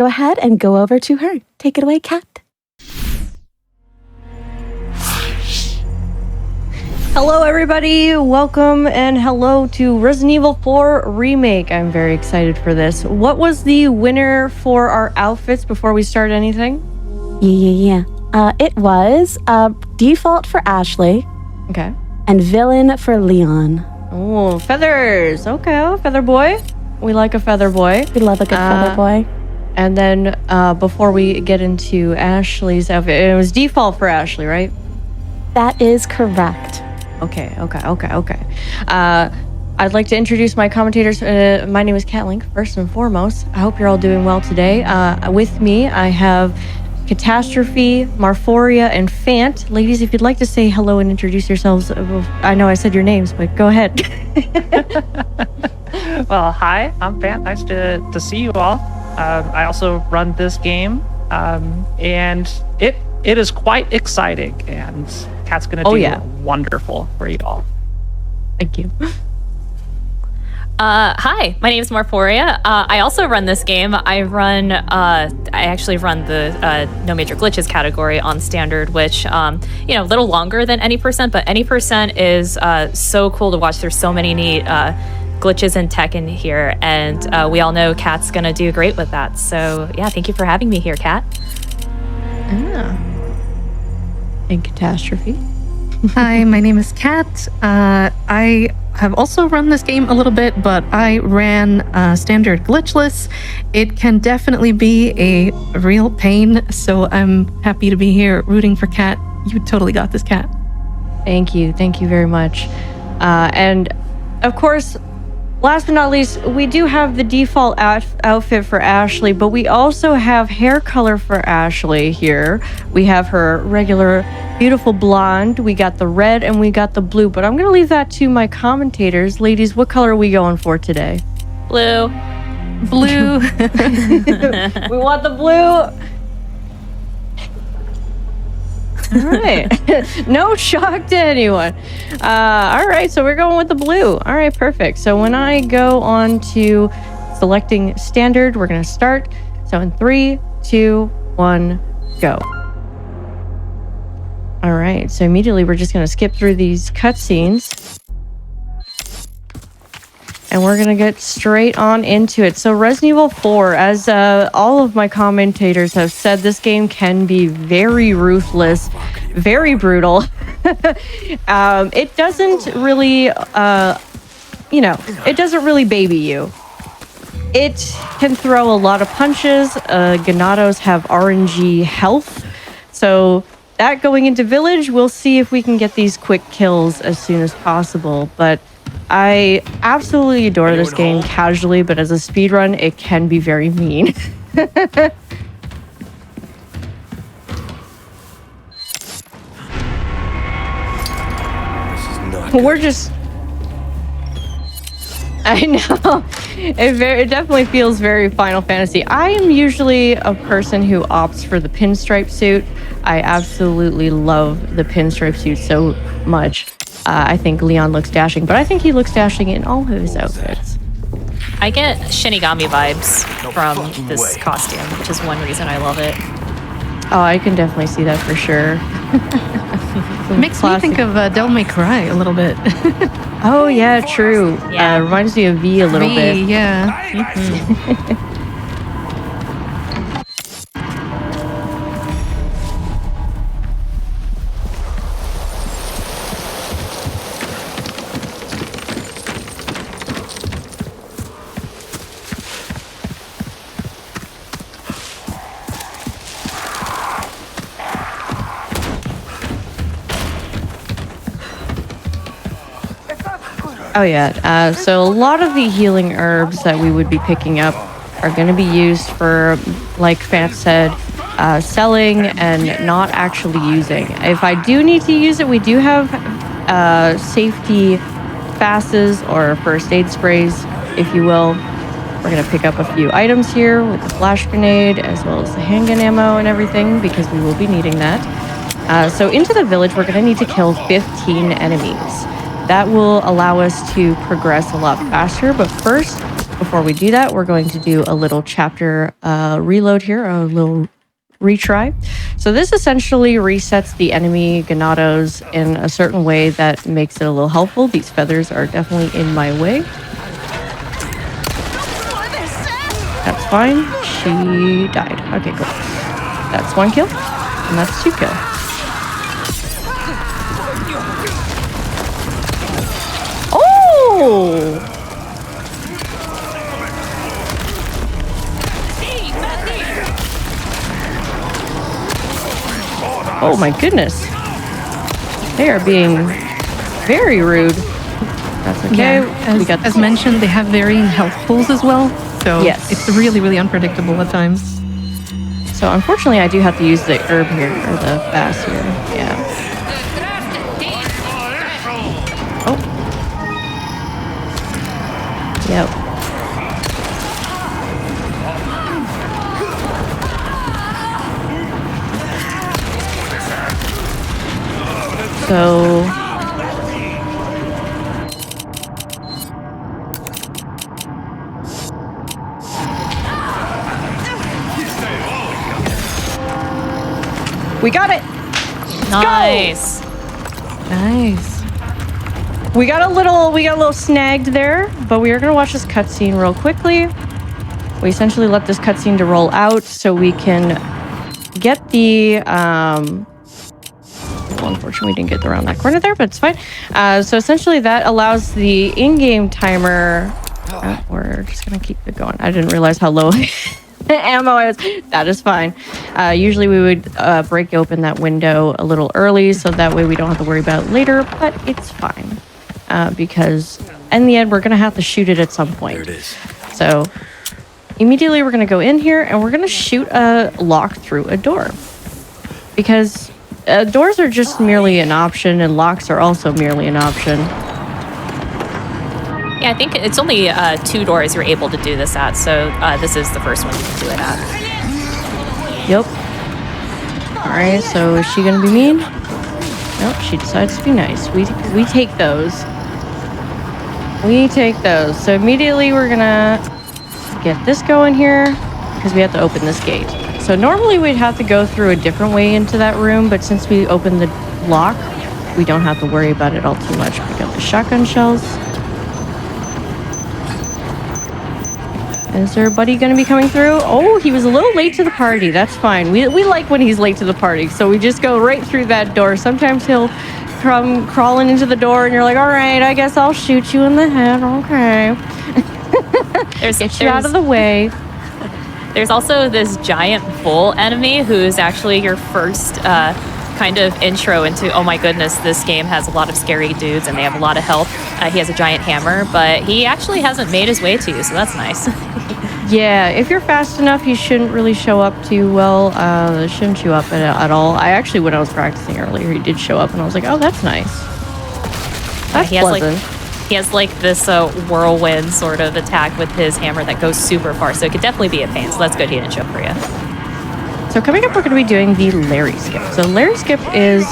Go ahead and go over to her. Take it away, Kat. Hello everybody, welcome and hello to Resident Evil 4 Remake. I'm very excited for this. What was the winner for our outfits before we start anything? Yeah. It was default for Ashley. Okay. And villain for Leon. Oh, feathers. Okay, feather boy. We like a feather boy. We love a good feather boy. And then before we get into Ashley's outfit, it was default for Ashley, right? That is correct. Okay. I'd like to introduce my commentators. My name is KatLink, first and foremost. I hope you're all doing well today. With me, I have Katastrophe, Marphoria, and Fant. Ladies, if you'd like to say hello and introduce yourselves. I know I said your names, but go ahead. Well, hi, I'm Fant. Nice to see you all. I also run this game, and it is quite exciting, and Kat's going to do wonderful for you all. Thank you. Hi, my name is Marphoria. I also run this game. I actually run the no major glitches category on standard, which, a little longer than any percent, but any percent is so cool to watch. There's so many neat glitches and tech in here, and we all know Kat's gonna do great with that. So yeah, thank you for having me here, Kat. And Katastrophe. Hi, my name is Kat. I have also run this game a little bit, but I ran standard glitchless. It can definitely be a real pain, so I'm happy to be here rooting for Kat. You totally got this, Kat. Thank you very much. And of course, last but not least, we do have the default outfit for Ashley, but we also have hair color for Ashley here. We have her regular beautiful blonde, we got the red, and we got the blue, but I'm going to leave that to my commentators. Ladies, what color are we going for today? Blue. Blue. We want the blue. All right. No shock to anyone. All right, so we're going with the blue. All right, perfect. So when I go on to selecting standard, we're going to start. So in 3, 2, 1, go. All right, so immediately we're just going to skip through these cutscenes. And we're going to get straight on into it. So Resident Evil 4, as all of my commentators have said, this game can be very ruthless, very brutal. It doesn't really, it doesn't really baby you. It can throw a lot of punches. Ganados have RNG health. So that going into Village, we'll see if we can get these quick kills as soon as possible. But I absolutely adore this game casually, but as a speedrun, it can be very mean. We're just... I know. It definitely feels very Final Fantasy. I am usually a person who opts for the pinstripe suit. I absolutely love the pinstripe suit so much. I think Leon looks dashing, but I think he looks dashing in all of his outfits. I get Shinigami vibes from this costume, which is one reason I love it. Oh, I can definitely see that for sure. It makes me think of Devil May Cry a little bit. Oh, yeah, true. Yeah. Reminds me of V a little bit. Yeah. Mm-hmm. Oh yeah, so a lot of the healing herbs that we would be picking up are going to be used for, like Fant said, selling and not actually using. If I do need to use it, we do have safety passes or first aid sprays, if you will. We're going to pick up a few items here with the flash grenade as well as the handgun ammo and everything because we will be needing that. So into the village, we're going to need to kill 15 enemies. That will allow us to progress a lot faster, but first, Before we do that, we're going to do a little chapter reload here, a little retry. So this essentially resets the enemy Ganados in a certain way that makes it a little helpful. These feathers are definitely in my way. That's fine. She died. Okay, cool. That's 1 kill, and that's 2 kill. Oh! Oh my goodness. They are being very rude. That's okay. Yeah, as mentioned, they have varying health pools as well. So yes, it's really, really unpredictable at times. So unfortunately, I do have to use the herb here, or the bass here. Yeah. Oh. Yep. So we got it. Nice. Nice. We got a little snagged there, but we are gonna watch this cutscene real quickly. We essentially let this cutscene to roll out so we can get the well, unfortunately we didn't get around that corner there, but it's fine. So essentially that allows the in-game timer. We're just gonna keep it going. I didn't realize how low ammo is. That is fine. Usually we would break open that window a little early so that way we don't have to worry about it later, but it's fine. Because in the end we're gonna have to shoot it at some point. There it is. So immediately we're gonna go in here and we're gonna shoot a lock through a door. Because doors are just merely an option and locks are also merely an option. Yeah, I think it's only 2 doors you're able to do this at, so this is the first one you can do it at. Yep. Alright, so is she gonna be mean? Nope, she decides to be nice. We take those. We take those. So immediately we're gonna get this going here because we have to open this gate. So normally we'd have to go through a different way into that room, but since we opened the lock, we don't have to worry about it all too much. Pick up the shotgun shells. Is there a buddy going to be coming through? Oh, he was a little late to the party. That's fine. We like when he's late to the party, so we just go right through that door. Sometimes he'll come crawling into the door, and you're like, all right, I guess I'll shoot you in the head. Okay. Get you out of the way. There's also this giant bull enemy who's actually your first kind of intro into, oh my goodness, this game has a lot of scary dudes and they have a lot of health. He has a giant hammer, but he actually hasn't made his way to you, so that's nice. Yeah, if you're fast enough, he shouldn't really show up too well. Shouldn't show up at all. I actually, when I was practicing earlier, he did show up and I was like, oh, that's nice. That's pleasant. He has like this whirlwind sort of attack with his hammer that goes super far, so it could definitely be a pain. So that's good he didn't show up for you. So coming up, we're going to be doing the Larry skip. So Larry skip is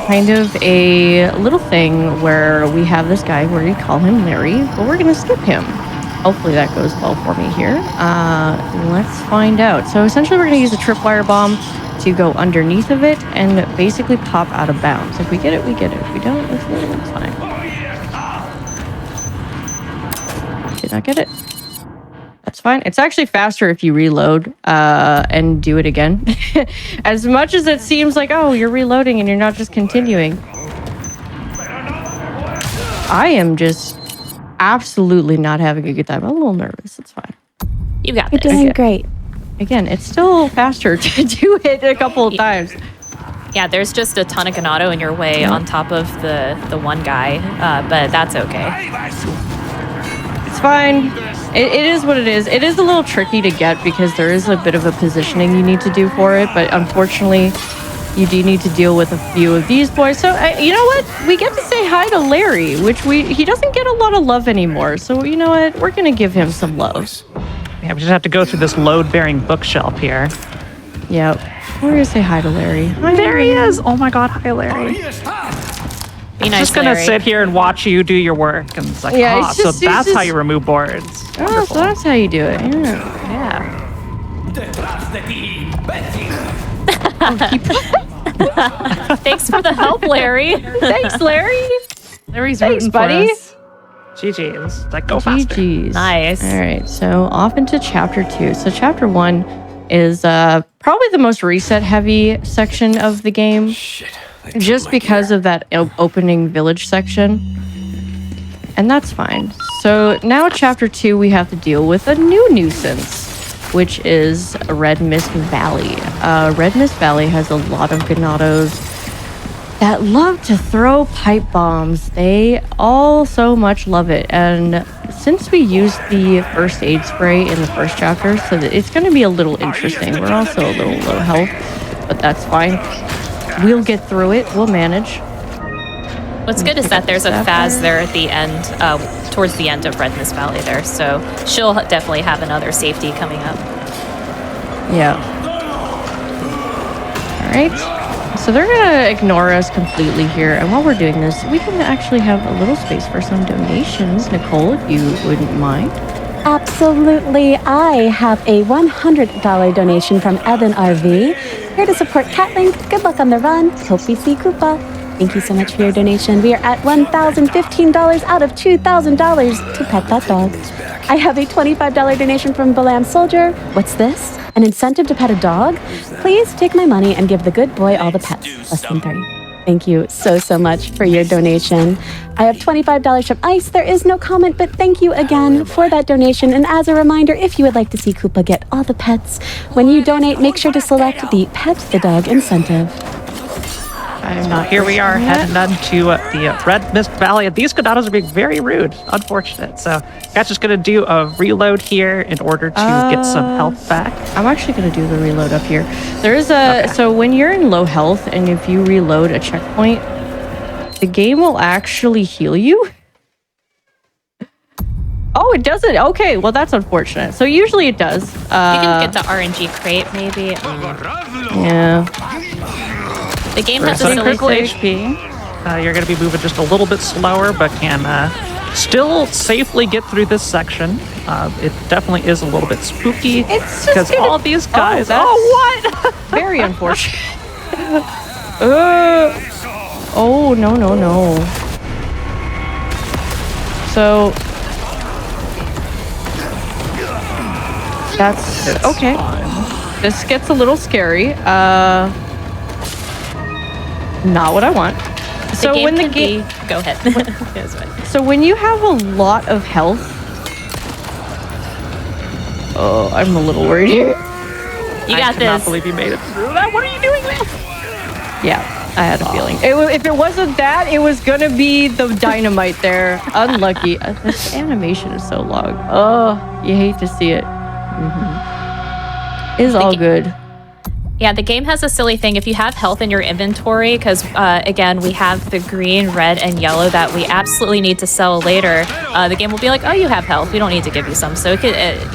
kind of a little thing where we have this guy where we call him Larry, but we're going to skip him. Hopefully that goes well for me here. Let's find out. So essentially we're going to use a tripwire bomb to go underneath of it and basically pop out of bounds. If we get it, we get it. If we don't, it's fine. Did not get it. That's fine. It's actually faster if you reload and do it again. As much as it seems like, oh, you're reloading and you're not just continuing. I am just absolutely not having a good time. I'm a little nervous. It's fine. You got You're this. doing great. Again, it's still faster to do it a couple of times. Yeah, there's just a ton of Ganado in your way on top of the one guy, but that's okay. It's fine. It is what it is. It is a little tricky to get because there is a bit of a positioning you need to do for it, but unfortunately, you do need to deal with a few of these boys. So, you know what? We get to say hi to Larry, which he doesn't get a lot of love anymore. So, you know what? We're going to give him some love. Yeah, we just have to go through this load-bearing bookshelf here. Yep. We're going to say hi to Larry. Hi, There he is! Oh my god, hi, Larry. It's nice, just gonna Larry. sit here and watch you do your work, and it's like, Yeah, it's so just- it's that's how just- you remove boards. Oh, Wonderful. so that's how you do it. Yeah. Yeah. Thanks for the help, Larry. Thanks, Larry. Larry's Thanks, rooting buddy. for us. GG's. Like, go faster. GG's. Nice. All right, so off into chapter 2. So chapter 1 is probably the most reset heavy section of the game. Just because of that opening village section. And that's fine. So now chapter 2, we have to deal with a new nuisance, which is Red Mist Valley. Red Mist Valley has a lot of ganados that love to throw pipe bombs. They all so much love it. And since we used the first aid spray in the first chapter, so that it's going to be a little interesting. We're also a little low health, but that's fine. We'll get through it. We'll manage. What's good is that there's a Faz there at the end, towards the end of Red Mist Valley there, so she'll definitely have another safety coming up. Yeah. All right. So they're going to ignore us completely here. And while we're doing this, we can actually have a little space for some donations. Nichole, if you wouldn't mind. Absolutely. I have a $100 donation from Evan RV. Here to support KatLink. Good luck on the run. Hope we see Koopa. Thank you so much for your donation. We are at $1,015 out of $2,000 to pet that dog. I have a $25 donation from Balam Soldier. What's this? An incentive to pet a dog? Please take my money and give the good boy all the pets. Less than 30. Thank you so much for your donation. I have $25 from Ice. There is no comment, but thank you again for that donation. And as a reminder, if you would like to see Koopa get all the pets, when you donate, make sure to select the Pet the Dog incentive. I'm not Here we are pushing yet. heading on to the Red Mist Valley. And these ganados are being very rude. Unfortunate. So, Cat's just going to do a reload here in order to get some health back. I'm actually going to do the reload up here. There is a... So when you're in low health and if you reload a checkpoint, the game will actually heal you. Oh, it doesn't? Okay, well, that's unfortunate. So usually it does. You can get the RNG crate, maybe. Yeah. The game has a So silly critical thing. HP. You're going to be moving just a little bit slower, but can still safely get through this section. It definitely is a little bit spooky It's just because gonna- all these guys. that's- what? Very unfortunate. Oh, no. So... That's... It's okay. fine. This gets a little scary. Not what I want. So when the game... Go ahead. That's fine. So when you have a lot of health... Oh, I'm a little worried here. You I got cannot this. believe you made it through that. What are you doing there? Yeah, I had a feeling. If it wasn't that, it was gonna be the dynamite there. Unlucky. This animation is so long. Oh, you hate to see it. It's all good. Yeah, the game has a silly thing. If you have health in your inventory, because again, we have the green, red, and yellow that we absolutely need to sell later. The game will be like, "Oh, you have health. We don't need to give you some." So it could,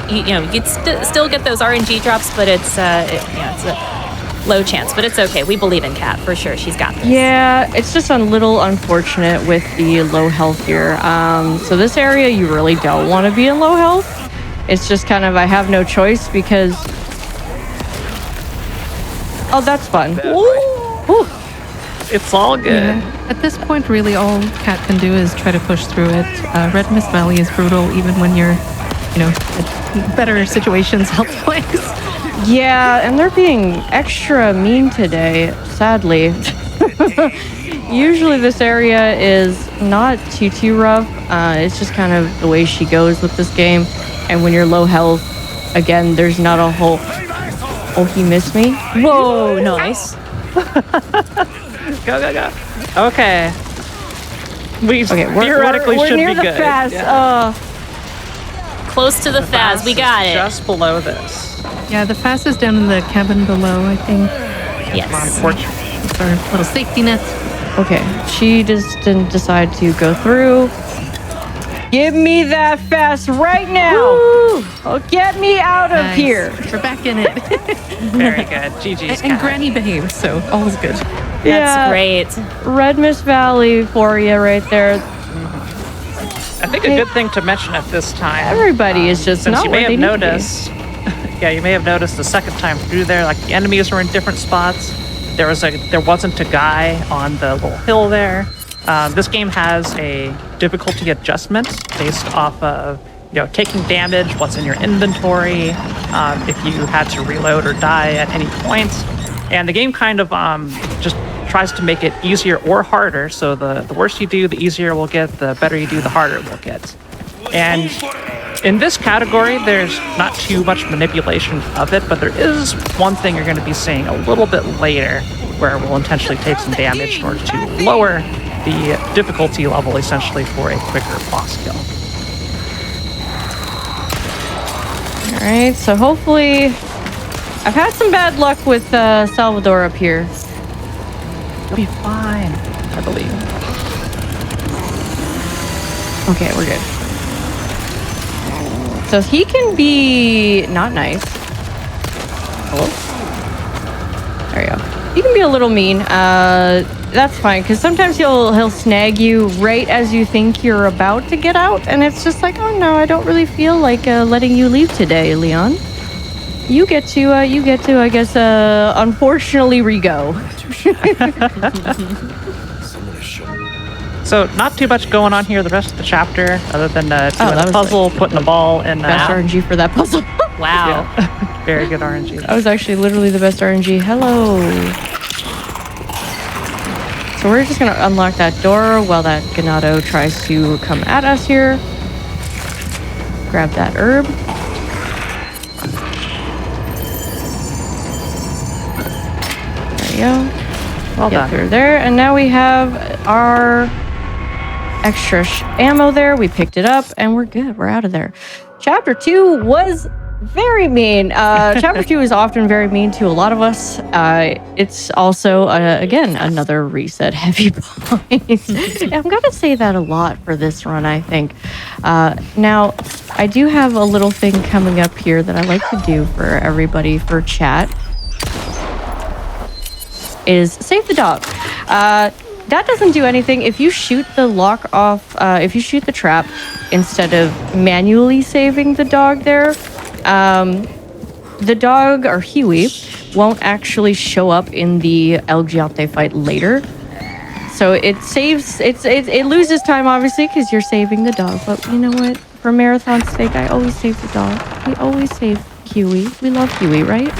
you'd still get those RNG drops, but it's it's a low chance. But it's okay. We believe in Kat for sure. She's got this. Yeah, it's just a little unfortunate with the low health here. So this area, you really don't want to be in low health. It's just kind of, I have no choice because... Oh, that's fun. Ooh. It's all good. Yeah. At this point, really, all Cat can do is try to push through it. Red Mist Valley is brutal, even when you're, in better situations health-wise. Yeah, and they're being extra mean today, sadly. Usually this area is not too rough. It's just kind of the way she goes with this game. And when you're low health, again, there's not a whole... Oh, he missed me? Whoa, nice. Go. Okay. We theoretically we're should near be the good. fast. Yeah. Close to the Faz. We got it. Just below this. Yeah, the fast is down in the cabin below, I think. Yes. Unfortunately. It's our little safety net. Okay, she just didn't decide to go through. Give me that fast right now! Oh, get me out of here! We're back in it. Very good. GG's and Kat. Granny behaved, so all's good. That's great. Red Mist Valley for you right there. I think a good thing to mention at this time. Everybody is just since not you where may they have need to be. noticed. Yeah, you may have noticed the second time through there, like the enemies were in different spots. There wasn't a guy on the little hill there. This game has a difficulty adjustment based off of taking damage, what's in your inventory, if you had to reload or die at any point. And the game kind of just tries to make it easier or harder. So the worse you do, the easier it will get. The better you do, the harder it will get. And in this category, there's not too much manipulation of it, but there is one thing you're going to be seeing a little bit later where we'll intentionally take some damage in order to lower the difficulty level essentially for a quicker boss kill. All right, so hopefully I've had some bad luck with Salvador up here. You'll be fine, I believe. Okay, we're good. So he can be not nice. Hello? There you go. He can be a little mean. That's fine, because sometimes he'll snag you right as you think you're about to get out, and it's just like, oh no, I don't really feel like letting you leave today, Leon. You get to, I guess, unfortunately re-go. So not too much going on here the rest of the chapter, other than doing that a was puzzle, putting a ball in. Best RNG for that puzzle. Wow. Yeah. Very good RNG. That was actually literally the best RNG. Hello. So we're just gonna unlock that door while that Ganado tries to come at us here. Grab that herb. There we go. Well Get done. through there, and now we have our extra ammo there. We picked it up, and we're good. We're out of there. Chapter 2 was very mean. Chapter 2 is often very mean to a lot of us. It's also, again, another reset heavy point. I'm going to say that a lot for this run, I think. Now, I do have a little thing coming up here that I like to do for everybody for chat. Is save the dog. That doesn't do anything. If you shoot the lock off, if you shoot the trap instead of manually saving the dog there, the dog or Huey won't actually show up in the El Gigante fight later. So it saves, it loses time obviously because you're saving the dog. But you know what? For marathon's sake, I always save the dog. We always save Huey. We love Huey, right?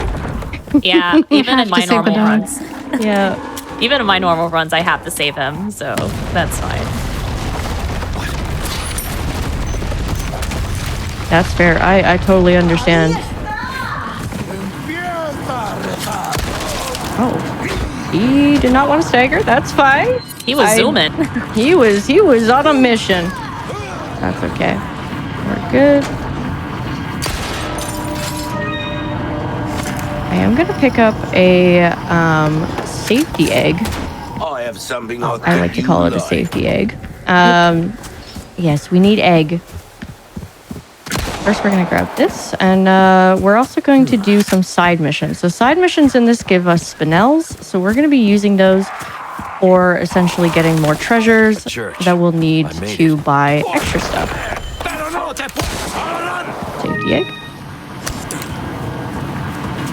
Yeah, even in my normal runs. Yeah. Even in my normal runs, I have to save him, so that's fine. That's fair. I totally understand. Oh, he did not want to stagger. That's fine. He was zooming. He was on a mission. That's okay. We're good. I am gonna pick up a safety egg. I have something I like to call it a safety egg. Yes, we need egg. First, we're going to grab this, and we're also going to do some side missions. So side missions in this give us spinels, so we're going to be using those for essentially getting more treasures that we'll need to buy extra stuff. Safety egg.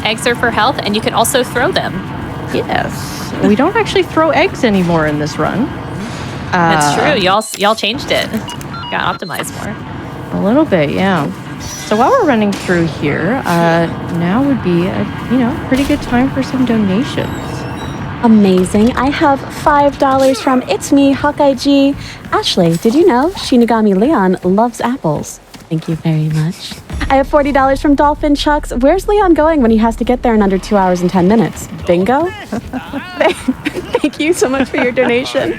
Eggs are for health, and you can also throw them. Yes. We don't actually throw eggs anymore in this run. That's true. Y'all changed it. Got optimized more. A little bit, yeah. So while we're running through here, now would be a pretty good time for some donations. Amazing. I have $5 from It's Me, Hawkeye G. Ashley, did you know Shinigami Leon loves apples? Thank you very much. I have $40 from Dolphin Chucks. Where's Leon going when he has to get there in under 2 hours and 10 minutes? Bingo? Thank you so much for your donation.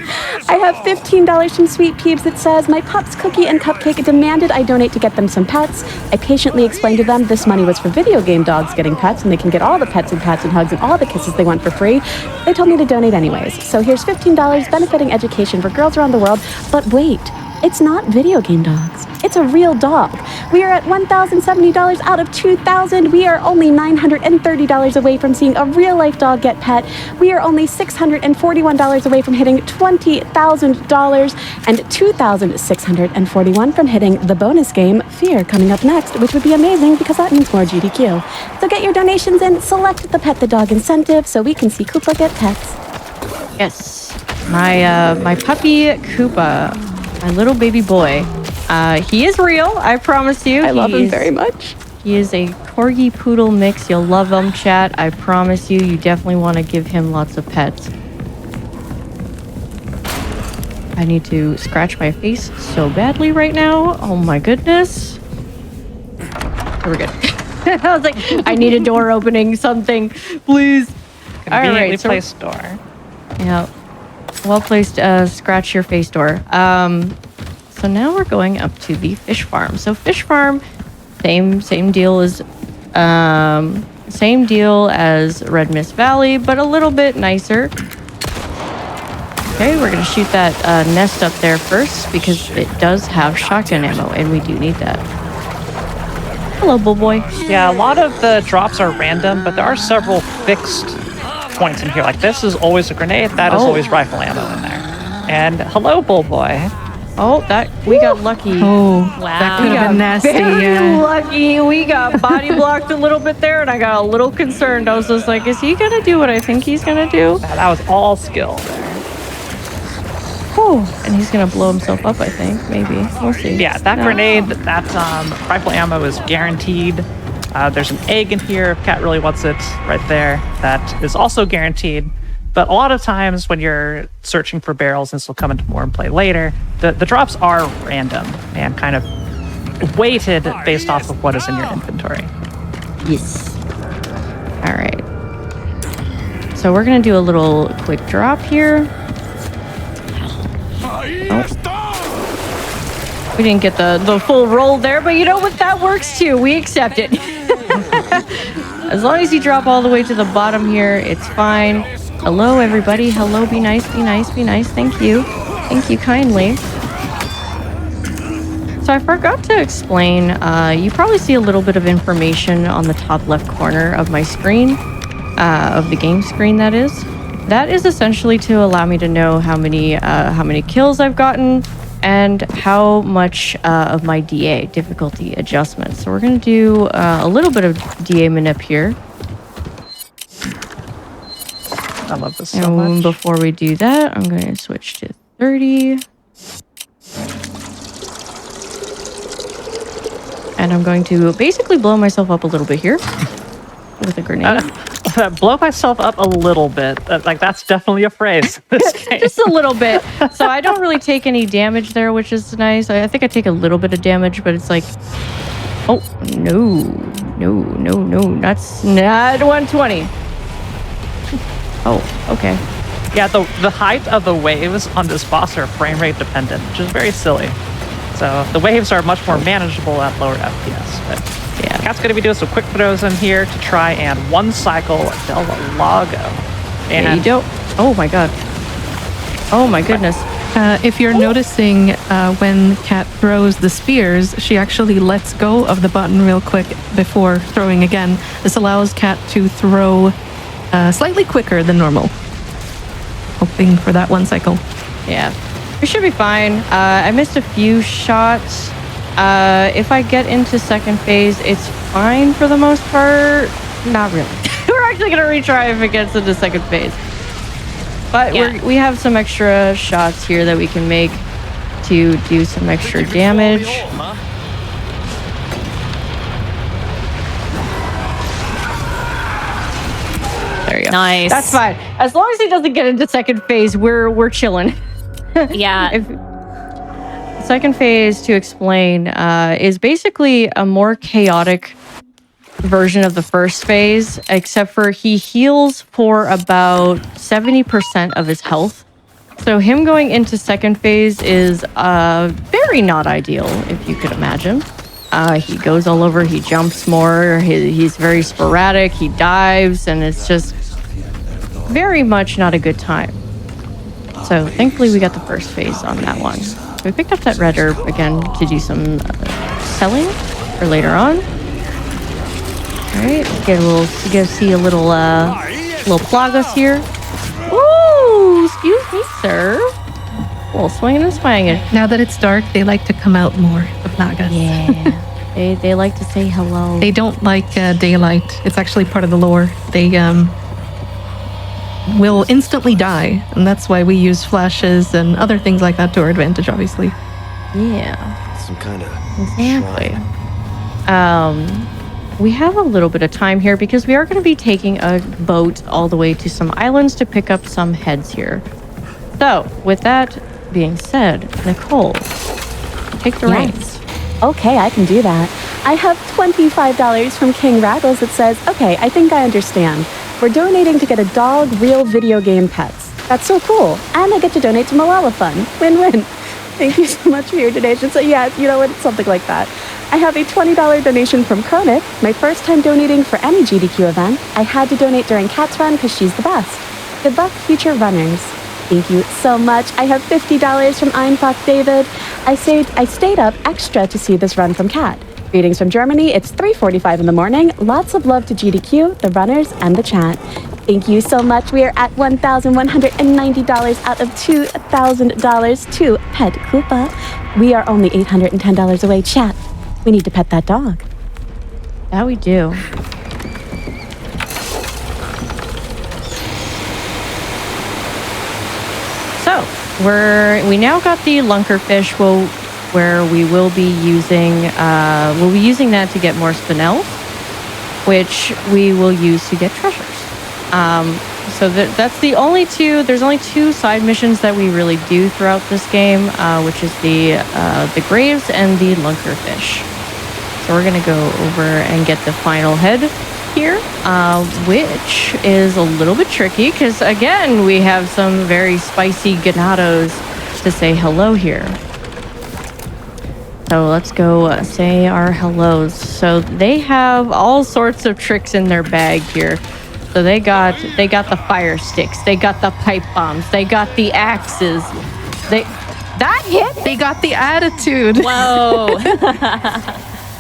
I have $15 from Sweet Peeps that says, my pups, Cookie and Cupcake, demanded I donate to get them some pets. I patiently explained to them this money was for video game dogs getting pets, and they can get all the pets and pats and hugs and all the kisses they want for free. They told me to donate anyways. So here's $15 benefiting education for girls around the world. But wait, It's not video game dogs. It's a real dog. We are at $1,070 out of $2,000. We are only $930 away from seeing a real-life dog get pet. We are only $641 away from hitting $20,000 and $2,641 from hitting the bonus game, Fear, coming up next, which would be amazing because that means more GDQ. So get your donations in, select the Pet the Dog incentive so we can see Koopa get pets. Yes, my puppy Koopa, my little baby boy. He is real, I promise you. I love him very much. He is a corgi poodle mix. You'll love him, chat. I promise you. You definitely want to give him lots of pets. I need to scratch my face so badly right now. Oh my goodness. Here we go. I was like, I need a door opening, something, please. All right, so placed door. Yeah, well placed. Scratch your face door. So now we're going up to the fish farm. So fish farm, same deal as Red Mist Valley, but a little bit nicer. Okay, we're gonna shoot that nest up there first because it does have shotgun ammo, and we do need that. Hello, bull boy. Yeah, a lot of the drops are random, but there are several fixed points in here. Like this is always a grenade, that is always rifle ammo in there. And hello, bull boy. Oh, we got lucky. Oh, Wow. that could have been nasty. Very lucky. We got body blocked a little bit there, and I got a little concerned. I was just like, is he gonna do what I think he's gonna do? Yeah, that was all skill there. Whew. And he's gonna blow himself up, I think. Maybe. We'll see. Yeah, that No. grenade, that rifle ammo is guaranteed. There's an egg in here if Kat really wants it right there. That is also guaranteed. But a lot of times when you're searching for barrels, and this will come into more in play later, the drops are random and kind of weighted based off of what is in your inventory. Yes. All right. So we're gonna do a little quick drop here. Oh. We didn't get the full roll there, but you know what? That works too. We accept it. As long as you drop all the way to the bottom here, it's fine. Hello, everybody. Hello, be nice, be nice, be nice. Thank you. Thank you kindly. So I forgot to explain, you probably see a little bit of information on the top left corner of my screen, of the game screen that is. That is essentially to allow me to know how many kills I've gotten and how much of my DA, difficulty adjustment. So we're going to do a little bit of DA manip here. I love this so And much. before we do that, I'm going to switch to 30. And I'm going to basically blow myself up a little bit here with a grenade. Blow myself up a little bit. Like, that's definitely a phrase in this game. Just a little bit. So I don't really take any damage there, which is nice. I think I take a little bit of damage, but it's like, oh, no. That's not 120. Oh, okay. Yeah, the height of the waves on this boss are frame rate dependent, which is very silly. So the waves are much more manageable at lower FPS. But Yeah. Kat's going to be doing some quick throws in here to try and one cycle Del Lago. And Yeah, you don't. Oh my god. Oh my goodness. If you're noticing when Kat throws the spears, she actually lets go of the button real quick before throwing again. This allows Kat to throw slightly quicker than normal. Hoping for that one cycle. Yeah. We should be fine. I missed a few shots. If I get into second phase, it's fine for the most part. Not really. We're actually going to retry if it gets into second phase. But Yeah. we have some extra shots here that we can make to do some extra damage. There you go. Nice. That's fine. As long as he doesn't get into second phase, we're chilling. Yeah. Second phase, to explain, is basically a more chaotic version of the first phase, except for he heals for about 70% of his health. So him going into second phase is very not ideal, if you could imagine. He goes all over, he jumps more, he's very sporadic, he dives, and it's just very much not a good time. So thankfully we got the first phase on that one. we picked up that red herb again to do some selling for later on. All right, get to see a little plagas here. Ooh, excuse me, sir. A little swinging and swanging. Now that it's dark, they like to come out more, the plagas. Yeah, they like to say hello. They don't like daylight. It's actually part of the lore. They will instantly die, and that's why we use flashes and other things like that to our advantage, obviously. Yeah. Some kind of Exactly. We have a little bit of time here because we are going to be taking a boat all the way to some islands to pick up some heads here. So, with that being said, Nichole, take the reins. Okay, I can do that. I have $25 from King Raggles that says, okay, I think I understand. We're donating to get a dog real video game pets. That's so cool. And I get to donate to Malala Fund. Win-win. Thank you so much for your donation. So yeah, you know what, it's something like that. I have a $20 donation from Chronic. My first time donating for any GDQ event. I had to donate during Kat's run because she's the best. Good luck, future runners. Thank you so much. I have $50 from Einfach David. I stayed up extra to see this run from Kat. Greetings from Germany. It's 3:45 in the morning. Lots of love to GDQ, the runners, and the chat. Thank you so much. We are at $1,190 out of $2,000 to Pet Koopa. We are only $810 away, chat. We need to pet that dog. That we do. So, we now got the lunkerfish where we will be using that to get more spinels, which we will use to get treasures. So that's the only two. There's only two side missions that we really do throughout this game, which is the graves and the lunkerfish. So we're gonna go over and get the final head here, which is a little bit tricky because again we have some very spicy ganados to say hello here. So let's go say our hellos. So they have all sorts of tricks in their bag here. So they got the fire sticks, they got the pipe bombs, they got the axes. That hit. They got the attitude. Whoa.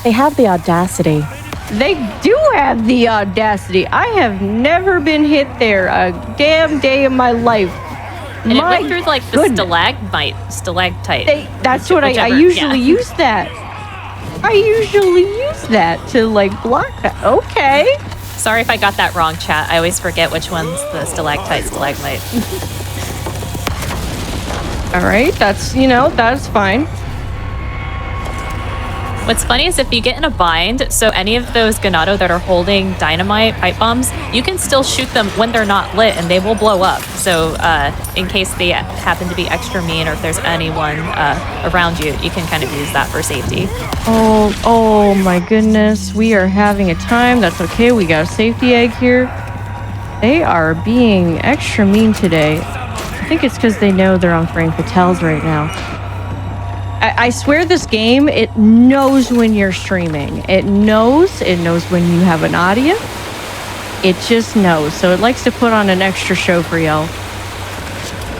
They have the audacity. They do have the audacity. I have never been hit there a damn day in my life. And it went through like the stalactite. That's what I usually use that. I usually use that to like block that. Okay. Sorry if I got that wrong, chat. I always forget which one's the stalactite, stalagmite. All right, that's fine. What's funny is if you get in a bind, so any of those Ganado that are holding dynamite pipe bombs, you can still shoot them when they're not lit and they will blow up. So in case they happen to be extra mean or if there's anyone around you, you can kind of use that for safety. Oh my goodness. We are having a time. That's okay. We got a safety egg here. They are being extra mean today. I think it's because they know they're on Frank Patel's right now. I swear this game, it knows when you're streaming. It knows when you have an audience. It just knows. So it likes to put on an extra show for y'all.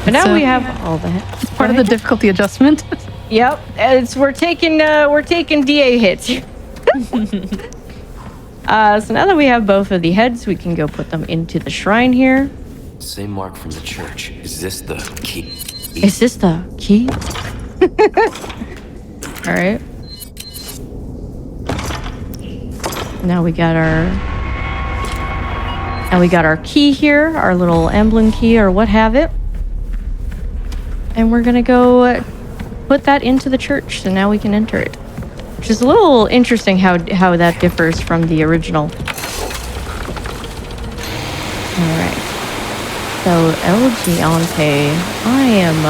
But now we have all that. It's part of the difficulty adjustment. Yep. We're taking DA hits. So now that we have both of the heads, we can go put them into the shrine here. same mark from the church. Is this the key? Is this the key? All right. Now we got our key here, our little emblem key or what have it. And we're gonna go put that into the church, so now we can enter it. Which is a little interesting how that differs from the original. All right. So El Giante, I am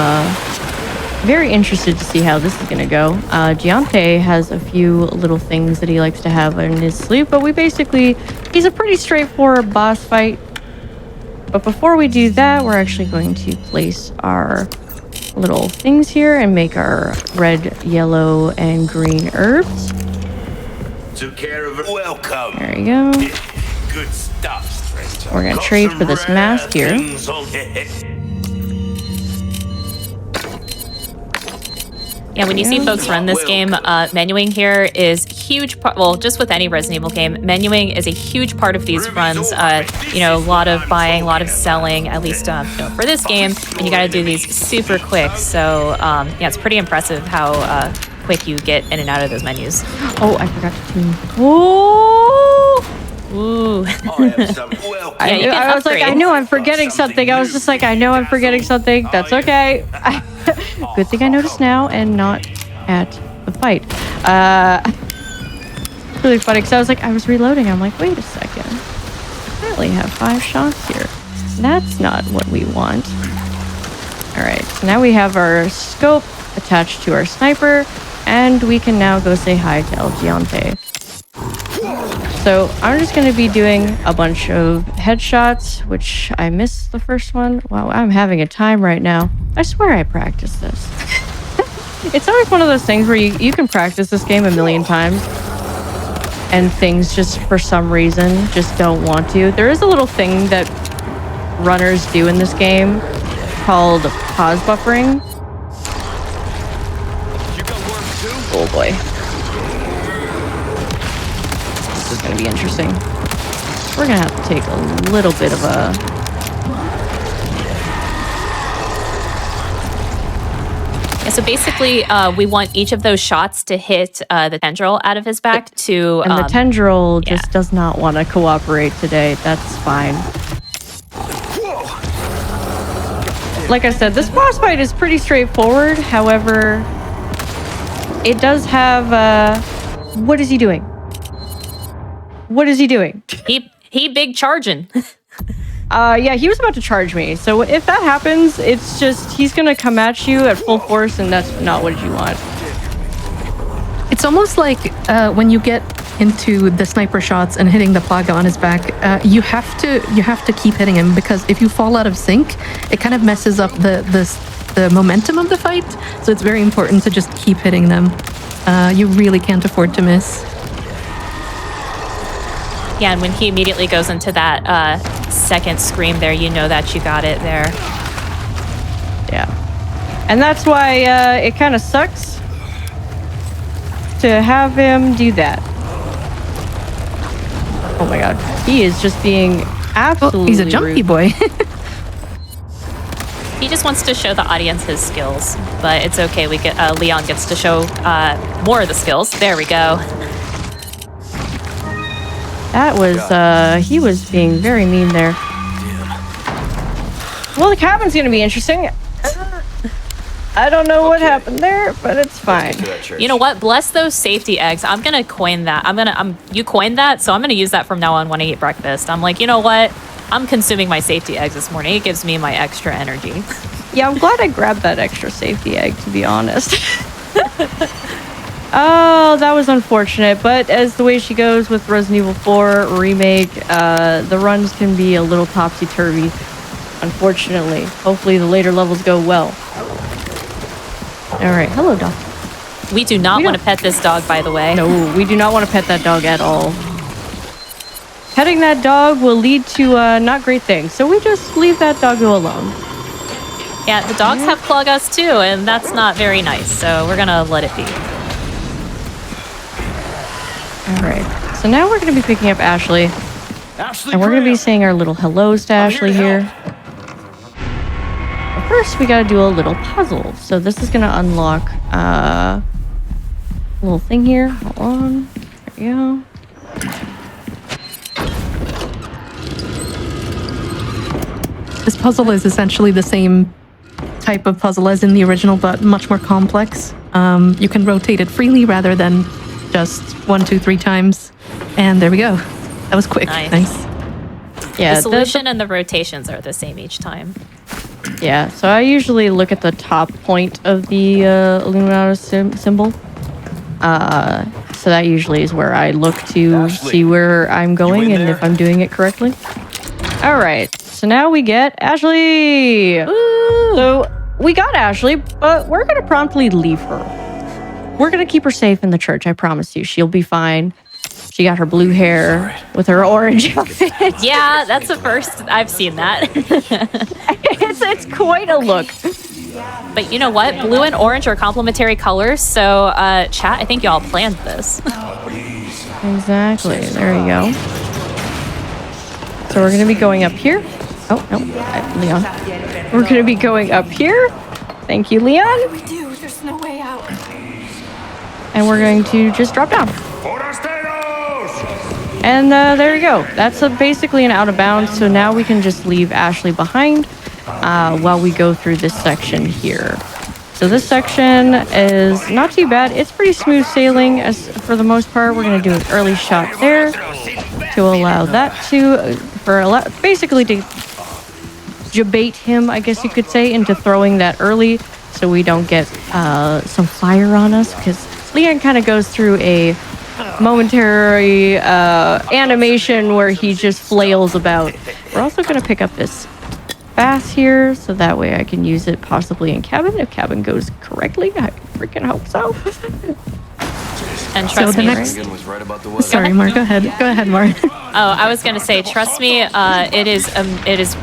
very interested to see how this is gonna go. Giante has a few little things that he likes to have in his sleeve, but he's a pretty straightforward boss fight. But before we do that, we're actually going to place our little things here and make our red, yellow, and green herbs. Took care of it. Welcome. There you go. Good stuff, stranger. We're gonna trade for this mask here. Yeah, when you see folks run this game, menuing here is huge. Well, just with any Resident Evil game, menuing is a huge part of these runs. A lot of buying, a lot of selling, at least for this game, and you got to do these super quick. So it's pretty impressive how quick you get in and out of those menus. Oh, I forgot to tune. Oh! Ooh. I was like, I know I'm forgetting something. I was just like, I know I'm forgetting something. That's okay. Good thing I noticed now and not at the fight. Really funny because I was reloading. I'm like, wait a second. I only have 5 shots here. That's not what we want. All right, so now we have our scope attached to our sniper, and we can now go say hi to El Giante. So I'm just going to be doing a bunch of headshots, which I missed the first one. Wow, I'm having a time right now. I swear I practiced this. It's always one of those things where you can practice this game a million times and things just for some reason just don't want to. There is a little thing that runners do in this game called pause buffering. Oh boy. This is going to be interesting. We're going to have to take a little bit of a... Yeah, so basically, we want each of those shots to hit the tendril out of his back to... And the tendril just does not want to cooperate today. That's fine. Like I said, this boss fight is pretty straightforward. However, it does have... what is he doing? What is he doing? He big charging. Yeah, he was about to charge me. So if that happens, it's just he's gonna come at you at full force, and that's not what you want. It's almost like when you get into the sniper shots and hitting the plaga on his back, you have to keep hitting him, because if you fall out of sync, it kind of messes up the momentum of the fight. So it's very important to just keep hitting them. You really can't afford to miss. Yeah, and when he immediately goes into that second scream there, you know that you got it there. Yeah. And that's why it kind of sucks to have him do that. Oh my god. He is just being absolutely he's a junkie rude. boy. He just wants to show the audience his skills, but it's okay. Leon gets to show more of the skills. There we go. That was, he was being very mean there. Well, the cabin's gonna be interesting. I don't know what happened there, but it's fine. You know what? Bless those safety eggs. I'm gonna coin that. You coined that, so I'm gonna use that from now on when I eat breakfast. I'm like, you know what? I'm consuming my safety eggs this morning. It gives me my extra energy. Yeah, I'm glad I grabbed that extra safety egg, to be honest. Oh, that was unfortunate, but as the way she goes with Resident Evil 4 Remake, the runs can be a little topsy-turvy, unfortunately. Hopefully the later levels go well. Alright, hello dog. We do not want to pet this dog, by the way. No, we do not want to pet that dog at all. Petting that dog will lead to not great things, so we just leave that doggo alone. Yeah, the dogs have Plagas too, and that's not very nice, so we're gonna let it be. Alright, so now we're going to be picking up Ashley. And we're going to be saying our little hellos to Ashley here. But first, we got to do a little puzzle. So this is going to unlock a little thing here. Hold on. There we go. This puzzle is essentially the same type of puzzle as in the original, but much more complex. You can rotate it freely rather than just 1, 2, 3 times. And there we go. That was quick. Nice. Yeah, the solution and the rotations are the same each time. Yeah, so I usually look at the top point of the Illuminatus symbol. So that usually is where I look to see where I'm going and if I'm doing it correctly. All right, so now we get Ashley. Ooh. So we got Ashley, but we're going to promptly leave her. We're going to keep her safe in the church, I promise you. She'll be fine. She got her blue hair with her orange outfit. Yeah, that's the first I've seen that. It's quite a look. But you know what? Blue and orange are complementary colors, so chat, I think y'all planned this. Exactly. There you go. So we're going to be going up here. Oh, no. Leon. We're going to be going up here. Thank you, Leon. We do. There's no way out. And we're going to just drop down. And there you go. That's basically an out of bounds. So now we can just leave Ashley behind while we go through this section here. So this section is not too bad. It's pretty smooth sailing as for the most part. We're going to do an early shot there to allow that to, basically to debate him, I guess you could say, into throwing that early so we don't get some fire on us, because Leon kind of goes through a momentary animation where he just flails about. We're also going to pick up this bass here so that way I can use it possibly in cabin if cabin goes correctly. I freaking hope so. And trust me, next... right? Sorry, Mar, go ahead. Go ahead, Mar. Oh, I was going to say, trust me, it is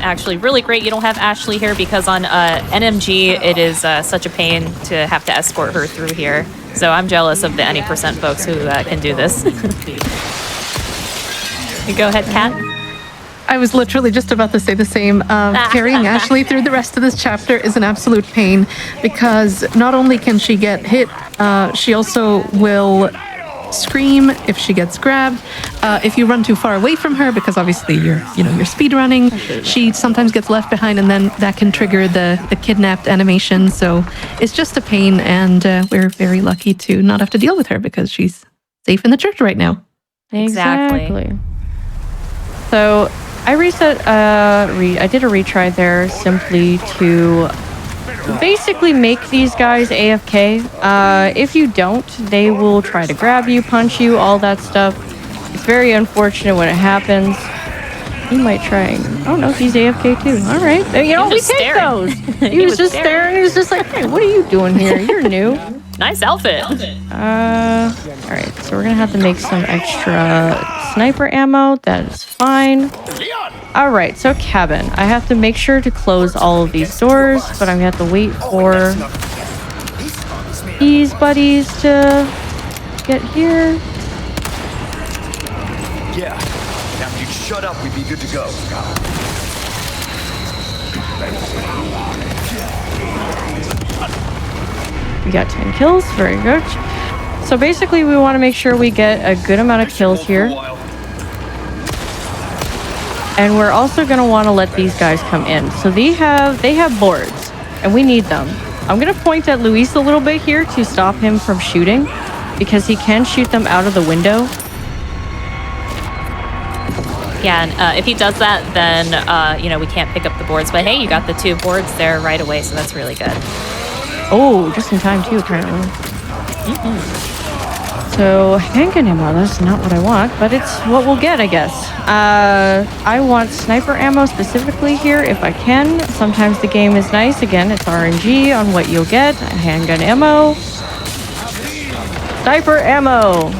actually really great you don't have Ashley here, because on NMG, it is such a pain to have to escort her through here. So I'm jealous of the any percent folks who can do this. You go ahead, Kat. I was literally just about to say the same. Carrying Ashley through the rest of this chapter is an absolute pain, because not only can she get hit, she also will scream if she gets grabbed. If you run too far away from her, because obviously you're speed running, she sometimes gets left behind, and then that can trigger the kidnapped animation. So it's just a pain, and we're very lucky to not have to deal with her because she's safe in the church right now. Exactly. So I reset. I did a retry there simply to basically make these guys AFK. If you don't, they will try to grab you, punch you, all that stuff. It's very unfortunate when it happens. He might try. Oh no, he's AFK too. All right, you know, we take those. He was just staring. He was just like, "Hey, what are you doing here? You're new." Nice outfit. All right, so we're gonna have to make some extra sniper ammo. That is fine. All right, so cabin. I have to make sure to close all of these doors, but I'm gonna have to wait for these buddies to get here. Yeah. After you shut up, we'd be good to go. We got 10 kills, very good. So basically we want to make sure we get a good amount of kills here. And we're also going to want to let these guys come in. So they have boards, and we need them. I'm going to point at Luis a little bit here to stop him from shooting, because he can shoot them out of the window. Yeah, and if he does that, then we can't pick up the boards. But hey, you got the 2 boards there right away, so that's really good. Oh, just in time too, apparently. So, handgun ammo, that's not what I want, but it's what we'll get, I guess. I want sniper ammo specifically here, if I can. Sometimes the game is nice. Again, it's RNG on what you'll get. Handgun ammo. Sniper ammo.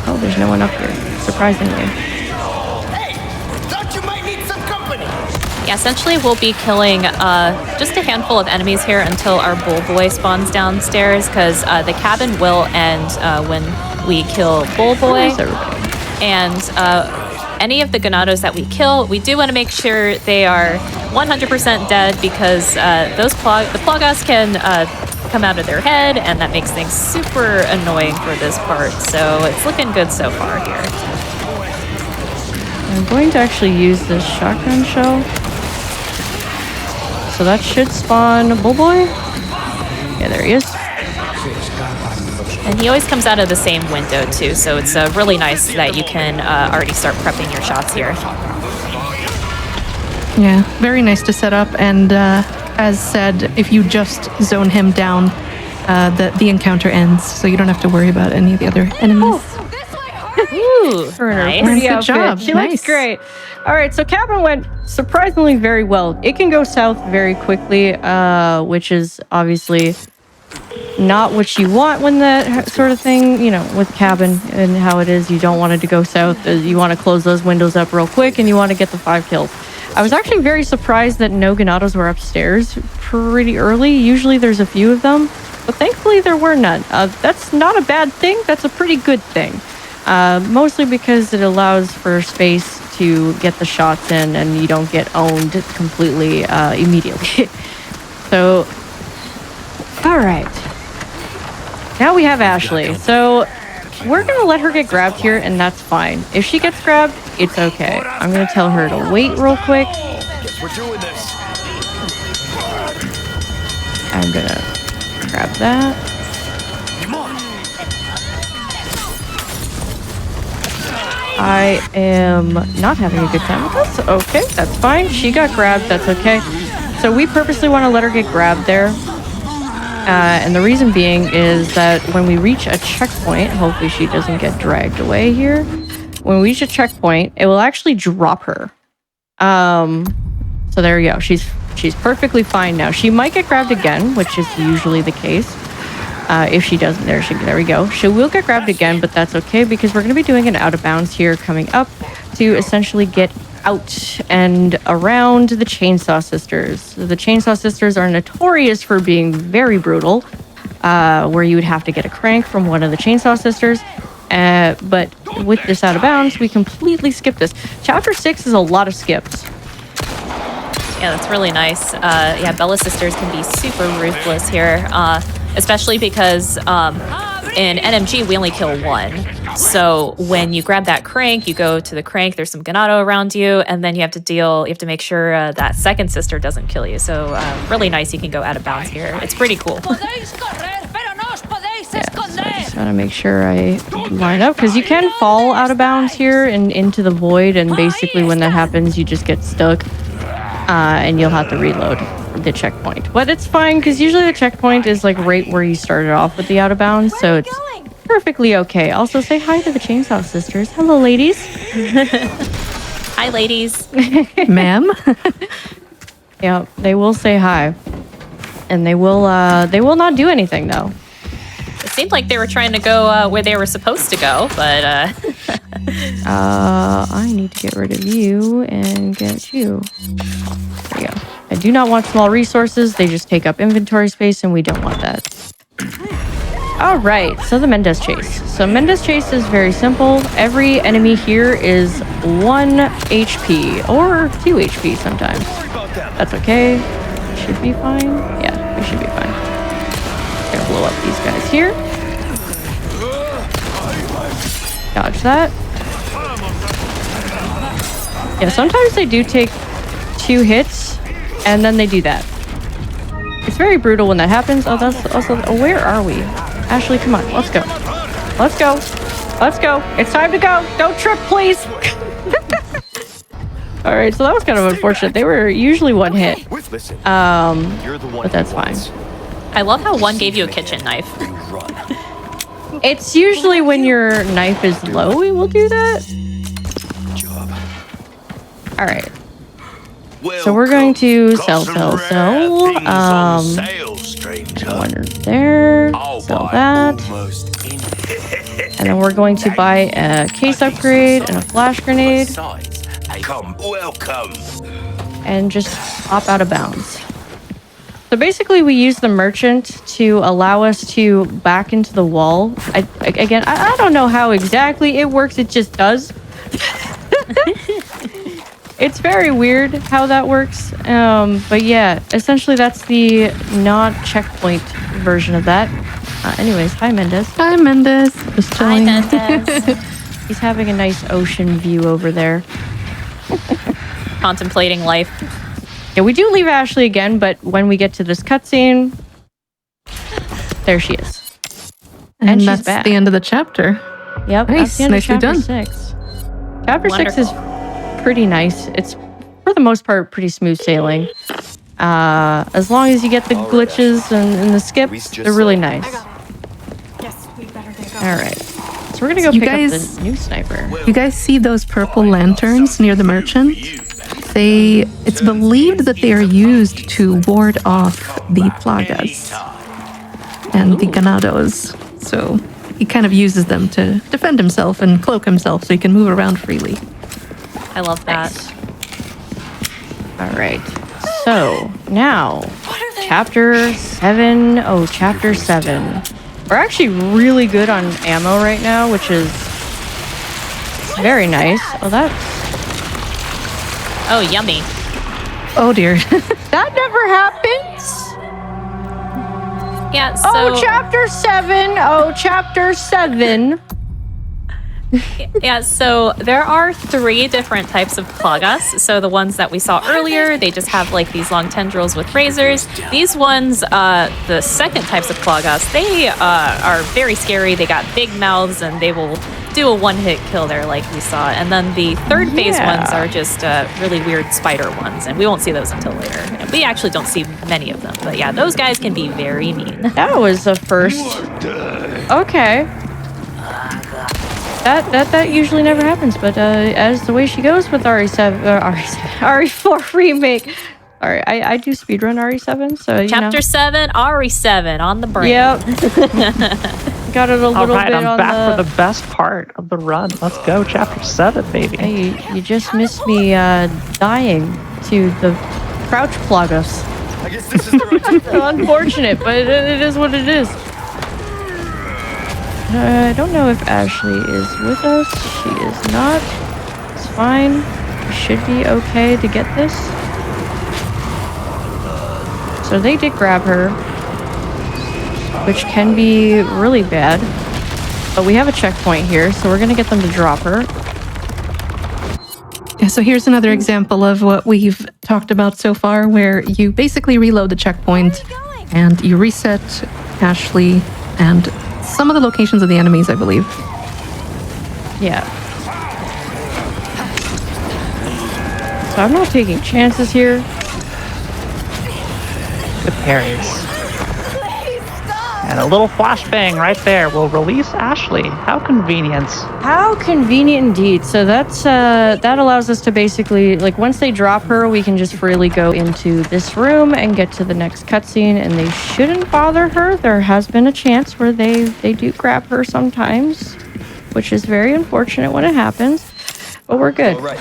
Oh, there's no one up here, surprisingly. Yeah, essentially we'll be killing just a handful of enemies here until our bull boy spawns downstairs, because the cabin will end when we kill bull boy. And any of the ganados that we kill, we do want to make sure they are 100% dead, because the Plagas can come out of their head, and that makes things super annoying for this part. So it's looking good so far here. I'm going to actually use this shotgun shell. So that should spawn bull boy. Yeah, there he is. And he always comes out of the same window too, so it's really nice that you can already start prepping your shots here. Yeah, very nice to set up, and as said, if you just zone him down, the encounter ends, so you don't have to worry about any of the other enemies. Ooh, nice. Good job. She Nice. looks great. All right, so cabin went surprisingly very well. It can go south very quickly, which is obviously not what you want when that sort of thing, you know, with cabin and how it is. You don't want it to go south. You want to close those windows up real quick, and you want to get the 5 kills. I was actually very surprised that no Ganados were upstairs pretty early. Usually there's a few of them, but thankfully there were none. That's not a bad thing. That's a pretty good thing. Mostly because it allows for space to get the shots in and you don't get owned completely immediately. So, all right. Now we have Ashley. So we're going to let her get grabbed here, and that's fine. If she gets grabbed, it's okay. I'm going to tell her to wait real quick. Guess we're doing this. I'm going to grab that. Come on. I am not having a good time with this. Okay, that's fine. She got grabbed. That's okay. So we purposely want to let her get grabbed there. And the reason being is that when we reach a checkpoint, hopefully she doesn't get dragged away here. When we reach a checkpoint, it will actually drop her. So there we go. She's perfectly fine now. She might get grabbed again, which is usually the case. If she doesn't, there we go. She will get grabbed again, but that's okay because we're going to be doing an out of bounds here coming up to essentially get out and around the Chainsaw Sisters. The Chainsaw Sisters are notorious for being very brutal, where you would have to get a crank from one of the Chainsaw Sisters. But with this out of bounds, we completely skip this. Chapter 6 is a lot of skips. Yeah, that's really nice. Yeah, Bella Sisters can be super ruthless here, especially because in NMG, we only kill one. So when you grab that crank, you go to the crank, there's some ganado around you, and then you have to make sure that second sister doesn't kill you. So really nice, you can go out of bounds here. It's pretty cool. Yeah, so I just want to make sure I line up, because you can fall out of bounds here and into the void, and basically when that happens, you just get stuck, and you'll have to reload the checkpoint. But it's fine, because usually the checkpoint is like right where you started off with the out of bounds, so it's perfectly okay. Also, say hi to the Chainsaw Sisters. Hello, ladies. Hi, ladies. Ma'am? Yeah, they will say hi, and they will not do anything though. It seemed like they were trying to go where they were supposed to go, but I need to get rid of you and get you. There you go. I do not want small resources. They just take up inventory space, and we don't want that. All right, so the Mendez Chase. So Mendez Chase is very simple. Every enemy here is 1 HP or 2 HP sometimes. That's okay. Should be fine. Yeah, we should be fine. Gonna blow up these guys here. Dodge that. Yeah, sometimes they do take 2 hits, and then they do that. It's very brutal when that happens. Oh, that's also... Oh, where are we? Ashley, come on. Let's go. Let's go. Let's go. It's time to go. Don't trip, please. All right, so that was kind of unfortunate. They were usually 1 hit. But that's fine. I love how one gave you a kitchen knife. It's usually when your knife is low, it will do that. All right. So we're going to sell. One there, sell that. And then we're going to buy a case upgrade and a flash grenade. And just hop out of bounds. So basically we use the merchant to allow us to back into the wall. I don't know how exactly it works, it just does. It's very weird how that works. But yeah, essentially that's the not checkpoint version of that. Anyways, hi Mendez. Hi Mendez. Just chilling. Hi, Mendez. He's having a nice ocean view over there. Contemplating life. Yeah, we do leave Ashley again, but when we get to this cutscene, there she is. And she's that's back. the end of the chapter. Yep, Nice, that's the end nicely of chapter done. 6. Chapter Wonderful. 6 is pretty nice. It's, for the most part, pretty smooth sailing. As long as you get the glitches and the skips, they're really nice. Alright, so we're gonna go pick up the new sniper. You guys see those purple lanterns near the merchant? It's believed that they are used to ward off the plagas. and the ganados. So he kind of uses them to defend himself and cloak himself so he can move around freely. I love that. Nice. All right. So now, chapter 7. Oh, chapter 7. We're actually really good on ammo right now, which is very nice. Oh, that's... Oh, yummy. Oh dear. That never happens. Yeah, so... Oh, chapter 7. Oh, chapter 7. Yeah, so there are 3 different types of plagas. So the ones that we saw earlier, they just have like these long tendrils with razors. These ones, the second types of plagas, they are very scary. They got big mouths and they will do a one-hit kill there like we saw. And then the third phase ones are just really weird spider ones, and we won't see those until later. And we actually don't see many of them, but yeah, those guys can be very mean. That was the first. Okay. That usually never happens, but as the way she goes with RE4 remake. All right, I do speedrun RE7, so Chapter 7, RE7 on the brain. Yep. Got it a little All right, bit I'm on back for the best part of the run. Let's go, chapter 7, baby. Hey, you just missed me dying to the crouch plagas. I guess this is the right. Unfortunate, but it is what it is. I don't know if Ashley is with us. She is not. It's fine. We should be okay to get this. So they did grab her, which can be really bad. But we have a checkpoint here, so we're going to get them to drop her. Yeah, so here's another example of what we've talked about so far, where you basically reload the checkpoint and you reset Ashley and some of the locations of the enemies, I believe. Yeah. So I'm not taking chances here. Good parries. And a little flashbang right there will release Ashley. How convenient. How convenient indeed. So that's that allows us to basically, like, once they drop her, we can just freely go into this room and get to the next cutscene, and they shouldn't bother her. There has been a chance where they do grab her sometimes, which is very unfortunate when it happens, but we're good. All right.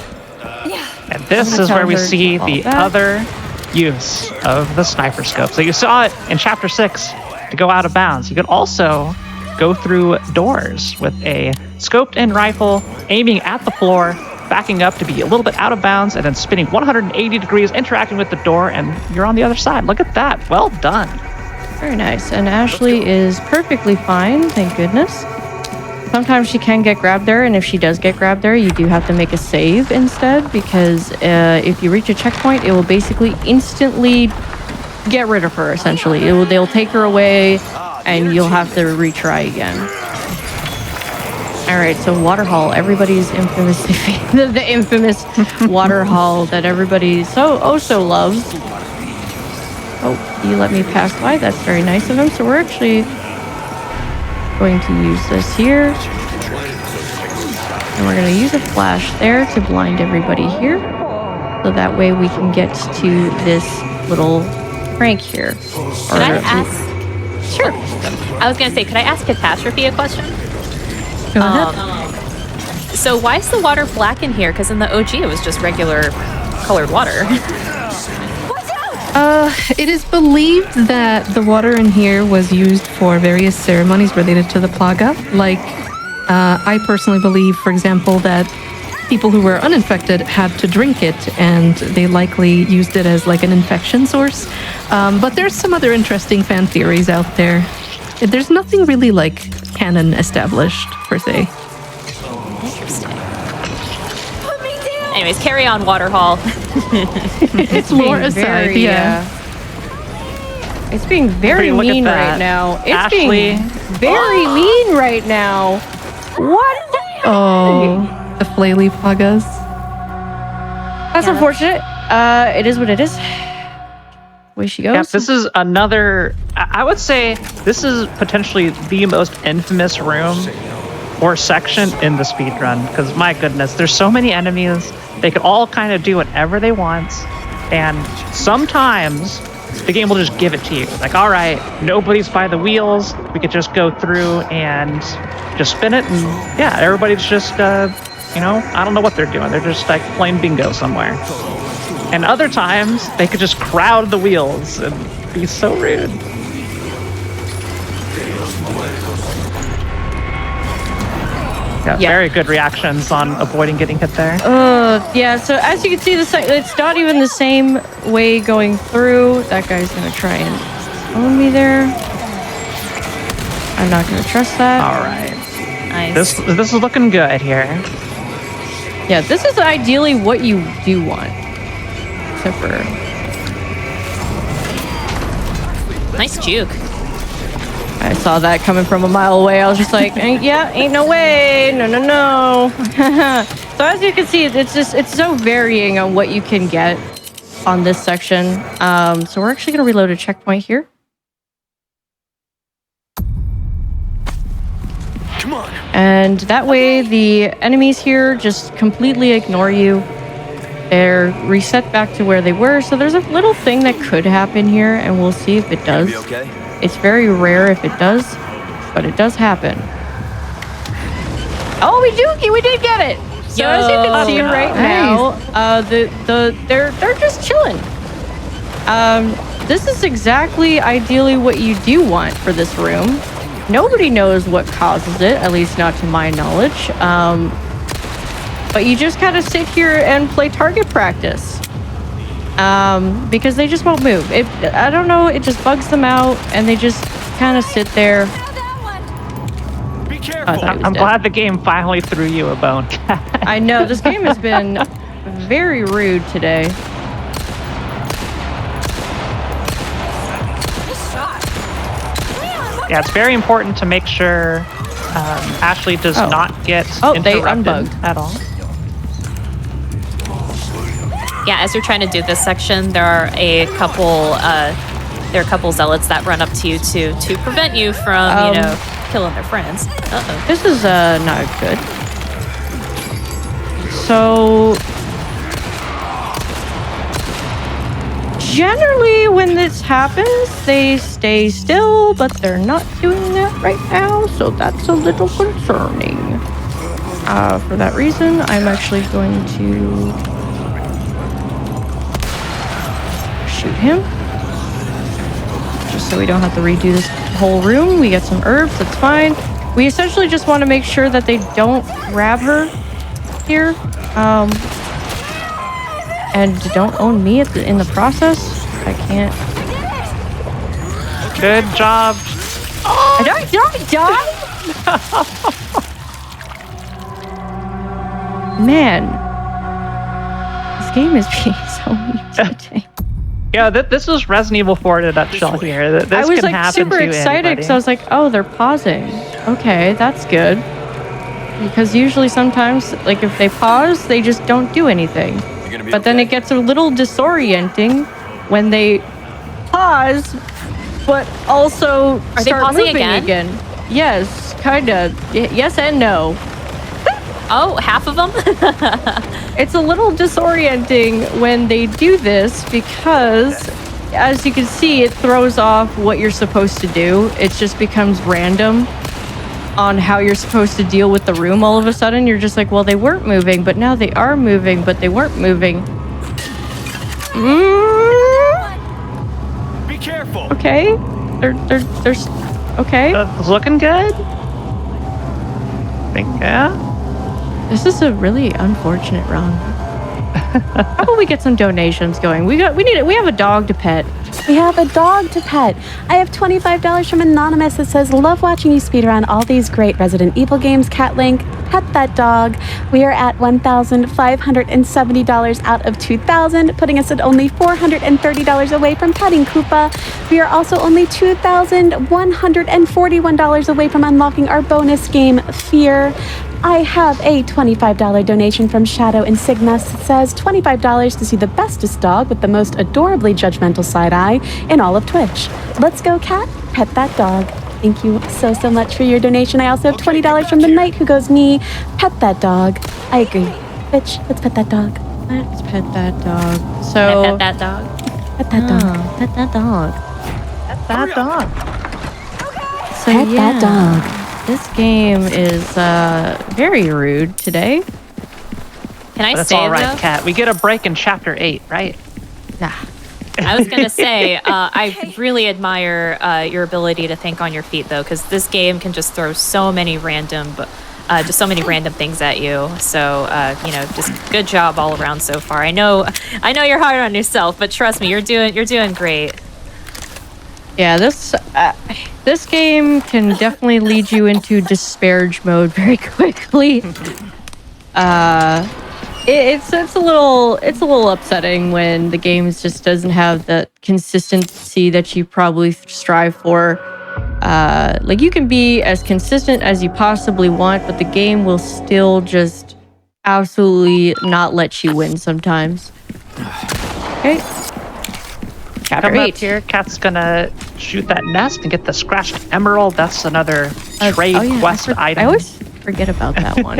And this is where we see the other use of the sniper scope. So you saw it in chapter 6 to go out of bounds. You could also go through doors with a scoped in rifle, aiming at the floor, backing up to be a little bit out of bounds, and then spinning 180 degrees, interacting with the door, and you're on the other side. Look at that. Well done. Very nice. And Ashley is perfectly fine, thank goodness. Sometimes she can get grabbed there, and if she does get grabbed there, you do have to make a save instead, because if you reach a checkpoint, it will basically instantly get rid of her, essentially. They'll take her away, and you'll have to retry again. All right, so water hall. Everybody's infamous, the infamous water hall that everybody so loves. Oh, you let me pass by. That's very nice of him. So we're actually going to use this here. And we're going to use a flash there to blind everybody here. So that way we can get to this little crank here. Could I ask? Sure. I was going to say, could I ask Catastrophe a question? Go ahead. So why is the water black in here? Because in the OG it was just regular colored water. It is believed that the water in here was used for various ceremonies related to the plaga. Like, I personally believe, for example, that people who were uninfected had to drink it, and they likely used it as like an infection source. But there's some other interesting fan theories out there. There's nothing really like canon established, per se. Anyways, carry on, Waterhall. It's lore aside, yeah. It's being very Look at mean that. right now. It's Ashley. being very mean right now. What? Oh, the flaily plagas. That's unfortunate. It is what it is. Away she goes. Yeah, this is another, I would say this is potentially the most infamous room or section in the speedrun, because my goodness, there's so many enemies. They could all kind of do whatever they want, and sometimes the game will just give it to you. Like, all right, nobody's by the wheels. We could just go through and just spin it, and yeah, everybody's just, I don't know what they're doing. They're just like playing bingo somewhere. And other times, they could just crowd the wheels and be so rude. Yeah, very good reactions on avoiding getting hit there. Yeah, so as you can see, it's not even the same way going through. That guy's gonna try and own me there. I'm not gonna trust that. All right. Nice. This is looking good here. Yeah, this is ideally what you do want. Except for... Nice juke. I saw that coming from a mile away. I was just like, yeah, ain't no way. No. So as you can see, it's so varying on what you can get on this section. So we're actually going to reload a checkpoint here. Come on. And that way the enemies here just completely ignore you. They're reset back to where they were. So there's a little thing that could happen here, and we'll see if it does. Be okay? It's very rare if it does, but it does happen. Oh, we did get it. So as you can see right now, they're just chilling. This is exactly ideally what you do want for this room. Nobody knows what causes it, at least not to my knowledge. But you just kind of sit here and play target practice. Because they just won't move. I don't know, it just bugs them out, and they just kind of sit there. Be careful. I'm glad the game finally threw you a bone. I know, this game has been very rude today. Yeah, it's very important to make sure Ashley does not get interrupted they unbugged at all. Yeah, as you're trying to do this section, there are a couple zealots that run up to you to prevent you from, killing their friends. Uh-oh. This is not good. So generally when this happens, they stay still, but they're not doing that right now, so that's a little concerning. For that reason, I'm actually going to shoot him, just so we don't have to redo this whole room. We get some herbs, that's fine. We essentially just want to make sure that they don't grab her here, and don't own me in the process. I can't. Good job. I Man, this game is being so mean today. Yeah, this is Resident Evil 4 in a nutshell here. This I was can like happen super to excited anybody. because I was like, oh, they're pausing. Okay, that's good. Because usually sometimes, like if they pause, they just don't do anything. But then it gets a little disorienting when they pause, but also Are they start pausing moving again. Yes, kind of. Yes and no. Oh, half of them? It's a little disorienting when they do this because, as you can see, it throws off what you're supposed to do. It just becomes random on how you're supposed to deal with the room. All of a sudden, you're just like, well, they weren't moving, but now they are moving, but they weren't moving. Be careful. Okay. They're okay. It's looking good. Yeah. This is a really unfortunate run. How about we get some donations going? We have a dog to pet. We have a dog to pet. I have $25 from Anonymous that says, love watching you speedrun all these great Resident Evil games, KatLink. Pet that dog. We are at $1,570 out of $2,000, putting us at only $430 away from petting Koopa. We are also only $2,141 away from unlocking our bonus game, Fear. I have a $25 donation from Shadow Insignis that says $25 to see the bestest dog with the most adorably judgmental side eye in all of Twitch. Let's go, Cat. Pet that dog. Thank you so much for your donation. I also have $20 from the Knight who goes, me. Pet that dog. I agree. Bitch, let's pet that dog. Let's pet that dog. Can I So pet that dog? Pet that dog. Pet that dog. That dog. So Pet that dog. This game is very rude today. Can I But it's say all right, though? Kat. We get a break in chapter 8, right? Nah. I was gonna say, I really admire your ability to think on your feet, though, because this game can just throw so many random things at you. So, just good job all around so far. I know you're hard on yourself, but trust me, you're doing great. Yeah, this game can definitely lead you into disparage mode very quickly. It's a little upsetting when the game just doesn't have that consistency that you probably strive for. Like you can be as consistent as you possibly want, but the game will still just absolutely not let you win sometimes. Okay. Chapter Come 8. up here. Kat's gonna shoot that nest and get the scratched emerald. That's another trade quest item. I always forget about that one.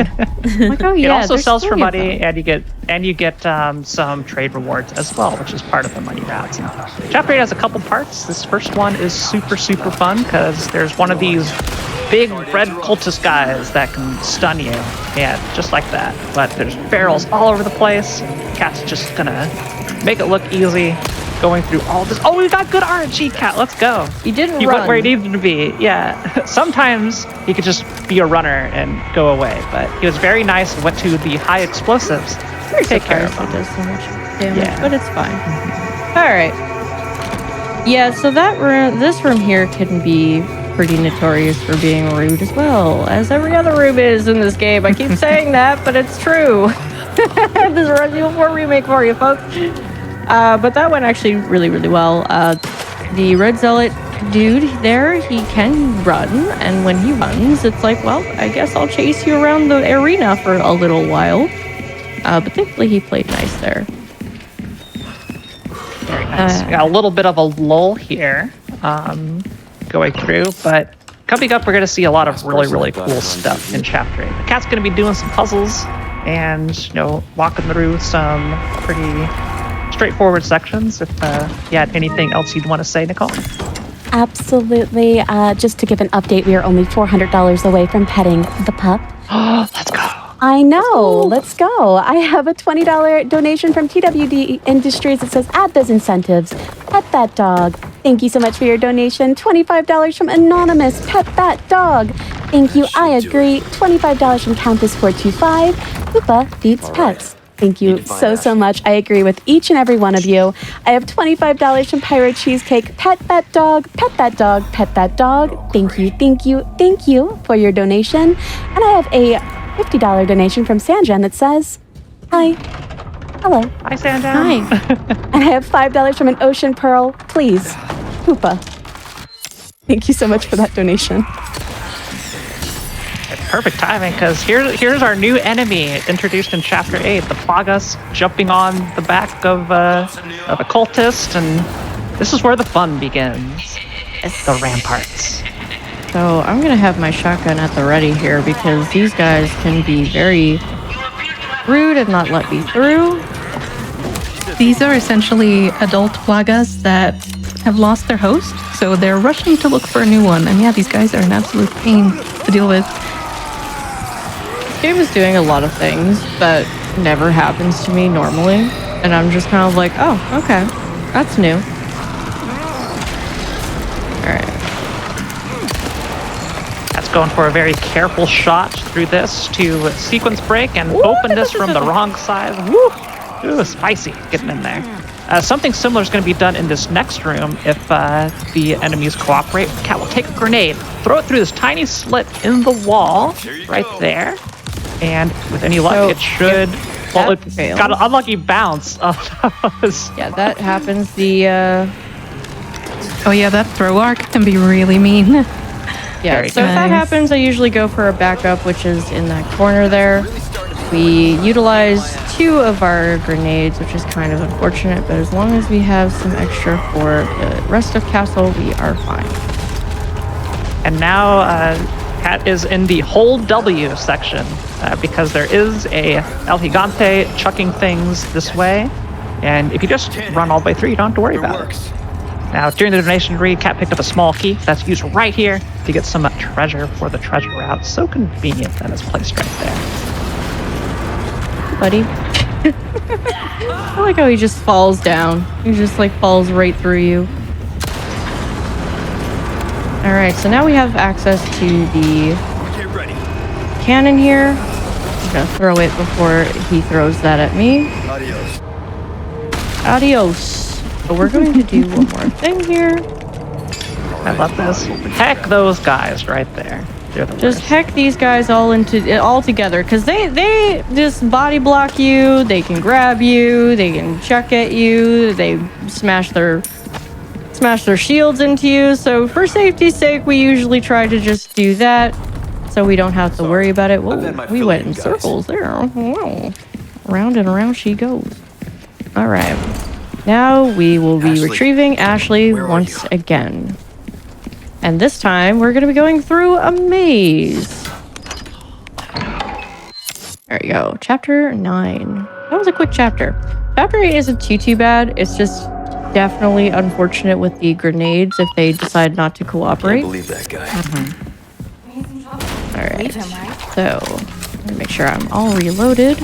Like, oh yeah, It also there's sells for 3 of money, them. and you get some trade rewards as well, which is part of the money routes. Chapter 8 has a couple parts. This first one is super fun because there's one of these big red cultist guys that can stun you, yeah, just like that. But there's barrels all over the place. Kat's just gonna make it look easy. Going through all this. Oh, we got good RNG, Kat. Let's go. You didn't You run. went where you needed to be. Yeah. Sometimes he could just be a runner and go away, but he was very nice and went to the high explosives. Take care of It him. does so much damage, Yeah. but it's fine. All right. Yeah, so this room here can be pretty notorious for being rude as well, as every other room is in this game. I keep saying that, but it's true. This is Resident Evil 4 Remake for you, folks. But that went actually really well. The Red Zealot dude there, he can run, and when he runs, it's like, well, I guess I'll chase you around the arena for a little while. But thankfully he played nice there. Very nice. We got a little bit of a lull here going through, but coming up, we're going to see a lot of really cool stuff in Chapter 8. The Kat's going to be doing some puzzles and, walking through some pretty straightforward sections. If you had anything else you'd want to say, Nichole? Absolutely. Just to give an update, we are only $400 away from petting the pup. Let's go. I know. Let's go. I have a $20 donation from TWD Industries. It says, add those incentives. Pet that dog. Thank you so much for your donation. $25 from Anonymous. Pet that dog. Thank you. I agree. $25 from Campus425. Koopa feeds pets. Thank you so much. I agree with each and every one of you. I have $25 from Pyro Cheesecake. Pet that dog, pet that dog, pet that dog. Thank you for your donation. And I have a $50 donation from Sanjan that says, hi. Hello. Hi, Sandra. Hi. And I have $5 from an Ocean Pearl. Please, Koopa. Thank you so much for that donation. Perfect timing, because here's our new enemy introduced in Chapter 8, the Plagas jumping on the back of a cultist, and this is where the fun begins. The ramparts. So I'm gonna have my shotgun at the ready here because these guys can be very rude and not let me through. These are essentially adult plagas that have lost their host, so they're rushing to look for a new one. And yeah, these guys are an absolute pain to deal with. This game is doing a lot of things that never happens to me normally, and I'm just kind of like, oh, okay, that's new. Alright. That's going for a very careful shot through this to sequence break and open this from the wrong side. Woo! Ooh, spicy getting in there. Something similar is going to be done in this next room if the enemies cooperate. Cat will take a grenade, throw it through this tiny slit in the wall right there, and with any luck, it should. Well, it fails. got an unlucky bounce. Yeah, that happens. Oh yeah, that throw arc can be really mean. Yeah, Very so if that nice. happens, I usually go for a backup, which is in that corner there. We utilize 2 of our grenades, which is kind of unfortunate, but as long as we have some extra for the rest of castle, we are fine. And now Cat is in the hold W section because there is a El Gigante chucking things this way. And if you just run all the way through, you don't have to worry about it. Now, during the donation read, Kat picked up a small key that's used right here to get some treasure for the treasure route. So convenient that it's placed right there. Buddy. I like how he just falls down. He just like falls right through you. Alright, so now we have access to the cannon here. I'm gonna throw it before he throws that at me. Adios. But we're going to do one more thing here. I love this. Heck those guys right there. They're the Just worst. heck these guys all together, because they just body block you, they can grab you, they can chuck at you, they smash their shields into you. So for safety's sake, we usually try to just do that so we don't have to worry about it. Whoa, we went in circles there. Whoa. Round and around she goes. All right. Now we will be retrieving Ashley once again. And this time we're going to be going through a maze. There you go. Chapter 9. That was a quick chapter. Chapter 8 isn't too bad. It's just definitely unfortunate with the grenades if they decide not to cooperate. Can't believe that guy. All right. So, let me make sure I'm all reloaded.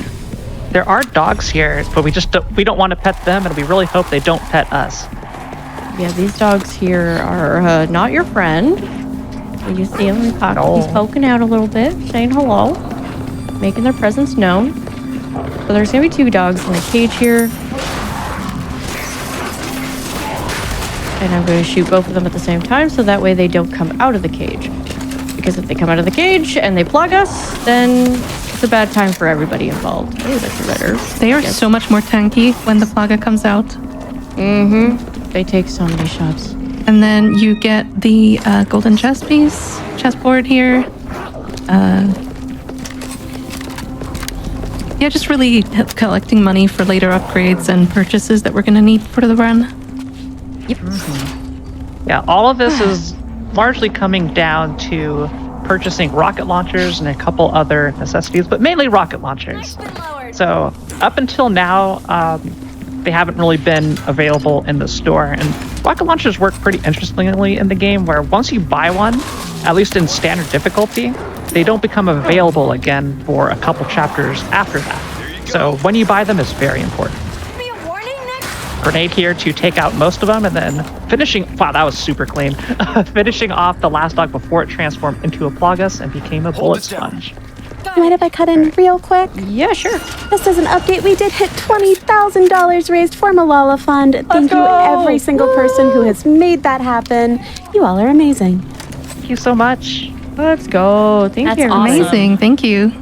There are dogs here, but we don't want to pet them, and we really hope they don't pet us. Yeah, these dogs here are not your friend. You see him, he's poking out a little bit, saying hello, making their presence known. So there's gonna be 2 dogs in the cage here. And I'm going to shoot both of them at the same time, so that way they don't come out of the cage. Because if they come out of the cage and they plug us, then it's a bad time for everybody involved. Oh, that's a red herb. They are so much more tanky when the plaga comes out. Mm-hmm. They take so many shots. And then you get the golden chessboard here. Yeah, just really collecting money for later upgrades and purchases that we're going to need for the run. Yep. Yeah, all of this is largely coming down to purchasing rocket launchers and a couple other necessities, but mainly rocket launchers. So up until now, they haven't really been available in the store. And rocket launchers work pretty interestingly in the game, where once you buy one, at least in standard difficulty, they don't become available again for a couple chapters after that. So when you buy them is very important. Grenade here to take out most of them, and then finishing... Wow, that was super clean. Finishing off the last dog before it transformed into a Plagas and became a bullet sponge. Mind if I cut in real quick? Yeah, sure. Just as an update, we did hit $20,000 raised for Malala Fund. Thank you, every single person who has made that happen. You all are amazing. Thank you so much. Let's go. Thank That's you. awesome. Amazing. Thank you.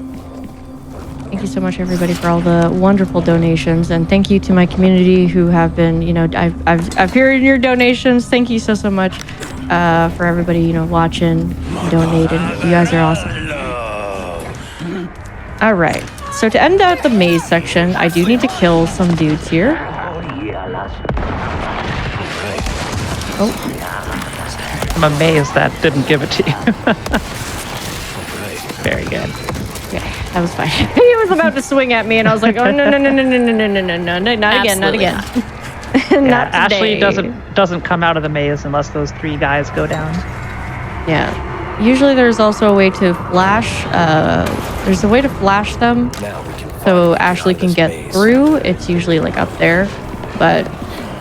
Thank you so much, everybody, for all the wonderful donations, and thank you to my community who have been, I've heard your donations. Thank you so much for everybody, watching, donating. You guys are awesome. All right, so to end out the maze section, I do need to kill some dudes here. Oh, I'm amazed that didn't give it to you. Very good. okay, that was fine. He was about to swing at me, and I was like, oh no, not again. Not Ashley today. doesn't come out of the maze unless those 3 guys go down. Yeah. Usually there's also a way to flash. There's a way to flash them so Ashley can get through. It's usually like up there. But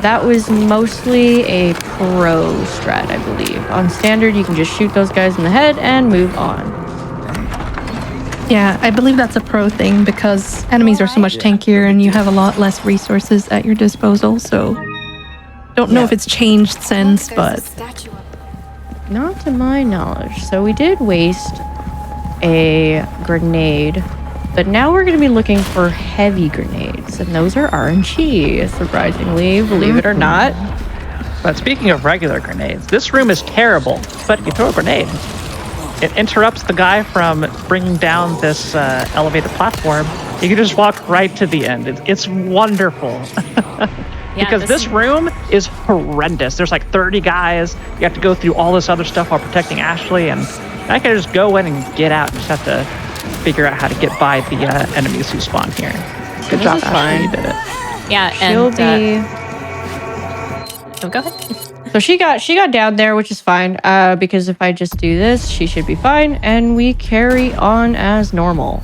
that was mostly a pro strat, I believe. On standard, you can just shoot those guys in the head and move on. Yeah, I believe that's a pro thing because enemies are so much tankier and you have a lot less resources at your disposal. So don't know if it's changed since, but Not to my knowledge. So we did waste a grenade, but now we're going to be looking for heavy grenades, and those are RNG, surprisingly, believe it or not. But speaking of regular grenades, this room is terrible, but you throw a grenade. It interrupts the guy from bringing down this elevated platform. You can just walk right to the end. It's wonderful. Because this room is horrendous. There's like 30 guys. You have to go through all this other stuff while protecting Ashley, and I can just go in and get out. You just have to figure out how to get by the enemies who spawn here. Good job, Ashley. You did it. Yeah, She'll be. Oh, go ahead. So she got down there, which is fine. Because if I just do this, she should be fine, and we carry on as normal.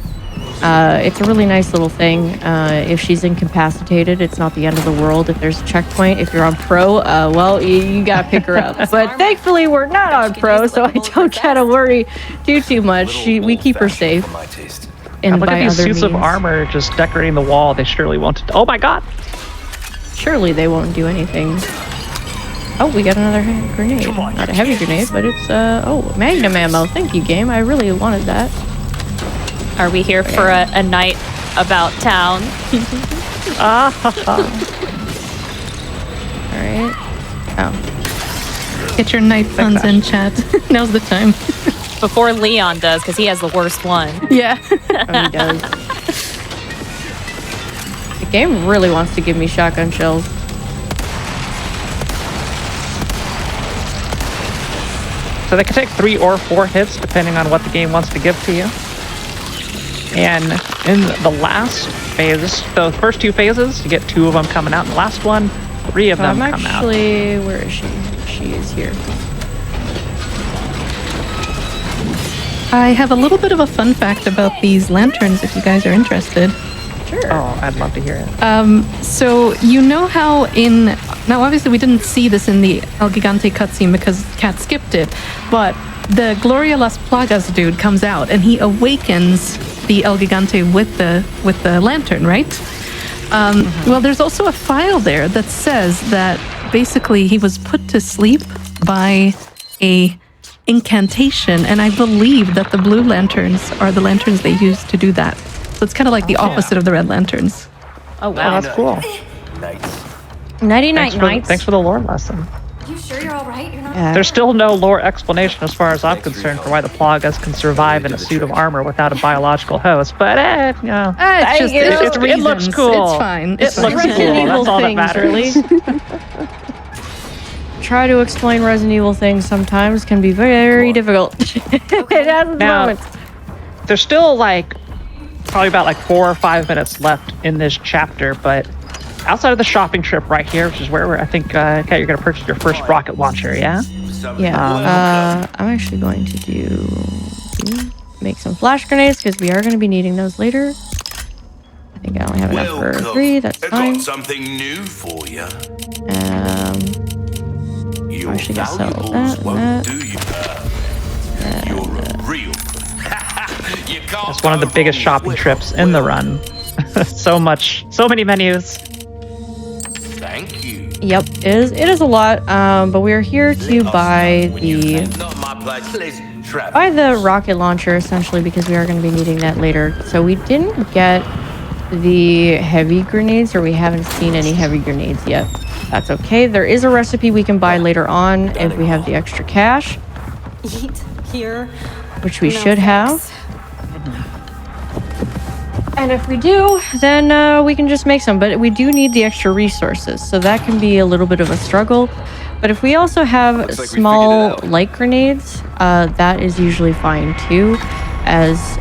It's a really nice little thing. If she's incapacitated, it's not the end of the world. If there's a checkpoint, if you're on pro, well, you gotta pick her up. But thankfully, we're not on pro, so I don't gotta worry too much. We keep her safe. And look at these suits of armor just decorating the wall. They surely won't. Oh my god! Surely they won't do anything. Oh, we got another grenade. Not a heavy grenade, but it's oh, magnum ammo. Thank you, game. I really wanted that. Are we here for a night about town? All right. Oh. Get your night puns in, chat. Now's the time. Before Leon does, because he has the worst one. Yeah. Oh, he does. The game really wants to give me shotgun shells. So they can take 3 or 4 hits depending on what the game wants to give to you. And in the last phase, the first 2 phases, you get 2 of them coming out. In the last one, 3 of them come out. Where is she? She is here. I have a little bit of a fun fact about these lanterns if you guys are interested. Sure. Oh, I'd love to hear it. So you know how now obviously we didn't see this in the El Gigante cutscene because Kat skipped it, but the Gloria Las Plagas dude comes out and he awakens the El Gigante with the lantern, right? Well, there's also a file there that says that basically he was put to sleep by a incantation, and I believe that the blue lanterns are the lanterns they use to do that. So it's kind of like the opposite of the red lanterns. Oh wow, that's cool. Nighty night nights. Thanks for the lore lesson. You sure you're all right? You're not. There's still no lore explanation as far as I'm concerned for why the Plagas can survive in a suit of armor without a biological host, but you know, It looks cool. It's fine. It looks Resident cool. Evil That's all that things, matters. really. Try to explain Resident Evil things sometimes can be very difficult. Now, there's still probably about 4 or 5 minutes left in this chapter, but outside of the shopping trip right here, which is where I think, Kat, you're going to purchase your first rocket launcher, yeah? Yeah. I'm actually going to make some flash grenades because we are going to be needing those later. I think I only have enough for 3. That's fine. Got something new for you. I actually got sell that and that. You're a real. It's one of the biggest shopping trips in the run. So many menus. Thank you. Yep, it is a lot. But we're here to buy the rocket launcher essentially because we are going to be needing that later. So we didn't get the heavy grenades, or we haven't seen any heavy grenades yet. That's okay. There is a recipe we can buy later on if we have the extra cash. Eat here. Which we should have. And if we do, then we can just make some. But we do need the extra resources, so that can be a little bit of a struggle. But if we also have small light grenades, that is usually fine too, as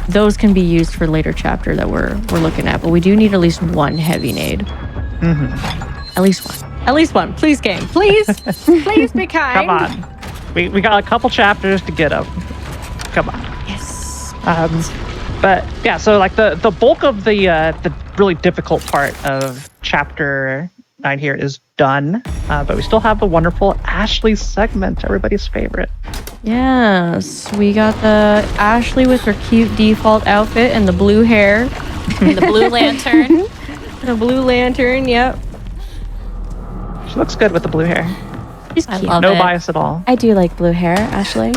those can be used for later chapter that we're looking at. But we do need at least 1 heavy nade. At least 1. At least 1. Please, game. Please. Please be kind. Come on. We got a couple chapters to get them. Come on. Yes. But yeah, so the bulk of the really difficult part of chapter 9 here is done. But we still have the wonderful Ashley segment, everybody's favorite. Yes, we got the Ashley with her cute default outfit and the blue hair. And the blue lantern. The blue lantern, yep. She looks good with the blue hair. She's cute. love No it. bias at all. I do like blue hair, Ashley.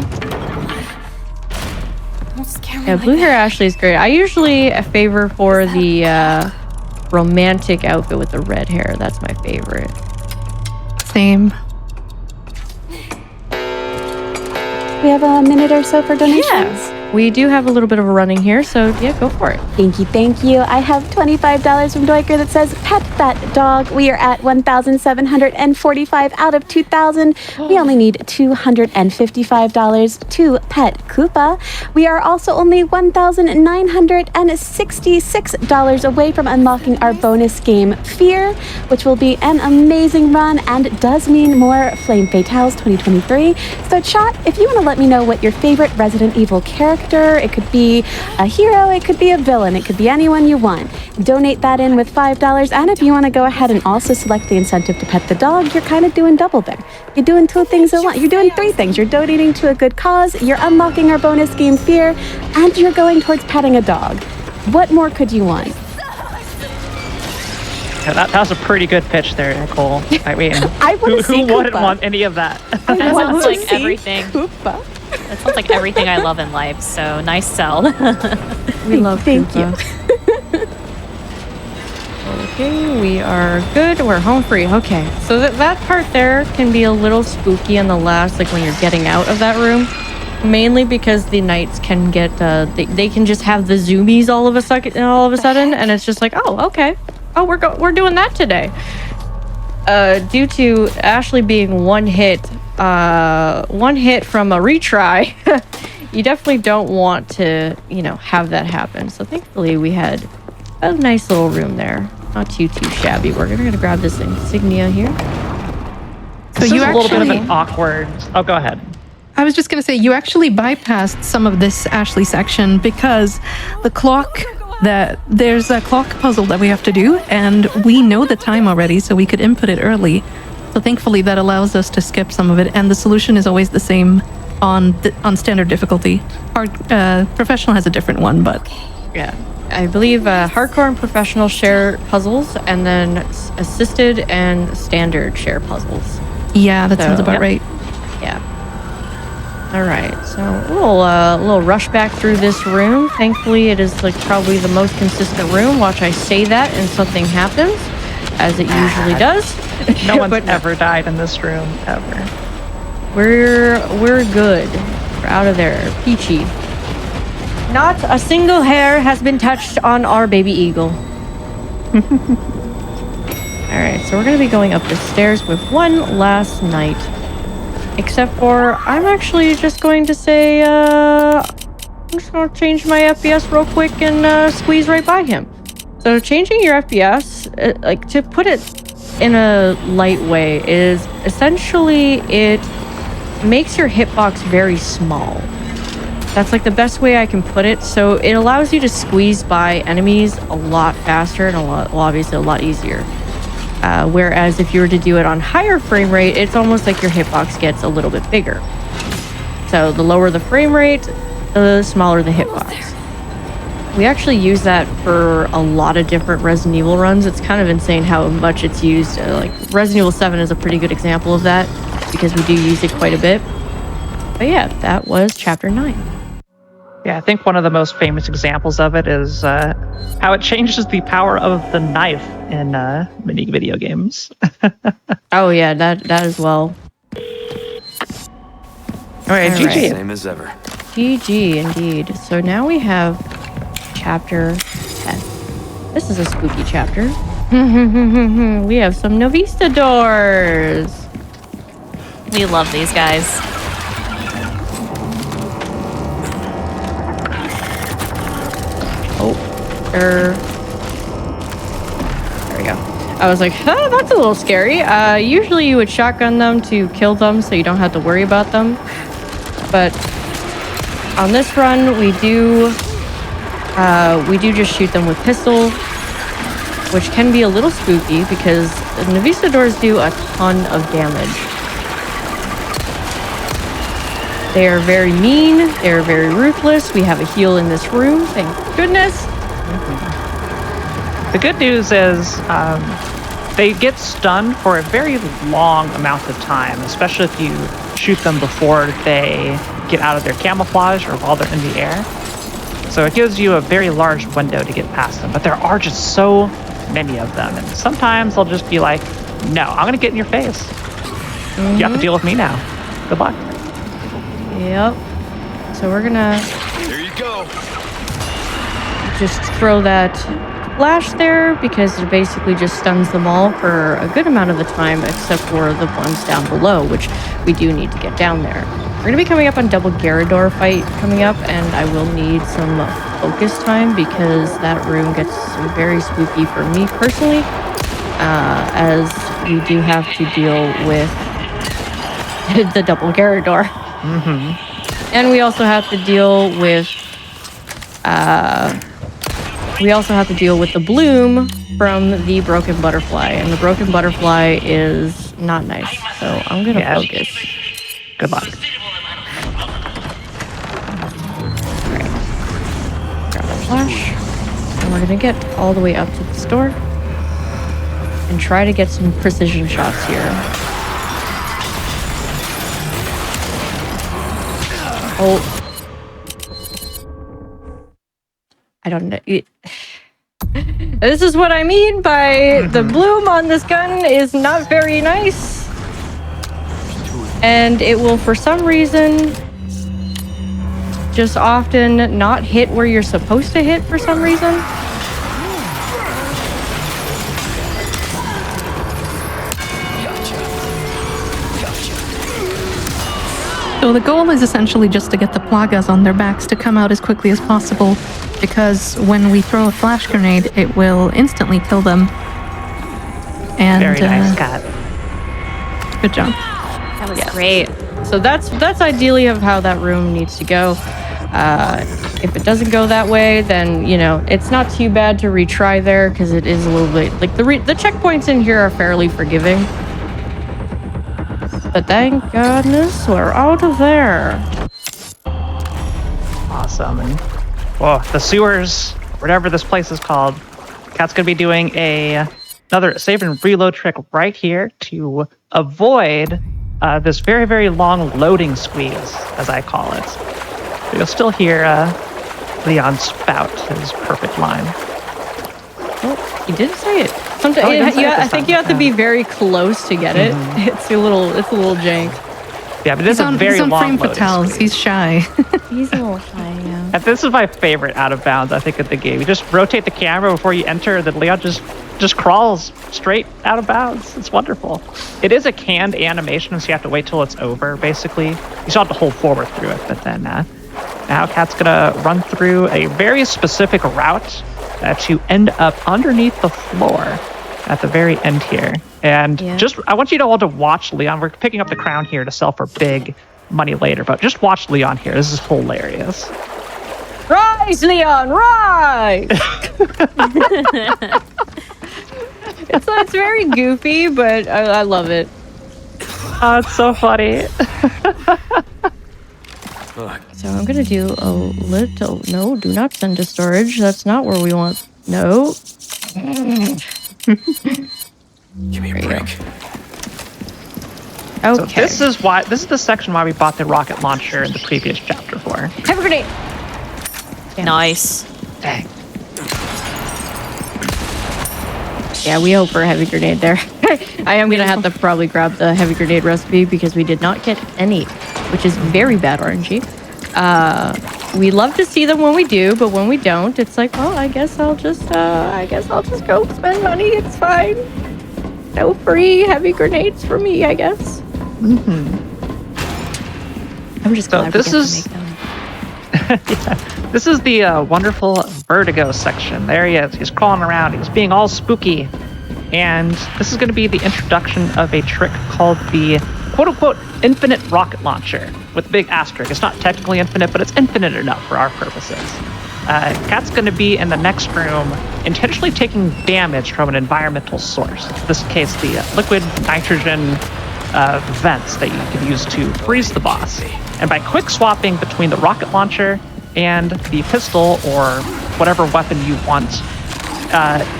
Don't scare me Yeah, like blue hair that. Ashley is great. I usually favor for the romantic outfit with the red hair. That's my favorite. Same. We have a minute or so for donations. Yeah. we do have a little bit of a running here, so yeah, go for it. Thank you, thank you. I have $25 from Doiker that says, pet that dog. We are at 1,745 out of 2,000. We only need $255 to pet Koopa. We are also only $1,966 away from unlocking our bonus game, Fear, which will be an amazing run and does mean more Flame Fatales 2023. So chat, if you want to let me know what your favorite Resident Evil character, it could be a hero, it could be a villain, it could be anyone you want. Donate that in with $5, and if you want to go ahead and also select the incentive to pet the dog, you're kind of doing double there. You're doing two things at once. You're doing three things. You're donating to a good cause, you're unlocking our bonus game Fear, and you're going towards petting a dog. What more could you want? Yeah, that was a pretty good pitch there, Nichole. I mean, I want to see who wouldn't Koopa. want any of that? I That want sounds to like see everything. Koopa. That sounds like everything I love in life. So nice sell. We love Thank Koopa. Okay, we are good. We're home free. Okay, so that part there can be a little spooky in the last, like when you're getting out of that room. Mainly because the knights can get, they can just have the zoomies all of a sudden, and it's just like, oh, okay. Oh, we're doing that today. Due to Ashley being one hit from a retry, you definitely don't want to, have that happen. So thankfully we had a nice little room there. Not too shabby. We're gonna grab this insignia here. So you a little bit of an awkward. Oh, go ahead. I was just going to say, you actually bypassed some of this Ashley section because the clock, there's a clock puzzle that we have to do, and we know the time already, so we could input it early. So thankfully that allows us to skip some of it, and the solution is always the same on standard difficulty. Professional has a different one, but... Yeah. I believe hardcore and professional share puzzles, and then assisted and standard share puzzles. Yeah, that sounds about right. Yeah. All right, so a little rush back through this room. Thankfully, it is like probably the most consistent room. Watch I say that and something happens, as it usually does. No one's ever died in this room, ever. We're good. We're out of there. Peachy. Not a single hair has been touched on our baby eagle. All right, so we're going to be going up the stairs with one last night. Except for, I'm actually just going to say, I'm just going to change my FPS real quick and squeeze right by him. So changing your FPS, like to put it in a light way, is essentially it makes your hitbox very small. That's like the best way I can put it. So it allows you to squeeze by enemies a lot faster and obviously a lot easier. Whereas if you were to do it on higher frame rate, it's almost like your hitbox gets a little bit bigger. So the lower the frame rate, the smaller the hitbox. We actually use that for a lot of different Resident Evil runs. It's kind of insane how much it's used. Like Resident Evil 7 is a pretty good example of that because we do use it quite a bit. But yeah, that was Chapter 9. Yeah, I think one of the most famous examples of it is how it changes the power of the knife in many video games. Oh yeah, that as well. All right, GG. Same as ever. GG indeed. So now we have Chapter 10. This is a spooky chapter. We have some Novista doors. We love these guys. There we go. I was like, oh, that's a little scary. Usually you would shotgun them to kill them so you don't have to worry about them. But on this run, we do just shoot them with pistol, which can be a little spooky because the Novista doors do a ton of damage. They are very mean. They are very ruthless. We have a heal in this room, thank goodness. The good news is they get stunned for a very long amount of time, especially if you shoot them before they get out of their camouflage or while they're in the air. So it gives you a very large window to get past them, but there are just so many of them. And sometimes they'll just be like, no, I'm going to get in your face. You have to deal with me now. Good luck. Yep. So we're gonna just throw that flash there because it basically just stuns them all for a good amount of the time, except for the ones down below, which we do need to get down there. We're going to be coming up on double Garrador fight coming up, and I will need some focus time because that room gets very spooky for me personally, as we do have to deal with the double Garrador. And we also have to deal with the bloom from the broken butterfly, and the broken butterfly is not nice. So I'm gonna focus. Good luck. Alright. Grab a flash. And we're gonna get all the way up to the store and try to get some precision shots here. Oh. I don't know. This is what I mean by the bloom on this gun is not very nice. And it will, for some reason, just often not hit where you're supposed to hit for some reason. So the goal is essentially just to get the plagas on their backs to come out as quickly as possible, because when we throw a flash grenade, it will instantly kill them. And very nice, Kat. Good job. That was great. So that's ideally of how that room needs to go. If it doesn't go that way, then, you know, it's not too bad to retry there because it is a little bit like the checkpoints in here are fairly forgiving. But thank goodness we're out of there. Awesome. And, whoa, the sewers, whatever this place is called, Kat's going to be doing another save and reload trick right here to avoid this very, very long loading squeeze, as I call it. So you'll still hear Leon spout his perfect line. Oh, he did say it. Sometimes, I think you have to be very close to get it. It's a little jank. Yeah, but it's a very long frame loading fatales. squeeze. He's shy. He's a little shy, yeah. And this is my favorite out of bounds, I think, of the game. You just rotate the camera before you enter, then Leon just crawls straight out of bounds. It's wonderful. It is a canned animation, so you have to wait till it's over, basically. You still have to hold forward through it, but then now Kat's gonna run through a very specific route to end up underneath the floor at the very end here. And I want you all to watch Leon. We're picking up the crown here to sell for big money later, but just watch Leon here. This is hilarious. Rise, Leon, rise! It's very goofy, but I love it. Oh, it's so funny. So I'm gonna do a little. No, do not send to storage. That's not where we want. No. Give me a break. Okay. So this is the section why we bought the rocket launcher in the previous chapter for. Have a grenade. Nice. Dang. Yeah, we hope for a heavy grenade there. I am gonna have to probably grab the heavy grenade recipe because we did not get any, which is very bad RNG. We love to see them when we do, but when we don't, it's like, well, I guess I'll just go spend money. It's fine. No free heavy grenades for me, I guess. I'm just glad we get to make them. Yeah. This is the wonderful Vertigo section. There he is. He's crawling around. He's being all spooky. And this is going to be the introduction of a trick called the quote-unquote infinite rocket launcher with a big asterisk. It's not technically infinite, but it's infinite enough for our purposes. Kat's going to be in the next room intentionally taking damage from an environmental source. In this case, the liquid nitrogen vents that you can use to freeze the boss. And by quick swapping between the rocket launcher and the pistol or whatever weapon you want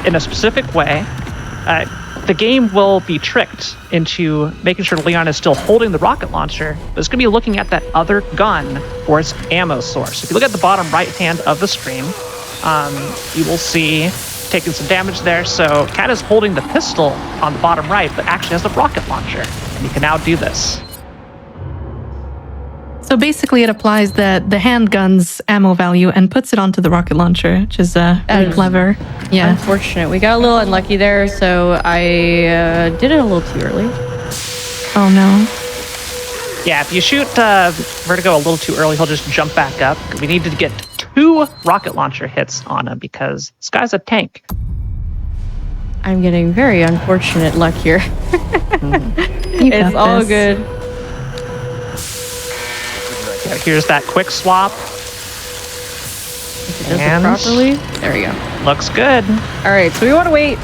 in a specific way, the game will be tricked into making sure Leon is still holding the rocket launcher, but it's going to be looking at that other gun for its ammo source. If you look at the bottom right hand of the screen, you will see taking some damage there. So Kat is holding the pistol on the bottom right, but actually has the rocket launcher. And you can now do this. So basically, it applies the handgun's ammo value and puts it onto the rocket launcher, which is really clever. Yeah. Unfortunate. We got a little unlucky there, so I did it a little too early. Oh no. Yeah, if you shoot Vertigo a little too early, he'll just jump back up. We need to get 2 rocket launcher hits on him because this guy's a tank. I'm getting very unfortunate luck here. It's all this. good. Yeah, here's that quick swap. If it does it properly. There we go. Looks good. All right, so we want to wait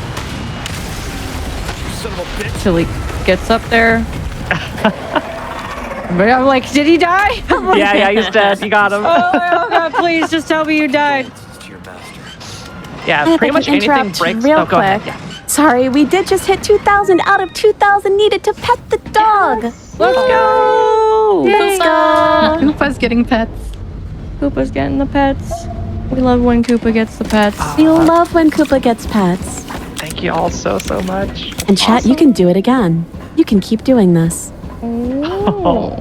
till he gets up there. But I'm like, did he die? Yeah, he's dead. You got him. Oh God, please just tell me you died. Yeah, pretty much anything interrupt breaks. real Oh, go ahead. quick. Sorry, we did just hit 2,000 out of 2,000 needed to pet the dog. Let's go. Let's go. Koopa's getting pets. Koopa's getting the pets. We love when Koopa gets the pets. We love when Koopa gets pets. Thank you all so much. And chat, you can do it again. You can keep doing this. Oh.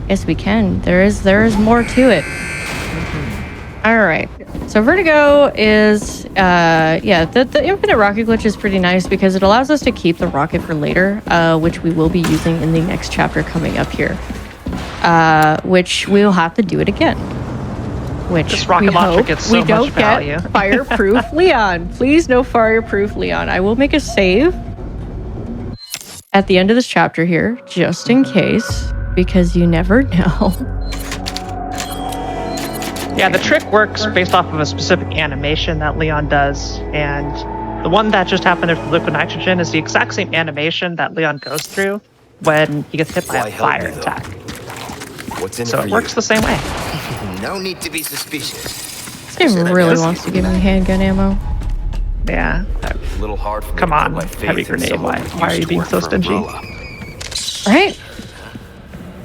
Yes, we can. There is more to it. All right. So Vertigo is, the infinite rocket glitch is pretty nice because it allows us to keep the rocket for later, which we will be using in the next chapter coming up here, which we'll have to do it again. Which This rocket launcher gets so we much don't value. get fireproof Leon. Please, no fireproof Leon. I will make a save at the end of this chapter here, just in case, because you never know. Yeah, the trick works based off of a specific animation that Leon does, and the one that just happened there for liquid nitrogen is the exact same animation that Leon goes through when he gets hit by Why a help fire me, though? attack. What's in So it it for works the same way. No need to be suspicious. This game really wants to give me handgun ammo. Yeah. A little hard for me Come to put on, my faith heavy in grenade. someone Why who are used you to being work so for stingy? Umbrella. Right?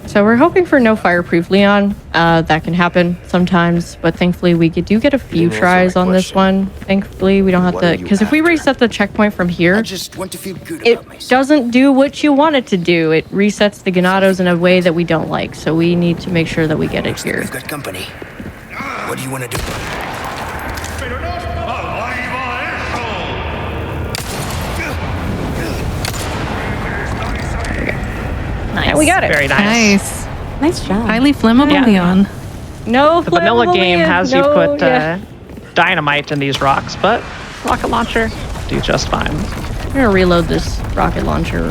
So we're hoping for no fireproof Leon. That can happen sometimes, but thankfully we do get a few answer tries my on this question. one. Thankfully we don't have What are to, you because if we after? reset the checkpoint from here, I just want to feel good it about myself. doesn't do what you want it to do. It resets the Ganados in a way that we don't like, so we need to make sure that we get it Looks like here. we've got company. What do you want to do? Nice. And we got it. Very nice. Nice. Nice job. Highly flammable Yeah. Leon. No, The vanilla flammable game Leon. has No, you put yeah. dynamite in these rocks, but rocket launcher do just fine. I'm gonna reload this rocket launcher.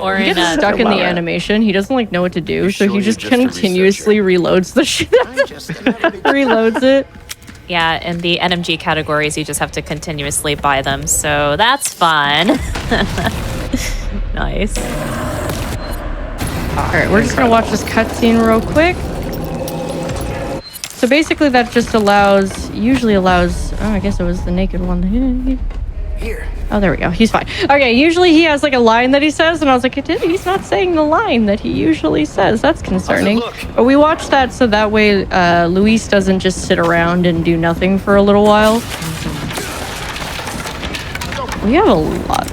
Or He in gets stuck in love the it. animation. He doesn't like know what to do, You so sure he you're just just a continuously reloads the shit. I'm just another big Reloads it. yeah, in the NMG categories, you just have to continuously buy them, so that's fun. Nice. All right, we're just gonna watch this cutscene real quick. So basically, that just usually allows. Oh, I guess it was the naked one. Here. Oh, there we go. He's fine. Okay, usually he has like a line that he says, and I was like, he's not saying the line that he usually says. That's concerning. look? But we watched that so that way Luis doesn't just sit around and do nothing for a little while. We have a lot.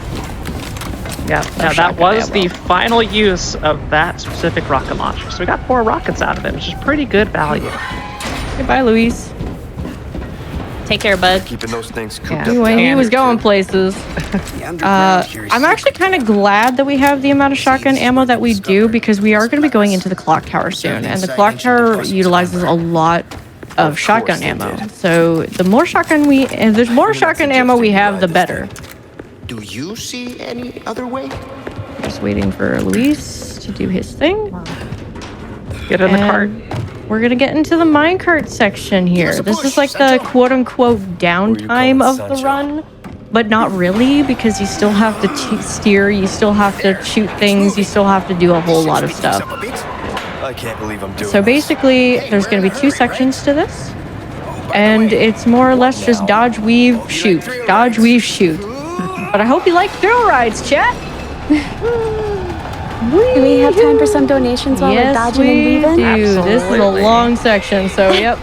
Yeah, now that shotgun was ammo. the final use of that specific rocket launcher. So we got 4 rockets out of it, which is pretty good value. Goodbye, Luis. Take care, bud. Keeping those things cooped Yeah. up. Anyway, he And- was going places. The underground carries I'm actually kind of glad that we have the amount of shotgun ammo that we do because we are going to be going into the clock tower soon, and the clock tower utilizes a lot of shotgun ammo. So the more shotgun there's more shotgun ammo we have, the better. Do you see any other way? Just waiting for Luis to do his thing. Get in the cart. And we're gonna get into the minecart section here. This is like the quote-unquote downtime of the run, but not really because you still have to steer, you still have to shoot things, you still have to do a whole lot of stuff. I can't believe I'm doing So basically, there's gonna be 2 sections to this, and it's more or less just dodge, weave, shoot, dodge, weave, shoot. But I hope you like thrill rides, chat. Do we have time for some donations while we're Yes, dodging and we weaving? do. This is a Absolutely. long section, so yep.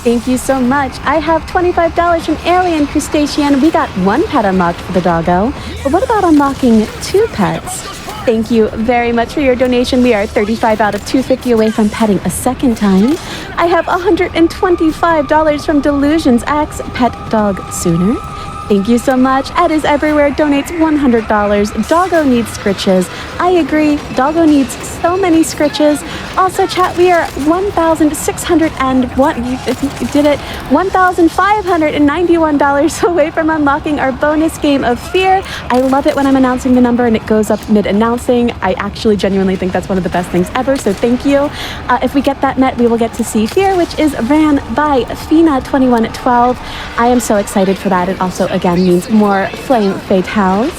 Thank you so much. I have $25 from Alien Crustacean. We got 1 pet unlocked for the doggo. But what about unlocking 2 pets? Thank you very much for your donation. We are 35 out of 250 away from petting a second time. I have $125 from Delusions X Pet Dog Sooner. Thank you so much. Ed is everywhere. Donates $100. Doggo needs scritches. I agree. Doggo needs so many scritches. Also, chat, we are 1,601. You did it. $1,591 away from unlocking our bonus game of Fear. I love it when I'm announcing the number and it goes up mid-announcing. I actually genuinely think that's one of the best things ever. So thank you. If we get that met, we will get to see Fear, which is ran by Fina2112. I am so excited for that. It also again means more flame fatales.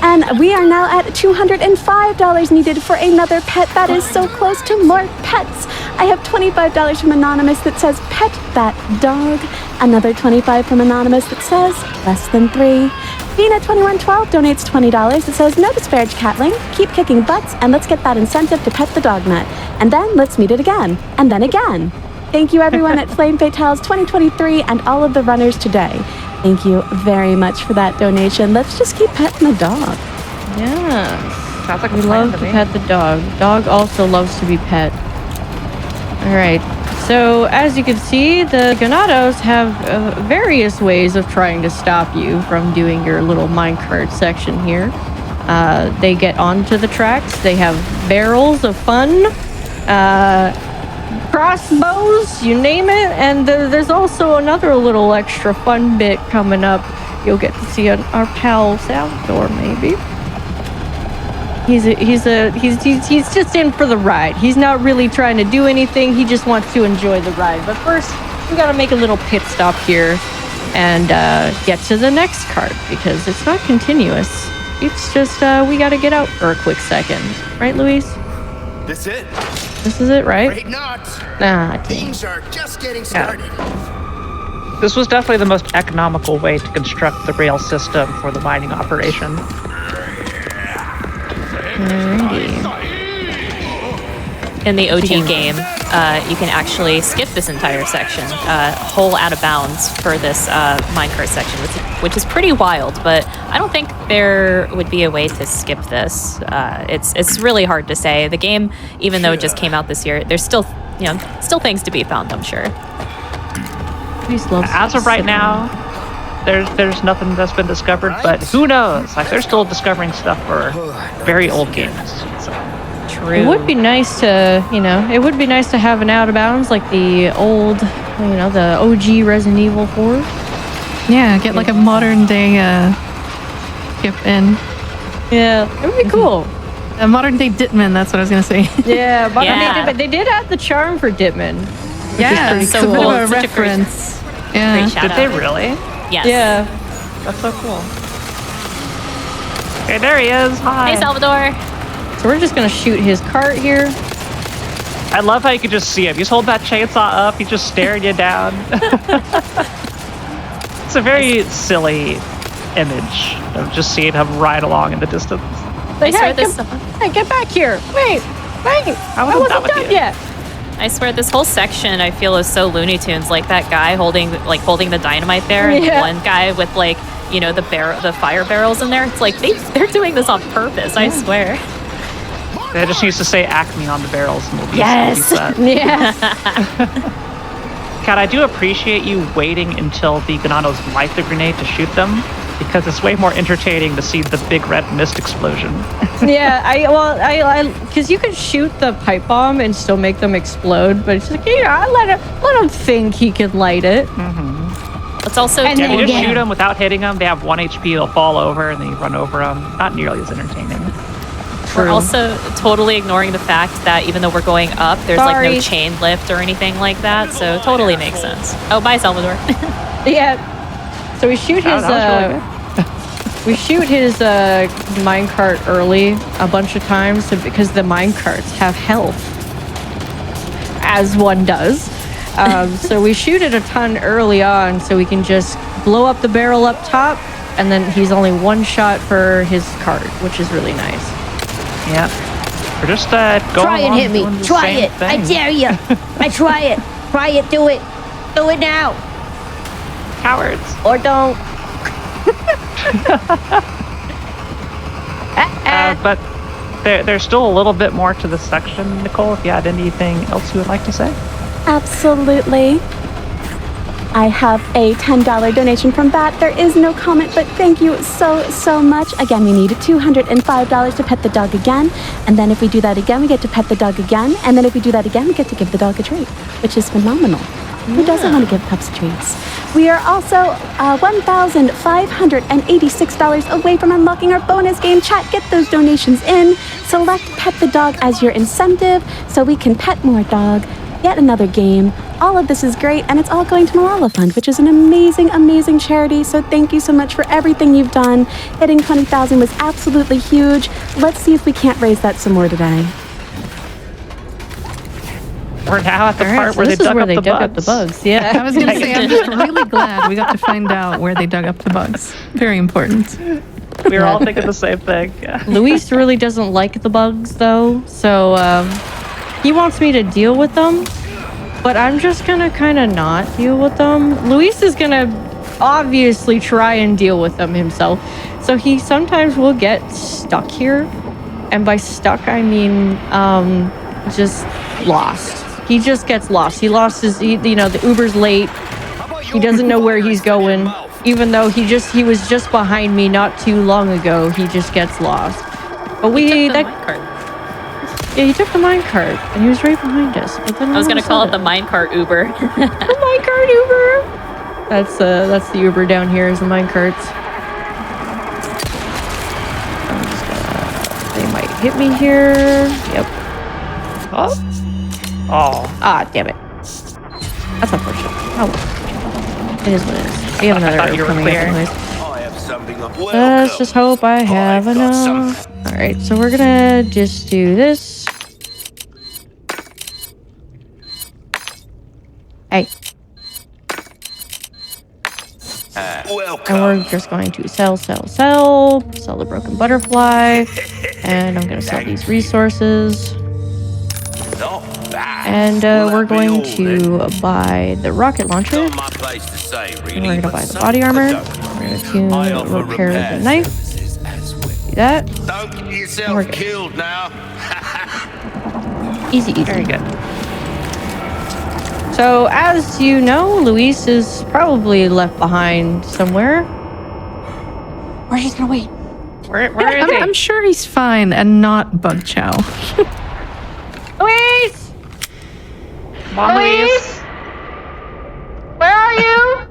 And we are now at $205 needed for another pet. That is so close to more pets. I have $25 from Anonymous that says, pet that dog. Another $25 from Anonymous that says, less than 3. Fina2112 donates $20. It says, no disparage, KatLink. Keep kicking butts, and let's get that incentive to pet the dog nut. And then let's meet it again. And then again. Thank you, everyone at Flame Fatales 2023 and all of the runners today. Thank you very much for that donation. Let's just keep petting the dog. Yeah. Sounds like We love to pet the dog. Dog also loves to be pet. All right. So as you can see, the Ganados have various ways of trying to stop you from doing your little minecart section here. They get onto the tracks. They have barrels of fun. Crossbows, you name it, and there's also another little extra fun bit coming up. You'll get to see our pal Salvador, maybe. He's just in for the ride. He's not really trying to do anything. He just wants to enjoy the ride. But first, we gotta make a little pit stop here and get to the next cart because it's not continuous. It's just we gotta get out for a quick second, right, Luis? This it? This is it, right? Great not. Ah, dang. Things are just getting started. This was definitely the most economical way to construct the rail system for the mining operation. In the OG game, you can actually skip this entire section, whole out of bounds for this minecart section, which is pretty wild. But I don't think there would be a way to skip this. It's really hard to say. The game, even though it just came out this year, there's still things to be found, I'm sure. As of right now, there's nothing that's been discovered, but who knows? Like, they're still discovering stuff for very old games. So. True. It would be nice to, have an out of bounds like the old, the OG Resident Evil 4. Yeah, get like a modern day skip in. Yeah, it would be cool. A modern day Ditman, that's what I was gonna say. Yeah, but Yeah. they did add the charm for Ditman. Yeah, pretty it's a cool. bit of a It's such a great- reference. Yeah. Great shout Did out. they really? Yes. Yeah. That's so cool. Okay, there he is. Hi. Hey, Salvador. So we're just gonna shoot his cart here. I love how you can just see him. He's holding that chainsaw up. He's just staring you down. It's a very silly image of just seeing him ride along in the distance. I swear this. Hey, get back here! Wait! I wasn't done wasn't with done you. yet. I swear this whole section I feel is so Looney Tunes, like that guy holding the dynamite there, and Yeah. the one guy with the fire barrels in there. It's like they're doing this on purpose. I swear. They just used to say Acme on the barrels. And we'll be Yes. Yes. Kat, I do appreciate you waiting until the Ganados light the grenade to shoot them, because it's way more entertaining to see the big red mist explosion. Yeah, because you can shoot the pipe bomb and still make them explode, but it's just like, I let him think he can light it. Let's also And Yeah, then you just again. shoot them without hitting them. They have 1 HP. They'll fall over, and then you run over them. Not nearly as entertaining. We're also totally ignoring the fact that even though we're going up, there's like Sorry. no chain lift or anything like that. So totally makes sense. Oh, bye, Salvador. Yeah. So we shoot his That was really minecart early a bunch of times because the minecarts have health, as one does. So we shoot it a ton early on so we can just blow up the barrel up top, and then he's only one shot for his cart, which is really nice. Yeah. We're just going Try and along hit me. doing the Try same it. I thing. dare you. I try it. Try it. Do it. Do it now. Cowards. Or don't. But there's still a little bit more to this section, Nichole, if you had anything else you would like to say. Absolutely. I have a $10 donation from Bat. There is no comment, but thank you so much. Again, we need $205 to pet the dog again. And then if we do that again, we get to pet the dog again. And then if we do that again, we get to give the dog a treat, which is phenomenal. Who doesn't want to give pups treats? We are also $1,586 away from unlocking our bonus game. Chat, get those donations in. Select Pet the Dog as your incentive so we can pet more dog. Yet another game. All of this is great, and it's all going to Malala Fund, which is an amazing charity. So thank you so much for everything you've done. Hitting 20,000 was absolutely huge. Let's see if we can't raise that some more today. We're now at the part where they dug up the bugs. Yeah, I was going to say, I'm just really glad we got to find out where they dug up the bugs. Very important. We were all thinking the same thing. Yeah. Luis really doesn't like the bugs, though, so he wants me to deal with them, but I'm just gonna kind of not deal with them. Luis is gonna obviously try and deal with them himself, so he sometimes will get stuck here, and by stuck I mean just lost. He just gets lost. He lost his, the Uber's late. He doesn't know where he's going, even though he was just behind me not too long ago. He just gets lost. But yeah, he took the minecart, and he was right behind us. But then I was gonna call it the minecart Uber. The minecart Uber. That's the Uber down here is the minecarts. I'm just gonna. They might hit me here. Yep. Oh. Ah, damn it. That's unfortunate. Oh, it is what it is. We have another Uber coming up anyways. Let's just hope I have enough. All right, so we're gonna just do this. Hey. And we're just going to sell the broken butterfly, and I'm gonna sell these resources. And we're going to buy the rocket launcher. And we're gonna buy the body armor. We're going to repair the knife. Do that. Don't get yourself killed now. Easy. Very good. So, as you know, Luis is probably left behind somewhere. Or he's gonna wait. Where is he? I'm sure he's fine and not bug chow. Luis! Mom, Luis! Where are you?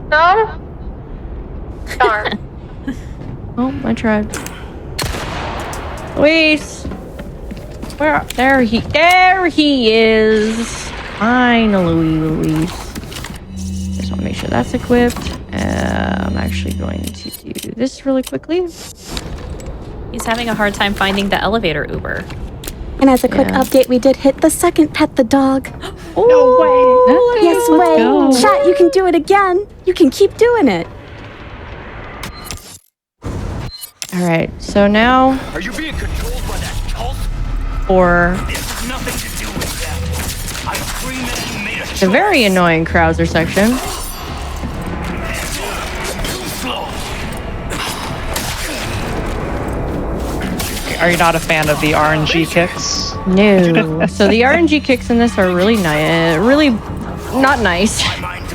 No? Darn. Oh, I tried. Luis! Where? There he is! Finally, Luis. Just want to make sure that's equipped. I'm actually going to do this really quickly. He's having a hard time finding the elevator Uber. And as a quick update, we did hit the second pet the dog. No way! Yes way! Chat, you can do it again. You can keep doing it. All right, so now Are you being controlled by that cult? for This has nothing to do with that. I scream at you made a choice. the very annoying Krauser section. Too slow. Are you not a fan of the RNG kicks? No. So the RNG kicks in this are really nice. Really not nice,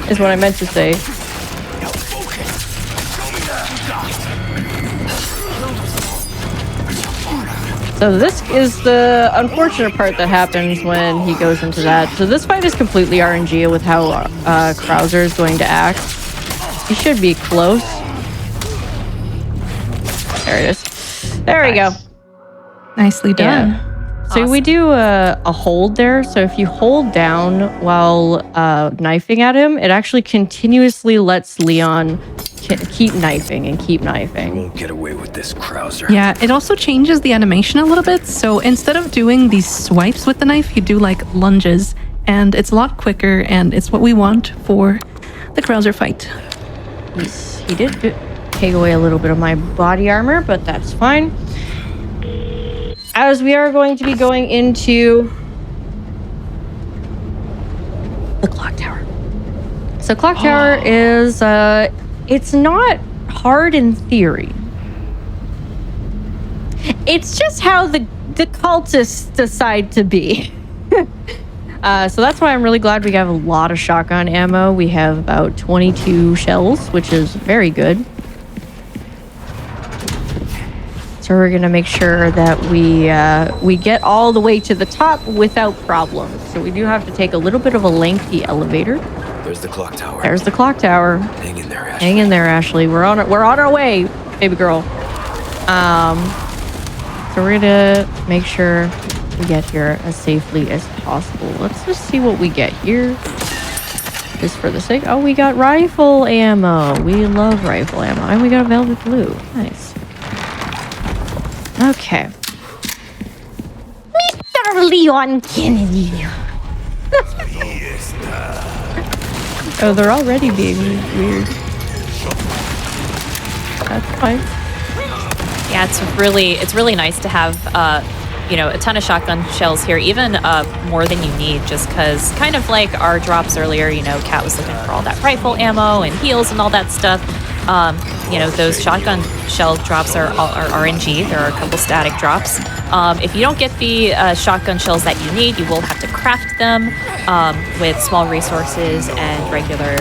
is what I meant to say. So this is the unfortunate part that happens when he goes into that. So this fight is completely RNG with how Krauser is going to act. He should be close. There it is. There we go. Nicely done. Yeah. So we do a hold there. So if you hold down while knifing at him, it actually continuously lets Leon keep knifing and keep knifing. Won't get away with this, Krauser. Yeah, it also changes the animation a little bit. So instead of doing these swipes with the knife, you do like lunges, and it's a lot quicker, and it's what we want for the Krauser fight. He did take away a little bit of my body armor, but that's fine. As we are going to be going into the clock tower. So clock tower is, it's not hard in theory. It's just how the cultists decide to be. So that's why I'm really glad we have a lot of shotgun ammo. We have about 22 shells, which is very good. So we're gonna make sure that we get all the way to the top without problems. So we do have to take a little bit of a lengthy elevator. There's the clock tower. There's the clock tower. Hang in there, Ashley. Hang in there, Ashley. We're on our way, baby girl. So we're gonna make sure we get here as safely as possible. Let's just see what we get here. Just for the sake. Oh, we got rifle ammo. We love rifle ammo. And we got velvet blue. Nice. Okay. Mr. Leon Kennedy. Oh, they're already being weird. That's fine. Yeah, it's really nice to have a ton of shotgun shells here, even more than you need, just because kind of like our drops earlier, Kat was looking for all that rifle ammo and heals and all that stuff. Those shotgun shell drops are RNG. There are a couple static drops. If you don't get the shotgun shells that you need, you will have to craft them with small resources and regular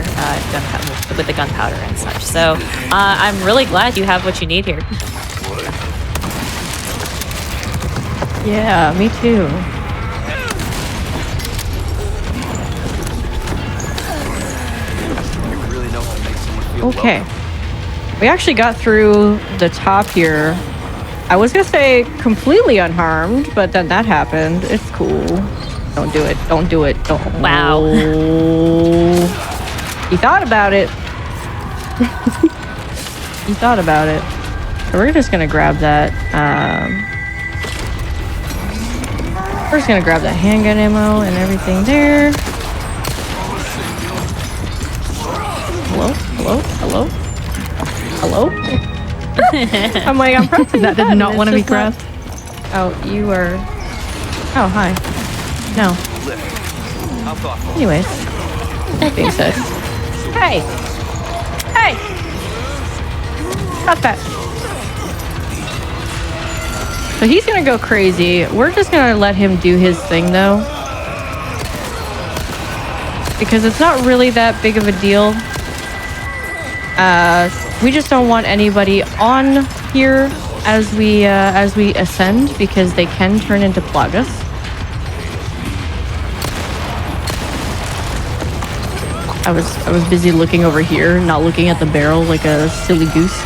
gunpowder, with the gunpowder and such. So I'm really glad you have what you need here. Yeah, me too. Okay. We actually got through the top here. I was gonna say completely unharmed, but then that happened. It's cool. Don't do it. Don't do it. Don't. Wow. He thought about it. He thought about it. So we're just gonna grab that. We're just gonna grab that handgun ammo and everything there. Hello? Hello? Hello? Hello? I'm like, I'm pressing that. Did not want to be grabbed. Oh, you are... Oh, hi. No. Anyways. That being said. Hey! Hey! Stop that. So he's gonna go crazy. We're just gonna let him do his thing, though. Because it's not really that big of a deal. We just don't want anybody on here as we ascend, because they can turn into plagas. I was busy looking over here, not looking at the barrel like a silly goose.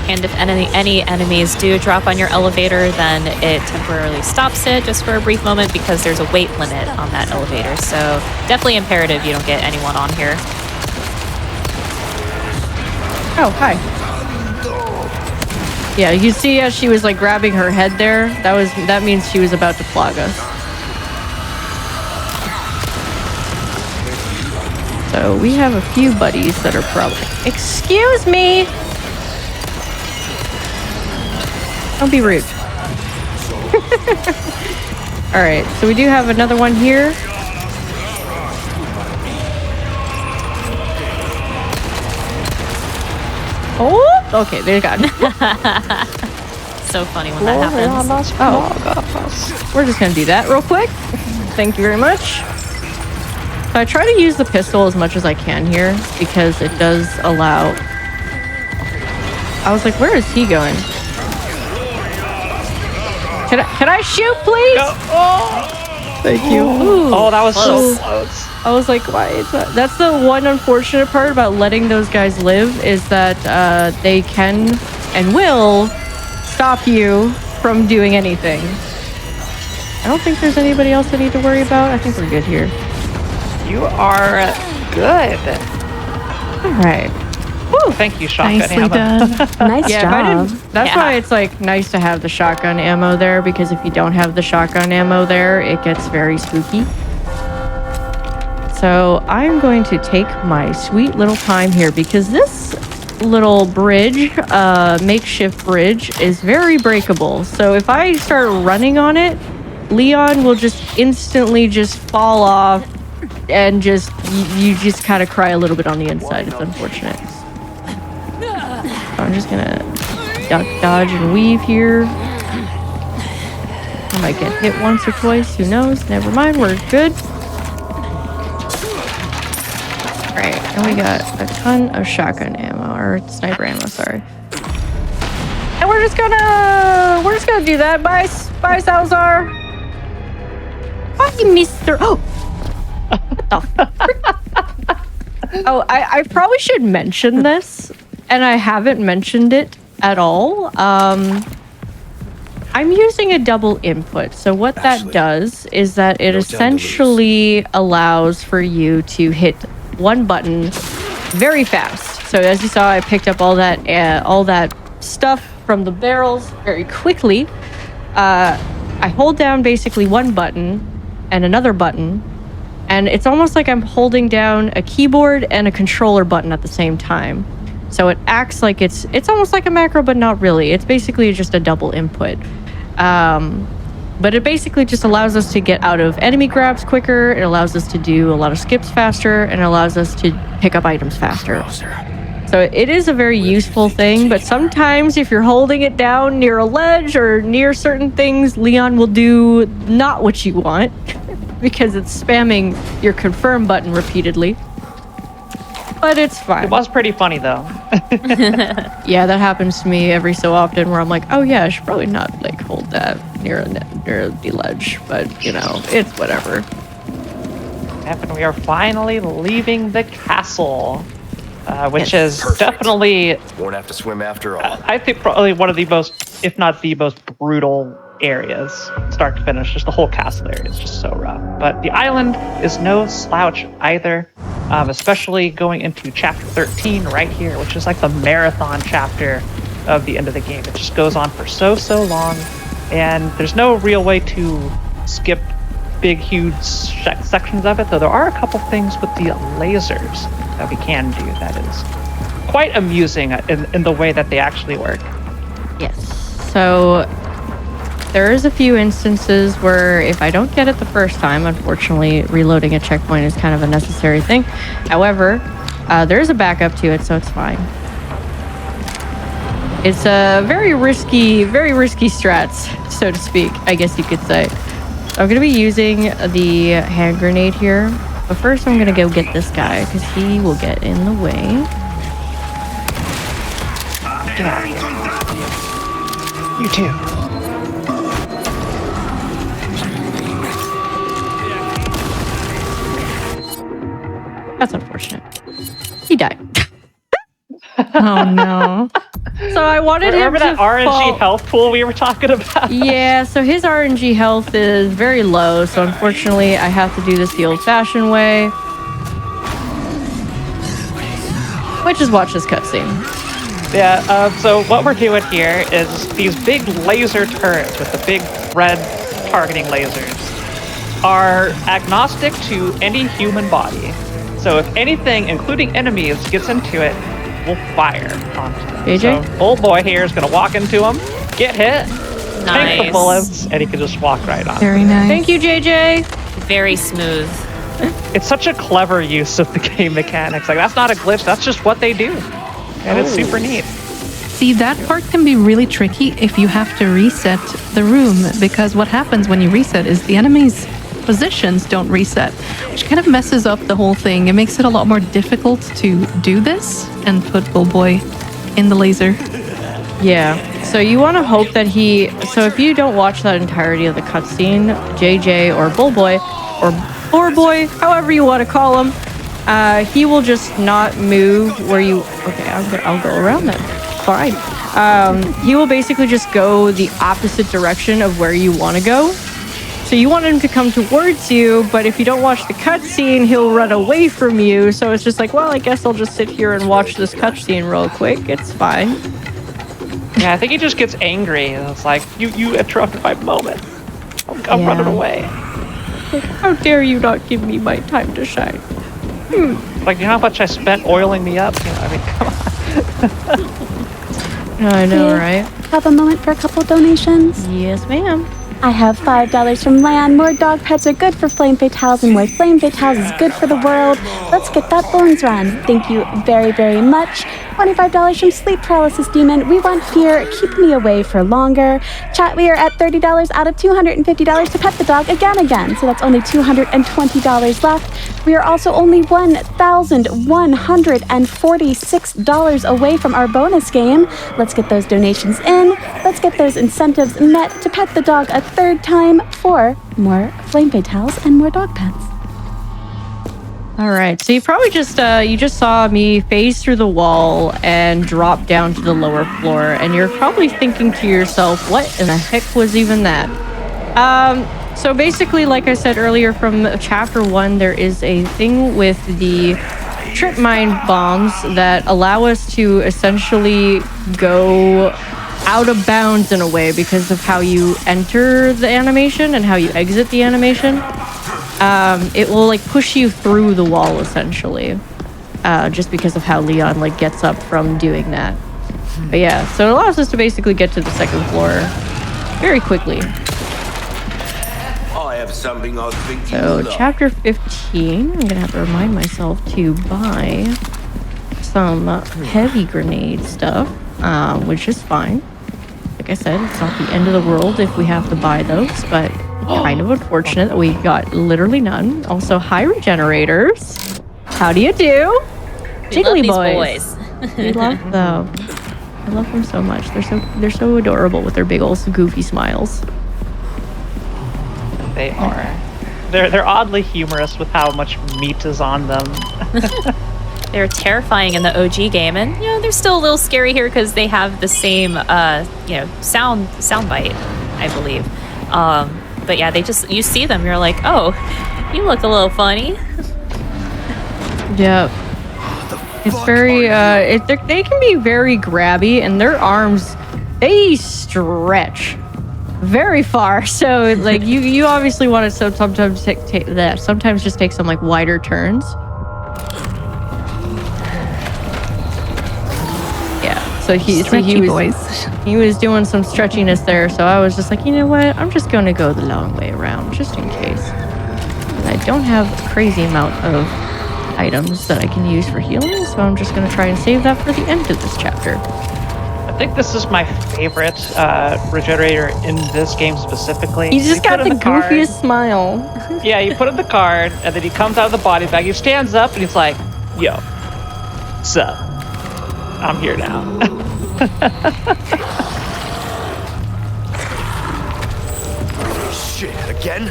And if any enemies do drop on your elevator, then it temporarily stops it just for a brief moment, because there's a weight limit on that elevator. So definitely imperative you don't get anyone on here. Oh, hi. Yeah, you see as she was like grabbing her head there, that means she was about to plag us. So we have a few buddies that are probably... Excuse me! Don't be rude. Alright, so we do have another one here. Oh, okay, there you go. So funny when that happens. Oh, we're just gonna do that real quick. Thank you very much. So I try to use the pistol as much as I can here, because it does allow... I was like, where is he going? Can I shoot, please? Oh. Thank you. Ooh. Oh, that was so close. I was like, why is that? That's the one unfortunate part about letting those guys live, is that they can and will stop you from doing anything. I don't think there's anybody else I need to worry about. I think we're good here. You are good. All right. Woo, thank you, shotgun Nicely ammo. done. Nice job. That's why it's like nice to have the shotgun ammo there, because if you don't have the shotgun ammo there, it gets very spooky. So I'm going to take my sweet little time here, because this little bridge, makeshift bridge, is very breakable. So if I start running on it, Leon will just instantly just fall off, and you just kind of cry a little bit on the inside. It's unfortunate. I'm just gonna duck, dodge, and weave here. I might get hit once or twice, who knows? Never mind, we're good. Alright, and we got a ton of shotgun ammo, or sniper ammo, sorry. And we're just gonna do that. Bye, Salazar. Bye, Mr. Oh! What the frick? Oh, I probably should mention this, and I haven't mentioned it at all. I'm using a double input. So what that does is that it essentially allows for you to hit one button very fast. So as you saw, I picked up all that stuff from the barrels very quickly. I hold down basically one button and another button, and it's almost like I'm holding down a keyboard and a controller button at the same time. So it acts like it's almost like a macro, but not really. It's basically just a double input. But it basically just allows us to get out of enemy grabs quicker. It allows us to do a lot of skips faster, and it allows us to pick up items faster. So it is a very useful thing, but sometimes if you're holding it down near a ledge or near certain things, Leon will do not what you want because it's spamming your confirm button repeatedly. But it's fine. It was pretty funny though. Yeah, that happens to me every so often where I'm like, oh yeah, I should probably not like hold that near the ledge, but you know, it's whatever. And we are finally leaving the castle, which is definitely Won't have to swim after all. I think probably one of the most, if not the most brutal areas, start to finish. Just the whole castle area is just so rough. But the island is no slouch either, especially going into chapter 13 right here, which is like the marathon chapter of the end of the game. It just goes on for so long, and there's no real way to skip big, huge sections of it, though there are a couple things with the lasers that we can do that is quite amusing in the way that they actually work. Yes. So there is a few instances where if I don't get it the first time, unfortunately, reloading a checkpoint is kind of a necessary thing. However, there is a backup to it, so it's fine. It's a very risky strats, so to speak, I guess you could say. So I'm going to be using the hand grenade here. But first I'm going to go get this guy, because he will get in the way. Get out of here. You too. That's unfortunate. He died. Oh no. So I wanted Remember him to that RNG fall. health pool we were talking about? Yeah, so his RNG health is very low, so unfortunately I have to do this the old-fashioned way. Which is watch this cutscene. Yeah, so what we're doing here is these big laser turrets with the big red targeting lasers are agnostic to any human body. So if anything, including enemies, gets into it, we'll fire onto them. JJ? So old boy here is going to walk into him, get hit, take the Nice. bullets, and he can just walk right on. Very nice. Thank you, JJ. Very smooth. It's such a clever use of the game mechanics. Like, that's not a glitch, that's just what they do. And it's super neat. See, that part can be really tricky if you have to reset the room, because what happens when you reset is the enemy's positions don't reset, which kind of messes up the whole thing. It makes it a lot more difficult to do this and put Bullboy in the laser. Yeah, so you want to hope that so if you don't watch that entirety of the cutscene, JJ or Bullboy, or Boarboy, however you want to call him, he will just not move where you... Okay, I'll go around then. Fine. He will basically just go the opposite direction of where you want to go. So you want him to come towards you, but if you don't watch the cutscene, he'll run away from you. So it's just like, well, I guess I'll just sit here and watch this cutscene real quick. It's fine. Yeah, I think he just gets angry. And it's like, you interrupted my moment. I'm running away. Like, how dare you not give me my time to shine? Like, you know how much I spent oiling me up? You know, I mean, come on. I know, right? Have a moment for a couple donations? Yes, ma'am. I have $5 from Lan. More dog pets are good for flame fatales, and more flame fatales is good for the world. Let's get that bones run. Thank you very, very much. $25 from Sleep Paralysis Demon. We want fear. Keep me away for longer. Chat, we are at $30 out of $250 to pet the dog again. So that's only $220 left. We are also only $1,146 away from our bonus game. Let's get those donations in. Let's get those incentives met to pet the dog a third time for more flame fatales and more dog pets. All right, so you probably just saw me phase through the wall and drop down to the lower floor, and you're probably thinking to yourself, what in the heck was even that? So basically, like I said earlier from chapter 1, there is a thing with the trip mine bombs that allow us to essentially go out of bounds in a way because of how you enter the animation and how you exit the animation. It will like push you through the wall essentially, just because of how Leon like gets up from doing that. But yeah, so it allows us to basically get to the second floor very quickly. I have something I think So chapter 15, I'm gonna have to remind myself to buy some heavy grenade stuff, which is fine. Like I said, it's not the end of the world if we have to buy those, but kind of unfortunate that we got literally none. Also, hi regenerators. How do you do? Jiggly boys. We love them. I love them so much. They're so adorable with their big old goofy smiles. They are. They're oddly humorous with how much meat is on them. They're terrifying in the OG game, and they're still a little scary here because they have the same sound bite, I believe. But yeah, you see them, you're like, oh, you look a little funny. Yeah. It's very, they can be very grabby, and their arms, they stretch very far. So, like, you obviously want to sometimes sometimes just take some, like, wider turns. Yeah, so he was doing some stretchiness there, so I was just like, you know what? I'm just going to go the long way around, just in case. And I don't have a crazy amount of items that I can use for healing, so I'm just going to try and save that for the end of this chapter. I think this is my favorite regenerator in this game specifically. He just got the goofiest smile. Yeah, you put in the card, and then he comes out of the body bag. He stands up, and he's like, yo, sup? I'm here now. Shit, again?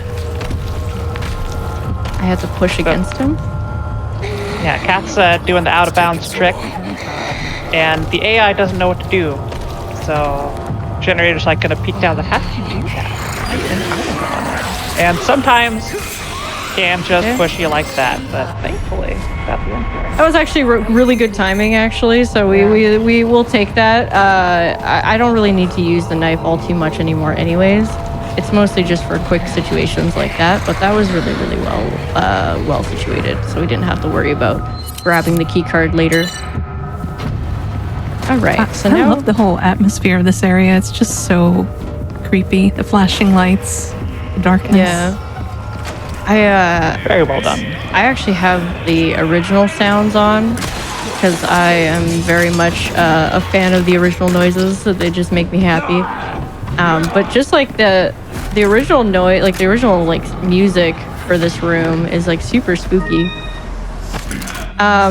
I had to push against him. Yeah, Kat's doing the out-of-bounds trick, and the AI doesn't know what to do. So, generator's like gonna peek down the how do you do that? And sometimes can just push you like that, but thankfully got the end here. That was actually really good timing, actually. So we will take that. I don't really need to use the knife all too much anymore, anyways. It's mostly just for quick situations like that. But that was really well situated, so we didn't have to worry about grabbing the key card later. All right. I love the whole atmosphere of this area. It's just so creepy. The flashing lights, the darkness. Yeah. Very well done. I actually have the original sounds on because I am very much a fan of the original noises, so they just make me happy. But just like the original noise, like the original music for this room is like super spooky.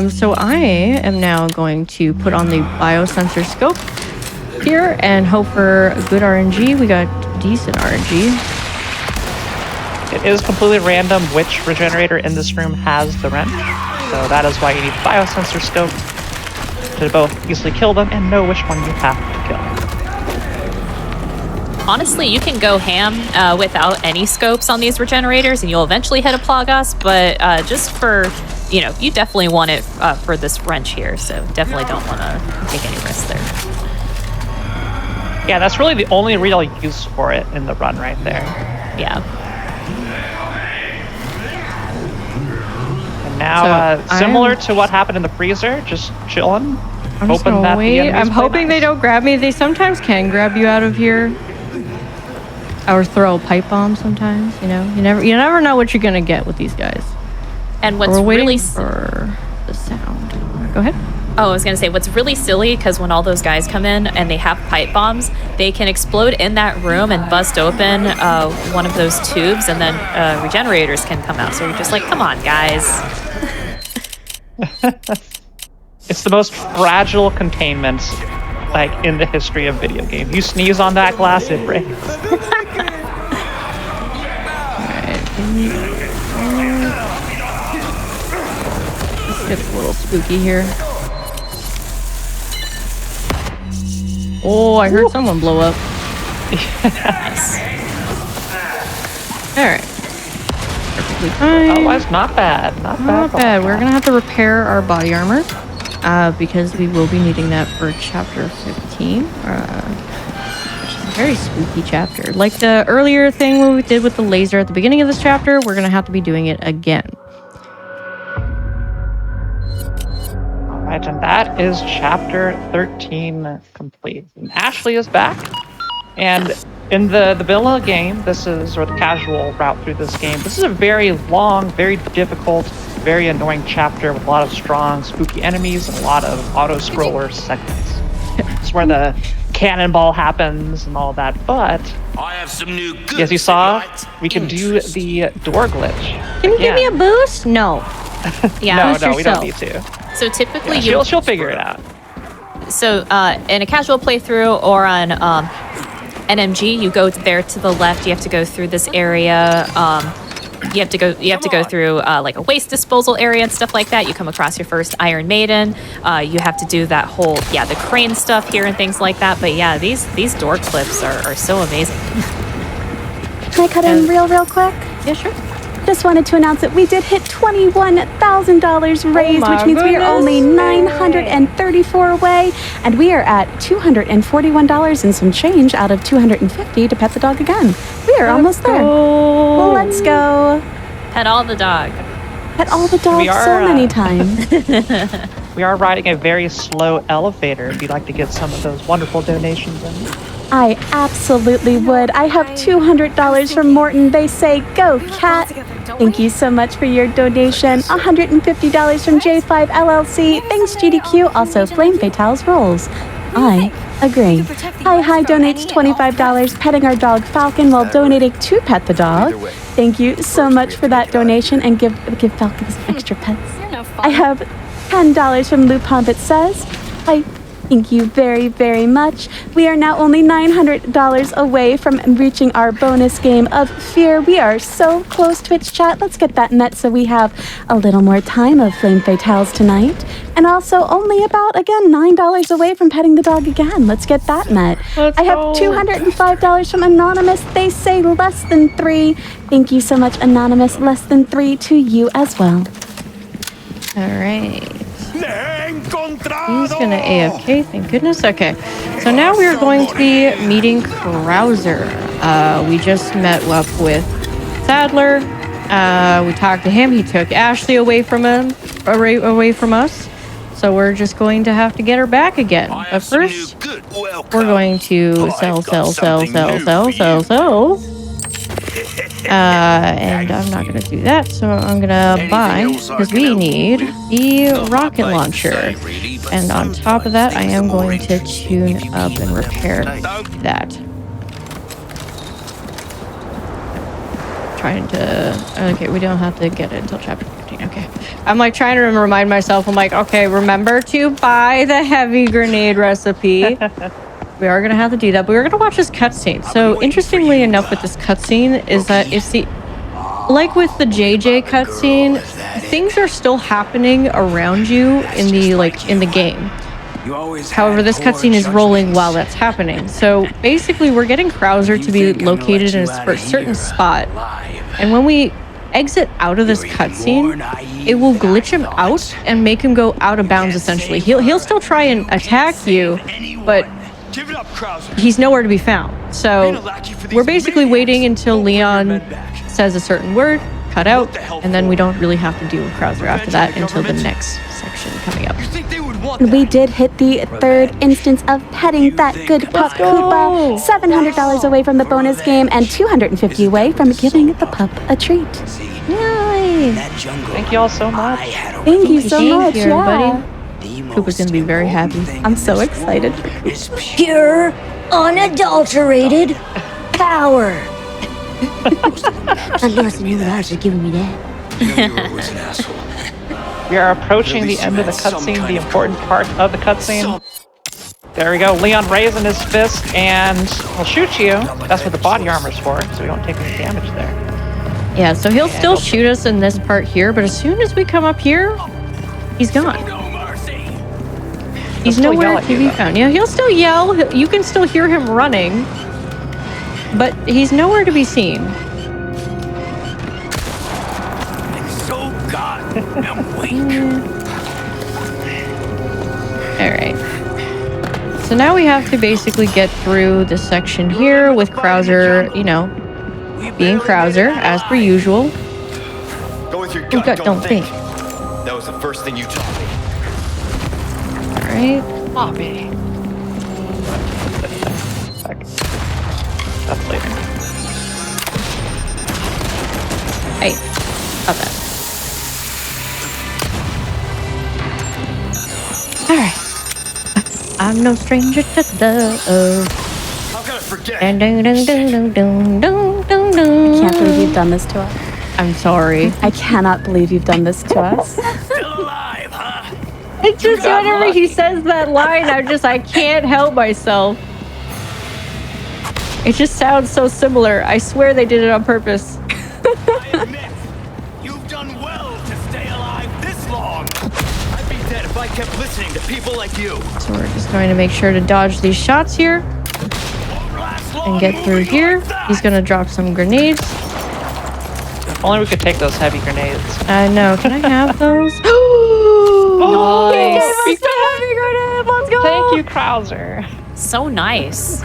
So I am now going to put on the biosensor scope here and hope for good RNG. We got decent RNG. It is completely random which regenerator in this room has the wrench, so that is why you need the biosensor scope to both easily kill them and know which one you have to kill. Honestly, you can go ham without any scopes on these regenerators, and you'll eventually hit a Plagas, but just for, you definitely want it for this wrench here, so definitely don't want to take any risks there. Yeah, that's really the only real use for it in the run right there. Yeah. Now, similar to what happened in the freezer, just chilling, hoping that I'm hoping they don't grab me. They sometimes can grab you out of here. Or throw a pipe bomb sometimes, you know? You never know what you're gonna get with these guys. And what's We're waiting really for the sound. Go ahead. Oh, I was going to say, what's really silly, because when all those guys come in and they have pipe bombs, they can explode in that room and bust open one of those tubes, and then regenerators can come out. So you're just like, come on, guys. It's the most fragile containment, like, in the history of video games. You sneeze on that glass, it breaks. This gets a little spooky here. Oh, I heard someone blow up. Nice. Alright. Perfectly fine. Otherwise, not bad. Not bad. We're gonna have to repair our body armor. Because we will be needing that for chapter 15. Which is a very spooky chapter. Like the earlier thing we did with the laser at the beginning of this chapter, we're gonna have to be doing it again. Alright, and that is chapter 13 complete. And Ashley is back. And in the vanilla game, or the casual route through this game, this is a very long, very difficult, very annoying chapter with a lot of strong, spooky enemies and a lot of auto-scroller segments. It's where the cannonball happens and all that, but I have some new goods. as you saw, we can do the door glitch. Can you give me a boost? No. Yeah. No, we don't need to. So typically She'll figure it out. So in a casual playthrough or on NMG, you go there to the left. You have to go through this area. You have to go through like a waste disposal area and stuff like that. You come across your first Iron Maiden. You have to do that whole the crane stuff here and things like that. But yeah, these door clips are so amazing. Can I cut in real quick? Yeah, sure. Just wanted to announce that we did hit $21,000 raised, which means we are only $934 away, and we are at $241 and some change out of $250 to pet the dog again. We are almost there. Well, let's go. Pet all the dog. Pet all the dogs so many times. We are riding a very slow elevator if you'd like to get some of those wonderful donations in. I absolutely would. I have $200 from Morton. They say, go, Cat. Thank you so much for your donation. $150 from J5 LLC. Thanks, GDQ. Also, Flame Fatales rolls. I agree. Hi donates $25, petting our dog Falcon while donating to pet the dog. Thank you so much for that donation and give Falcon some extra pets. I have $10 from Lupin that says, thank you very, very much. We are now only $900 away from reaching our bonus game of Fear. We are so close, Twitch chat. Let's get that met so we have a little more time of Flame Fatales tonight. And also only about, again, $9 away from petting the dog again. Let's get that met. I have $205 from Anonymous. They say less than 3. Thank you so much, Anonymous. Less than 3 to you as well. All right. He's gonna AFK, thank goodness. Okay, so now we are going to be meeting Krauser. We just met up with Sadler. We talked to him. He took Ashley away from us. So we're just going to have to get her back again. But first, we're going to sell. And I'm not going to do that, so I'm going to buy, because we need the rocket launcher. And on top of that, I am going to tune up and repair that. Okay, we don't have to get it until chapter 15. Okay. I'm like trying to remind myself, I'm like, okay, remember to buy the heavy grenade recipe. We are going to have to do that, but we're going to watch this cutscene. So interestingly enough with this cutscene is that it's like with the JJ cutscene, things are still happening around you in the game. However, this cutscene is rolling while that's happening. So basically we're getting Krauser to be located in a certain spot. And when we exit out of this cutscene, it will glitch him out and make him go out of bounds essentially. He'll still try and attack you, but he's nowhere to be found. So we're basically waiting until Leon says a certain word, cut out, and then we don't really have to deal with Krauser after that until the next section coming up. want And we that? did hit the third instance of petting that good pup Koopa. $700 away from the bonus game and $250 away from giving the pup a treat. Nice. Thank you all so much. Thank you so much. you, everybody. Yeah. Koopa's gonna be very happy. I'm so excited. Pure, unadulterated power. I'm North and guys are giving me that. We are approaching the end of the cutscene, the important part of the cutscene. There we go. Leon raising his fist and he'll shoot you. That's what the body armor's for, so we don't take any damage there. Yeah, so he'll still shoot us in this part here, but as soon as we come up here, he's gone. He's still nowhere yell at to you, be though. found. Yeah, he'll still yell. You can still hear him running, but he's nowhere to be seen. So goddamn weak. All right. So now we have to basically get through this section here with Krauser, you know, being Krauser, as per usual. Go with your Gut, gut, don't think. That was the first thing you taught me. All right. Bobby. That's later. Hey, stop that. All right. I'm no stranger to love. How could I forget? Dun, dun, dun, dun, dun, dun, dun, dun. I can't believe you've done this to us. I'm sorry. I cannot believe you've done this to us. Still alive, huh? It's just whenever he says that line, I can't help myself. It just sounds so similar. I swear they did it on purpose. I admit, you've done well to stay alive this long. I'd be dead if I kept listening to people like you. So we're just going to make sure to dodge these shots here Won't last long and get through moving here. like that. He's going to drop some grenades. If only we could take those heavy grenades. I know. Can I have those? Nice. He gave us the heavy grenade. Let's go. Thank you, Krauser. So nice.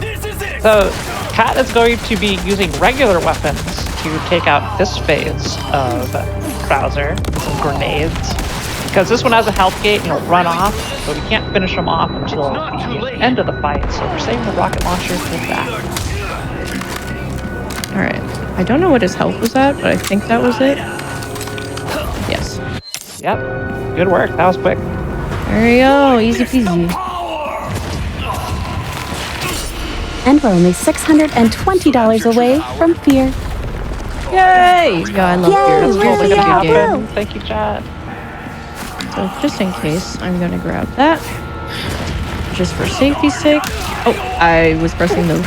This is it. So, Kat is going to be using regular weapons to take out this phase of Krauser, some grenades. Because this one has a health gate and he'll run off, so we can't finish him off until the end of the fight. So we're saving the rocket launcher for that. All right. I don't know what his health was at, but I think that was it. Yes. Yep. Good work. That was quick. There you go. Easy peasy. And we're only $620 away from fear. Yay! Yeah, I love Yay, fear. It's we're totally here. a good game. Thank you, chat. So just in case, I'm gonna grab that. Just for safety's sake. Oh, I was pressing the...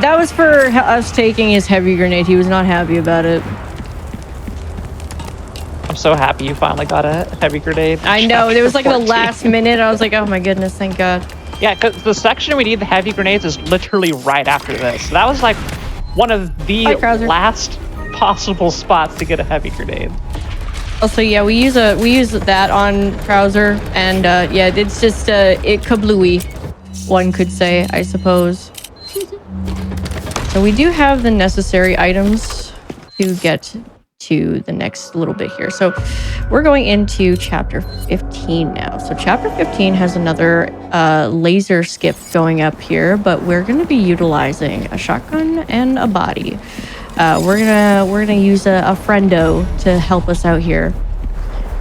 That was for us taking his heavy grenade. He was not happy about it. I'm so happy you finally got a heavy grenade. I know, there was like the 14. last minute. I was like, oh my goodness, thank God. Yeah, because the section we need the heavy grenades is literally right after this. That was like one of the Hi, Krauser. last possible spots to get a heavy grenade. Also, yeah, we use that on Krauser, and yeah, it's just it kablooey, one could say, I suppose. So we do have the necessary items to get to the next little bit here. So we're going into chapter 15 now. So chapter 15 has another laser skip going up here, but we're going to be utilizing a shotgun and a body. We're gonna use a friendo to help us out here.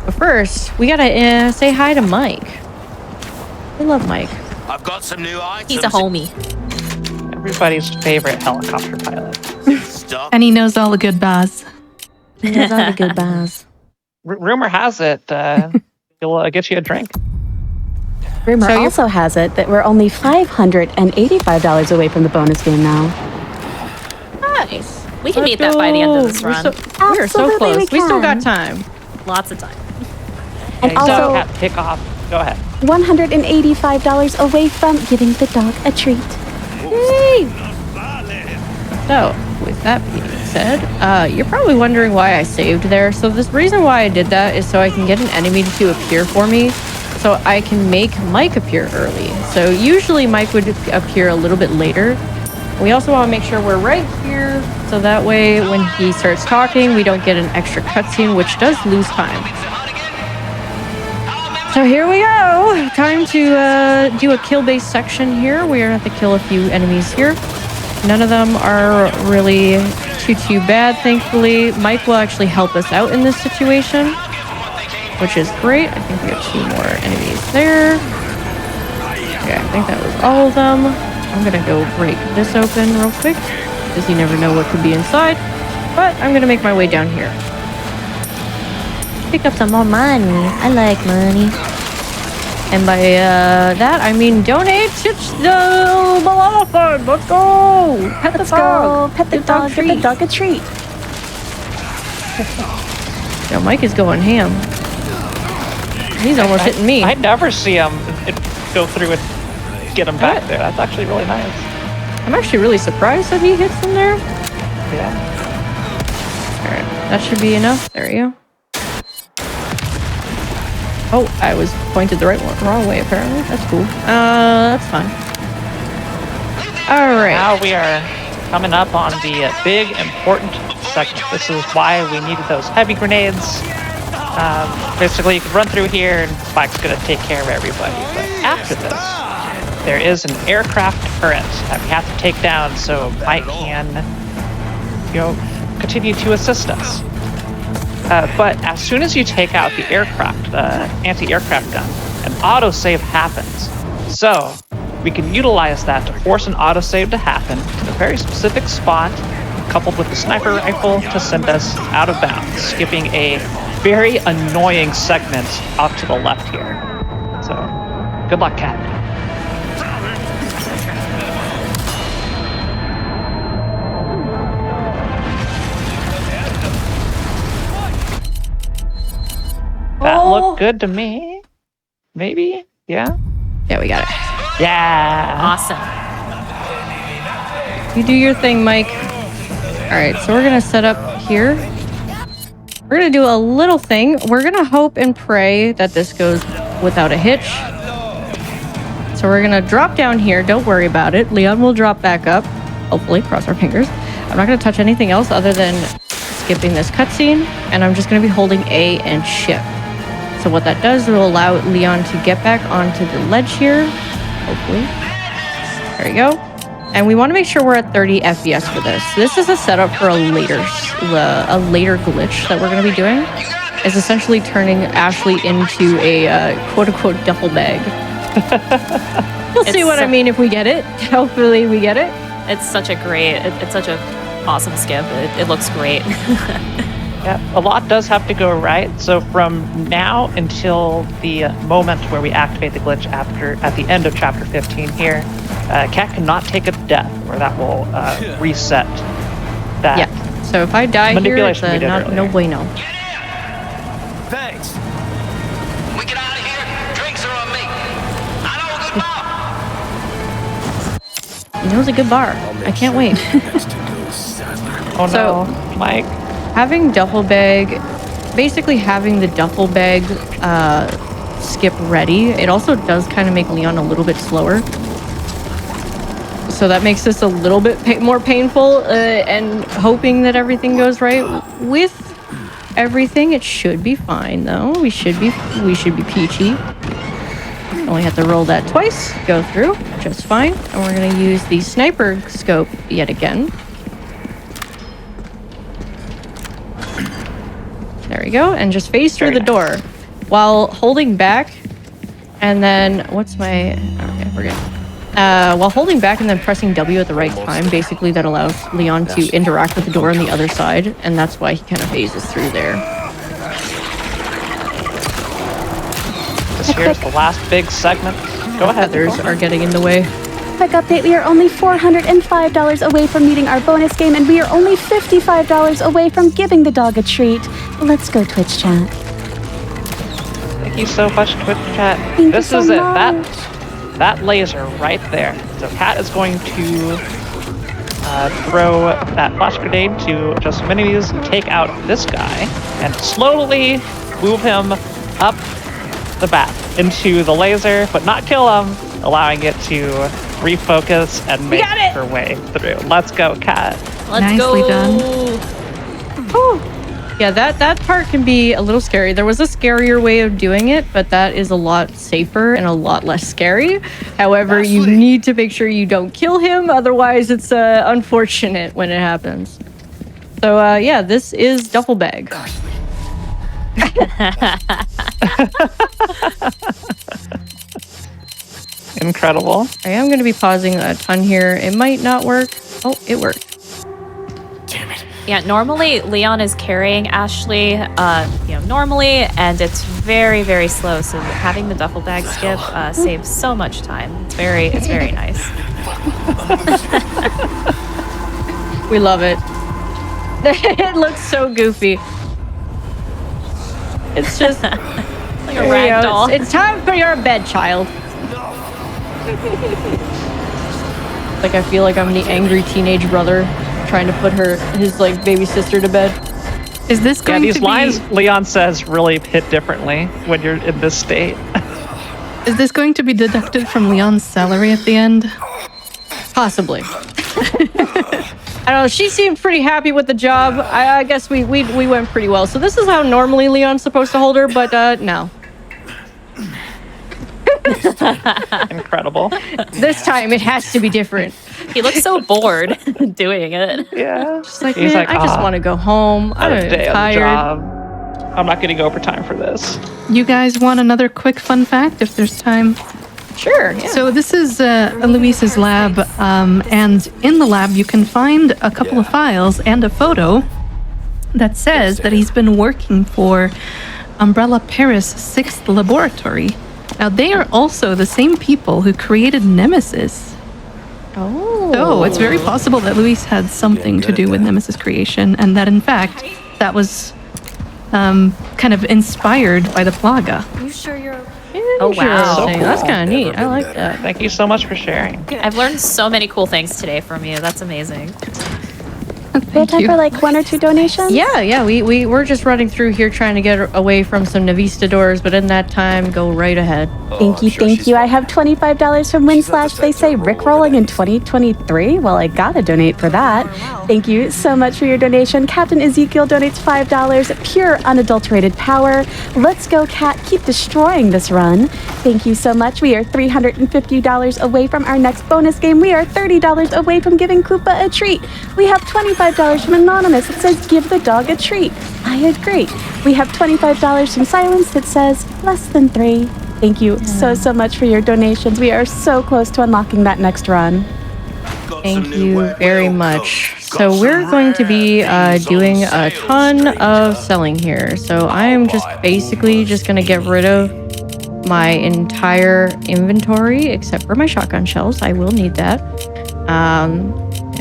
But first, we gotta say hi to Mike. We love Mike. I've got some new items. He's a homie. Everybody's favorite helicopter pilot. Stuff. And he knows all the good bars. Those are the good bars. Rumor has it he'll get you a drink. Rumor So you're- also has it that we're only $585 away from the bonus game now. Nice. We can beat that by the end of this run. We are so Absolutely close. we We still can. got time. Lots of time. And Okay, also, so Kat, pick off. Go ahead. $185 away from giving the dog a treat. Yay! So, with that being said, you're probably wondering why I saved there. So this reason why I did that is so I can get an enemy to appear for me, so I can make Mike appear early. So usually Mike would appear a little bit later. We also want to make sure we're right here, so that way when he starts talking, we don't get an extra cutscene, which does lose time. So here we go. Time to do a kill-based section here. We are going to have to kill a few enemies here. None of them are really too bad, thankfully. Mike will actually help us out in this situation, which is great. I think we have 2 more enemies there. Okay, I think that was all of them. I'm going to go break this open real quick, because you never know what could be inside. But I'm going to make my way down here. Pick up some more money. I like money. And by that, I mean donate to the Malala Fund. Let's go. Pet the dog. Pet the dog. Give the dog a treat. Yo, Mike is going ham. He's almost hitting me. I never see him go through and get him back there. That's actually really nice. I'm actually really surprised that he hits him there. Yeah. All right, that should be enough. There you go. Oh, I was pointed the wrong way, apparently. That's cool. That's fine. All right. Now we are coming up on the big, important segment. This is why we needed those heavy grenades. Basically, you can run through here and Spike's going to take care of everybody. But after this, there is an aircraft turret that we have to take down so Mike can, continue to assist us. But as soon as you take out the aircraft, anti-aircraft gun, an autosave happens. So we can utilize that to force an autosave to happen in a very specific spot, coupled with the sniper rifle to send us out of bounds, skipping a very annoying segment off to the left here. So good luck, Kat. That looked good to me. Maybe? Yeah? Yeah, we got it. Yeah. Awesome. You do your thing, Mike. All right, so we're going to set up here. We're going to do a little thing. We're going to hope and pray that this goes without a hitch. So we're going to drop down here. Don't worry about it. Leon will drop back up. Hopefully, cross our fingers. I'm not going to touch anything else other than skipping this cutscene. And I'm just going to be holding A and shift. So what that does will allow Leon to get back onto the ledge here, hopefully. There we go. And we want to make sure we're at 30 FPS for this. This is a setup for a later glitch that we're going to be doing. It's essentially turning Ashley into a quote-unquote duffel bag. We'll see what I mean if we get it. Hopefully we get it. It's such a awesome skip. It looks great. Yeah, a lot does have to go right. So from now until the moment where we activate the glitch at the end of chapter 15 here, Kat cannot take a death, or that will reset that. Yeah. So if I die here, it's no bueno. Thanks. We get out of here. Drinks are on me. I know a good bar. You know, it's a good bar. I can't wait. Oh no, Mike. Having basically having the duffel bag skip ready, it also does kind of make Leon a little bit slower. So that makes this a little bit more painful, and hoping that everything goes right with everything. It should be fine though. We should be peachy. Only have to roll that twice, go through just fine. And we're gonna use the sniper scope yet again. There we go, and just phase through the door while holding back, and then okay, we're good. While holding back and then pressing W at the right time, basically that allows Leon to interact with the door on the other side, and that's why he kind of phases through there. This here's the last big segment. Go ahead. Others are getting in the way. Quick update, we are only $405 away from meeting our bonus game, and we are only $55 away from giving the dog a treat. Let's go, Twitch chat. Thank you so much, Twitch chat. This is it. That laser right there. So Kat is going to throw that flash grenade to just some enemies, take out this guy, and slowly move him up the bat into the laser, but not kill him, allowing it to refocus and make her way through. Let's go, Kat. Let's Nicely go. done. Whew. Yeah, that part can be a little scary. There was a scarier way of doing it, but that is a lot safer and a lot less scary. However, you need to make sure you don't kill him, otherwise it's unfortunate when it happens. So yeah, this is duffel bag. Incredible. I am going to be pausing a ton here. It might not work. Oh, it worked. Damn it. Yeah, normally Leon is carrying Ashley, normally, and it's very, very slow. So having the duffel bag skip saves so much time. It's very nice. We love it. It looks so goofy. It's just Like a rag doll. It's time for your bed, child. Like I feel like I'm the angry teenage brother trying to put his like baby sister to bed. Is this going these to be... lines Leon says really hit differently when you're in this state. Is this going to be deducted from Leon's salary at the end? Possibly. I don't know. She seemed pretty happy with the job. I guess we went pretty well. So this is how normally Leon's supposed to hold her, but no. Incredible. This time it has to be different. He looks so bored doing it. Yeah. Just like, He's man, like, I just want to go home. Another I'm day on the tired. job. I'm not getting overtime for this. You guys want another quick fun fact if there's time? Sure. Yeah. So this is Luis's lab, and in the lab you can find a couple of files and a photo that says that he's been working for Umbrella Paris' 6th laboratory. Now they are also the same people who created Nemesis. Oh. So it's very possible that Luis had something to do with Nemesis creation, and that in fact that was kind of inspired by the Plaga. You sure you're... Oh, wow. Interesting. That's kind of neat. I like that. Thank you so much for sharing. I've learned so many cool things today from you. That's amazing. We have time for like 1 or 2 donations? Yeah. We're just running through here trying to get away from some Navistadors, but in that time, go right ahead. Thank you. I have $25 from Winslash. They say Rickrolling in 2023. Well, I gotta donate for that. Thank you so much for your donation. Captain Ezekiel donates $5. Pure unadulterated power. Let's go, Cat. Keep destroying this run. Thank you so much. We are $350 away from our next bonus game. We are $30 away from giving Koopa a treat. We have $25 from Anonymous that says, give the dog a treat. I agree. We have $25 from Silence that says, less than 3. Thank you so much for your donations. We are so close to unlocking that next run. Thank you very much. So we're going to be doing a ton of selling here. So I am just basically just going to get rid of my entire inventory except for my shotgun shells. I will need that.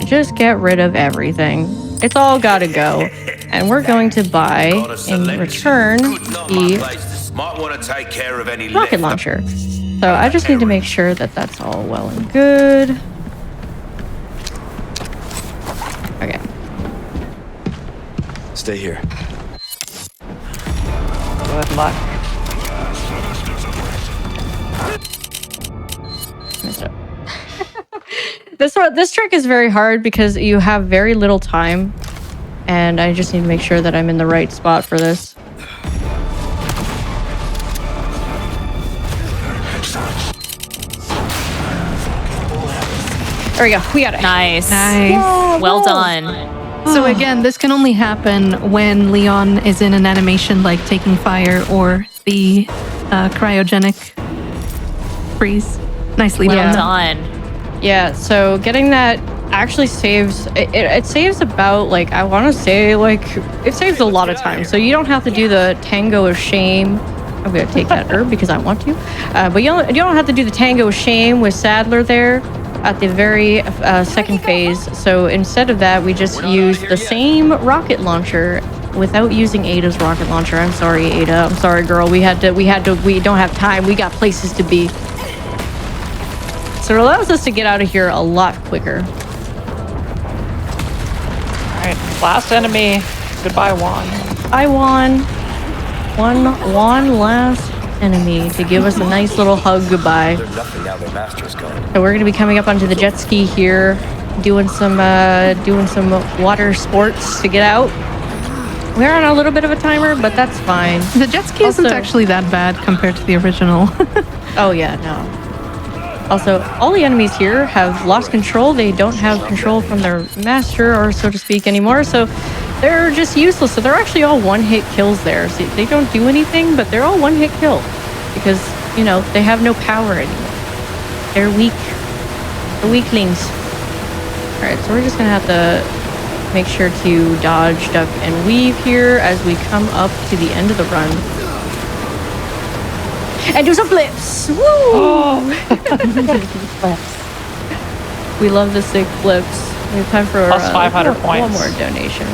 Just get rid of everything. It's all gotta go. And we're going to buy in return the rocket launcher. So I just need to make sure that that's all well and good. Okay. Stay here. Good luck. Messed up. This trick is very hard because you have very little time, and I just need to make sure that I'm in the right spot for this. There we go. We got it. Nice. Nice. Well done. So again, this can only happen when Leon is in an animation like taking fire or the cryogenic freeze. Nicely Well done. done. Yeah, so getting that actually saves, it saves about, like, I want to say, like, it saves a lot of time. So you don't have to do the tango of shame. I'm going to take that herb because I want to. But you don't have to do the tango of shame with Sadler there at the very second phase. So instead of that, we just use the same rocket launcher without using Ada's rocket launcher. I'm sorry, Ada. I'm sorry, girl. We don't have time. We got places to be. So it allows us to get out of here a lot quicker. Alright, last enemy. Goodbye, Juan. I won. One last enemy to give us a nice little hug goodbye. They're nothing now their master's gone. So we're going to be coming up onto the jet ski here, doing some water sports to get out. We're on a little bit of a timer, but that's fine. The jet ski isn't Also- actually that bad compared to the original. Oh yeah, no. Also, all the enemies here have lost control. They don't have control from their master, or so to speak, anymore. So they're just useless. So they're actually all one-hit kills there. So they don't do anything, but they're all one-hit kill because, you know, they have no power anymore. They're weak. They're weaklings. All right, so we're just gonna have to make sure to dodge, duck, and weave here as we come up to the end of the run. And do some flips. Woo! Oh. We love the sick flips. We have time for Plus 500 one points. more donation.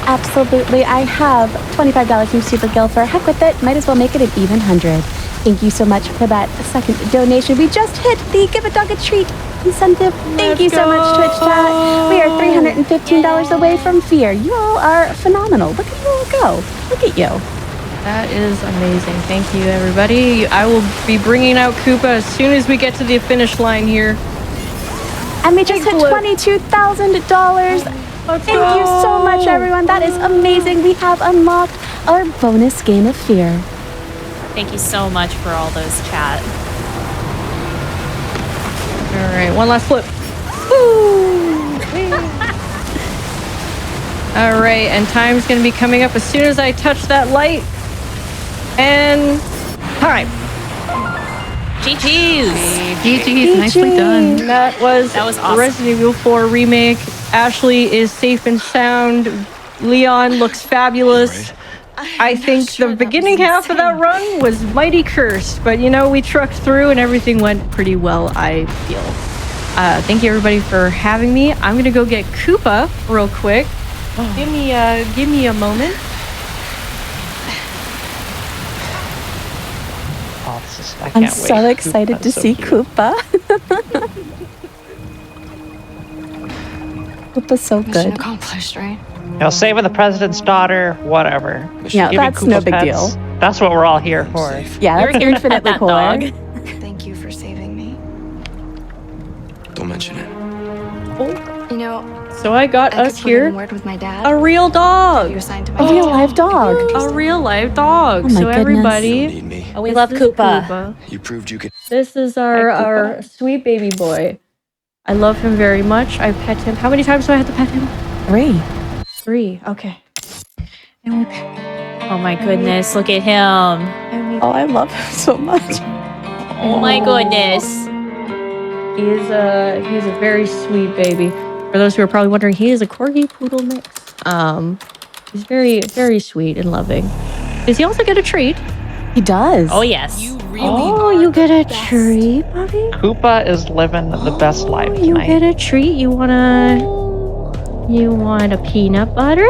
Absolutely. I have $25 from Super Gil for heck with it. Might as well make it an even 100. Thank you so much for that second donation. We just hit the Give a Dog a Treat incentive. Thank you so much, Twitch chat. We are $315 away from fear. You all are phenomenal. Look at you all go. Look at you. That is amazing. Thank you, everybody. I will be bringing out Koopa as soon as we get to the finish line here. And we just hit $22,000. Thank you so much, everyone. That is amazing. We have unlocked our bonus game of fear. Thank you so much for all those chat. All right, one last flip. All right, and time's gonna be coming up as soon as I touch that light. And time. GG's. GG's, nicely done. That was awesome. Resident Evil 4 Remake. Ashley is safe and sound. Leon looks fabulous. I think the beginning half of that run was mighty cursed, but you know, we trucked through and everything went pretty well, I feel. Thank you everybody for having me. I'm gonna go get Koopa real quick. Give me a moment. Oh, I I'm can't so wait. excited to Koopa's so see cute. Koopa. Koopa's so Mission good. accomplished, right? You know, saving the president's daughter, whatever. Yeah, Giving that's no Koopa big pets, deal. That's what we're all here for. Yeah, We're that's here to pet infinitely that cooler. dog. Thank you for saving me. Don't mention it. You know, So I got I us could put in here word with my dad. a real You dog. assigned to my A real dad. live dog. A real live dog. Oh my So goodness. You don't everybody, need me. Oh, we this love is Koopa. You proved you could. This is our sweet baby boy. I love him very much. I pet him. How many times do I have to pet him? 3. 3. Okay. And we Oh my goodness, look at him. Oh, I love him so much. Oh my goodness. He's a very sweet baby. For those who are probably wondering, he is a corgi poodle mix. He's very, very sweet and loving. Does he also get a treat? He does. Oh yes. You get a treat, buddy? Koopa is living the best life You tonight. get a treat. You want a peanut butter?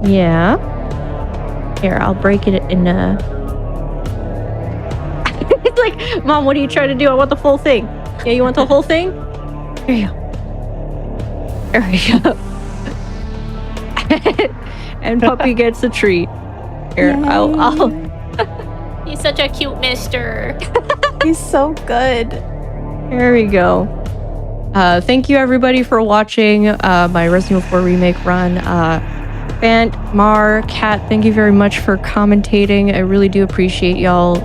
Yeah. Here, I'll break it in a... It's like, Mom, what are you trying to do? I want the full thing. Yeah, you want the whole thing? Here you go. There we go. And Puppy gets a treat. Here, I'll... He's such a cute mister. He's so good. There we go. Thank you everybody for watching my Resident Evil 4 Remake run. Fant, Mar, Kat, thank you very much for commentating. I really do appreciate y'all.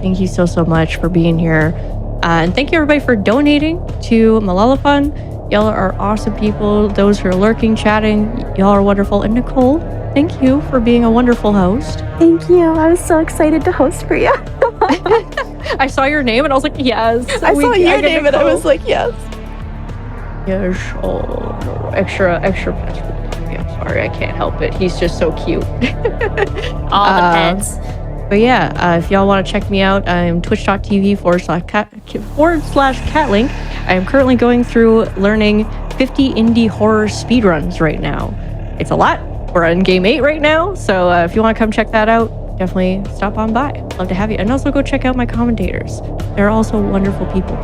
Thank you so much for being here. And thank you everybody for donating to Malala Fund. Y'all are awesome people. Those who are lurking, chatting, y'all are wonderful. And Nichole, thank you for being a wonderful host. Thank you. I was so excited to host for you. I saw your name and I was like, yes. I saw your name and I was like, yes. Yes. Oh, no. Extra pets. I'm sorry, I can't help it. He's just so cute. All the pets. But yeah, if y'all want to check me out, I'm twitch.tv/KatLink. I am currently going through learning 50 indie horror speedruns right now. It's a lot. We're on game 8 right now, so if you want to come check that out, definitely stop on by. Love to have you. And also go check out my commentators. They're also wonderful people.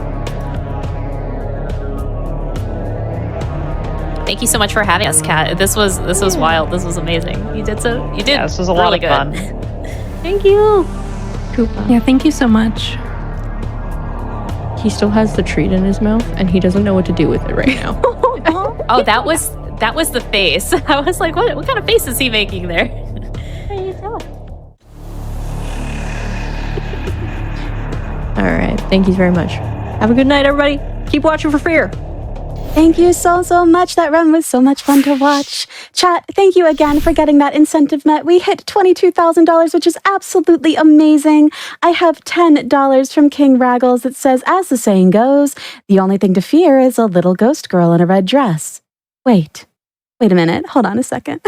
Thank you so much for having us, Kat. This was wild. This was amazing. You did. Yeah, this was a lot really of fun. good. Thank you, Koopa. Yeah, thank you so much. He still has the treat in his mouth, and he doesn't know what to do with it right now. Oh, that was That was the face. I was like, what kind of face is he making there? What are you doing? All right. Thank you very much. Have a good night, everybody. Keep watching for fear. Thank you so much. That run was so much fun to watch. Chat, thank you again for getting that incentive met. We hit $22,000, which is absolutely amazing. I have $10 from King Raggles that says, as the saying goes, the only thing to fear is a little ghost girl in a red dress. Wait a minute. Hold on a second.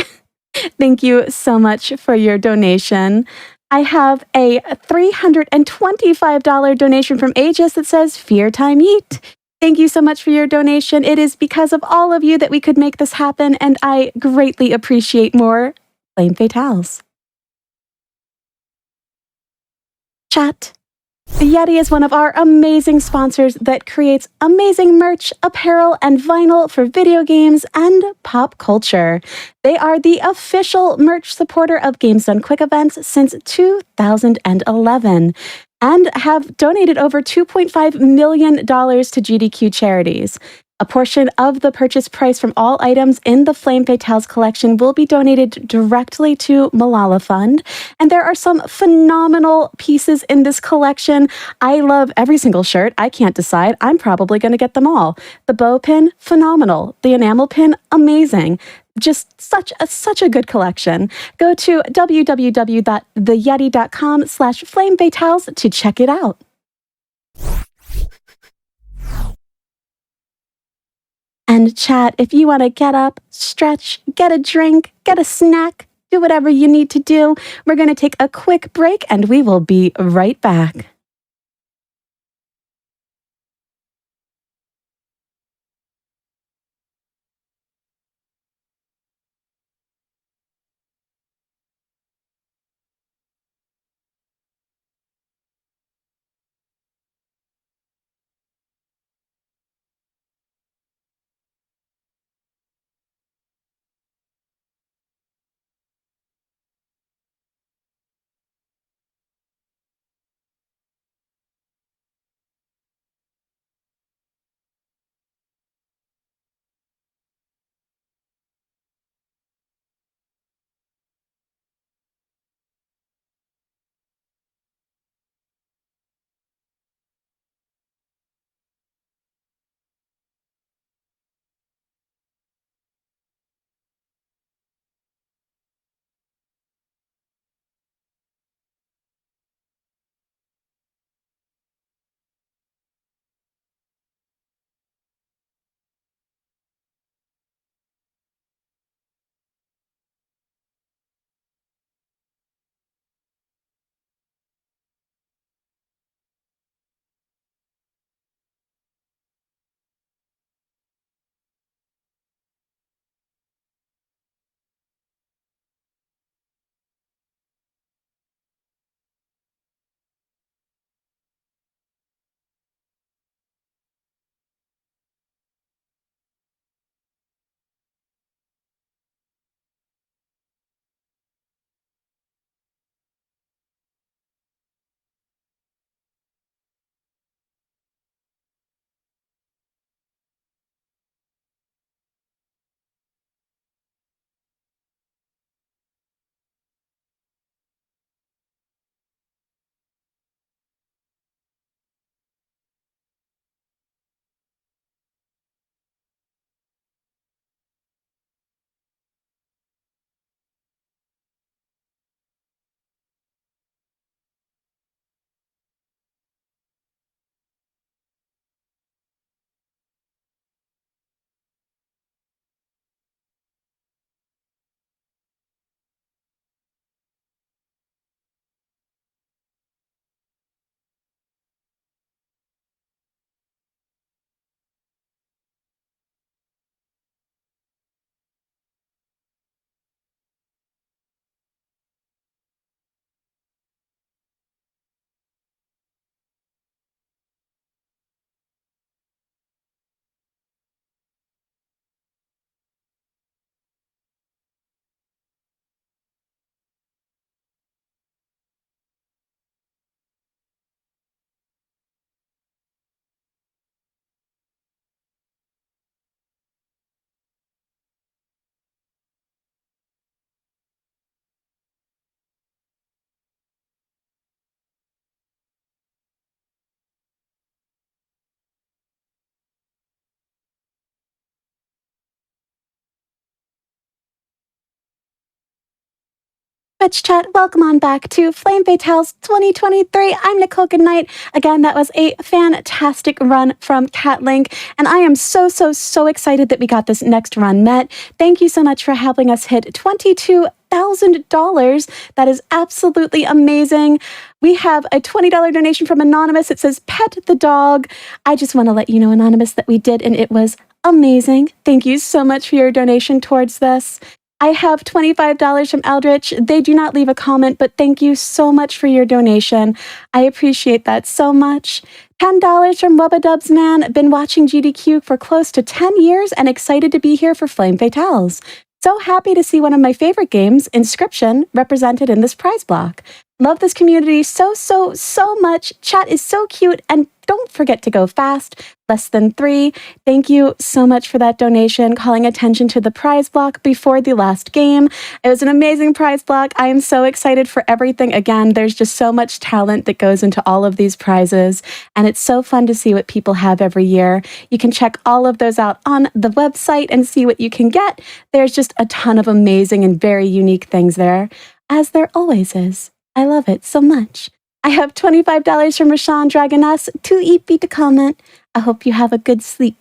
Thank you so much for your donation. I have a $325 donation from Aegis that says, Fear Time Eat. Thank you so much for your donation. It is because of all of you that we could make this happen, and I greatly appreciate more Flame Fatales. Chat. The Yeti is one of our amazing sponsors that creates amazing merch, apparel, and vinyl for video games and pop culture. They are the official merch supporter of Games Done Quick events since 2011 and have donated over $2.5 million to GDQ charities. A portion of the purchase price from all items in the Flame Fatales collection will be donated directly to Malala Fund. And there are some phenomenal pieces in this collection. I love every single shirt. I can't decide. I'm probably going to get them all. The bow pin, phenomenal. The enamel pin, amazing. Just such a good collection. Go to www.theyeti.com/flamefatales to check it out. And chat, if you want to get up, stretch, get a drink, get a snack, do whatever you need to do, we're going to take a quick break and we will be right back. Twitch chat, welcome on back to Flame Fatales 2023. I'm Nichole Goodnight. Again, that was a fantastic run from KatLink, and I am so excited that we got this next run met. Thank you so much for helping us hit $22,000. That is absolutely amazing. We have a $20 donation from Anonymous. It says, pet the dog. I just want to let you know, Anonymous, that we did, and it was amazing. Thank you so much for your donation towards this. I have $25 from Eldritch. They do not leave a comment, but thank you so much for your donation. I appreciate that so much. $10 from Wubbadubs Man. Been watching GDQ for close to 10 years and excited to be here for Flame Fatales. So happy to see one of my favorite games, Inscription, represented in this prize block. Love this community so much. Chat is so cute, and don't forget to go fast. Less than 3. Thank you so much for that donation, calling attention to the prize block before the last game. It was an amazing prize block. I am so excited for everything. Again, there's just so much talent that goes into all of these prizes, and it's so fun to see what people have every year. You can check all of those out on the website and see what you can get. There's just a ton of amazing and very unique things there, as there always is. I love it so much. I have $25 from Rashawn Dragoness, too eepy to comment. I hope you have a good sleep.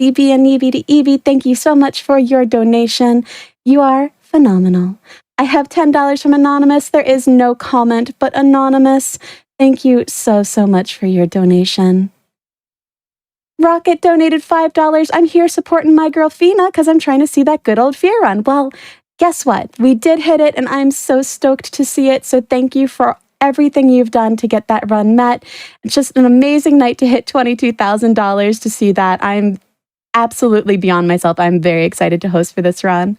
DB and Evie to Evie, thank you so much for your donation. You are phenomenal. I have $10 from Anonymous. There is no comment, but Anonymous, thank you so much for your donation. Rocket donated $5. I'm here supporting my girl Fina because I'm trying to see that good old fear run. Well, guess what? We did hit it, and I'm so stoked to see it. So thank you for everything you've done to get that run met. It's just an amazing night to hit $22,000 to see that. I'm absolutely beyond myself. I'm very excited to host for this run.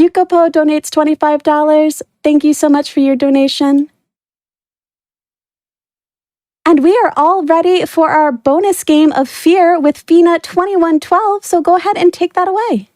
Yukopo donates $25. Thank you so much for your donation. And we are all ready for our bonus game of Fear with Fina 2112, so go ahead and take that away.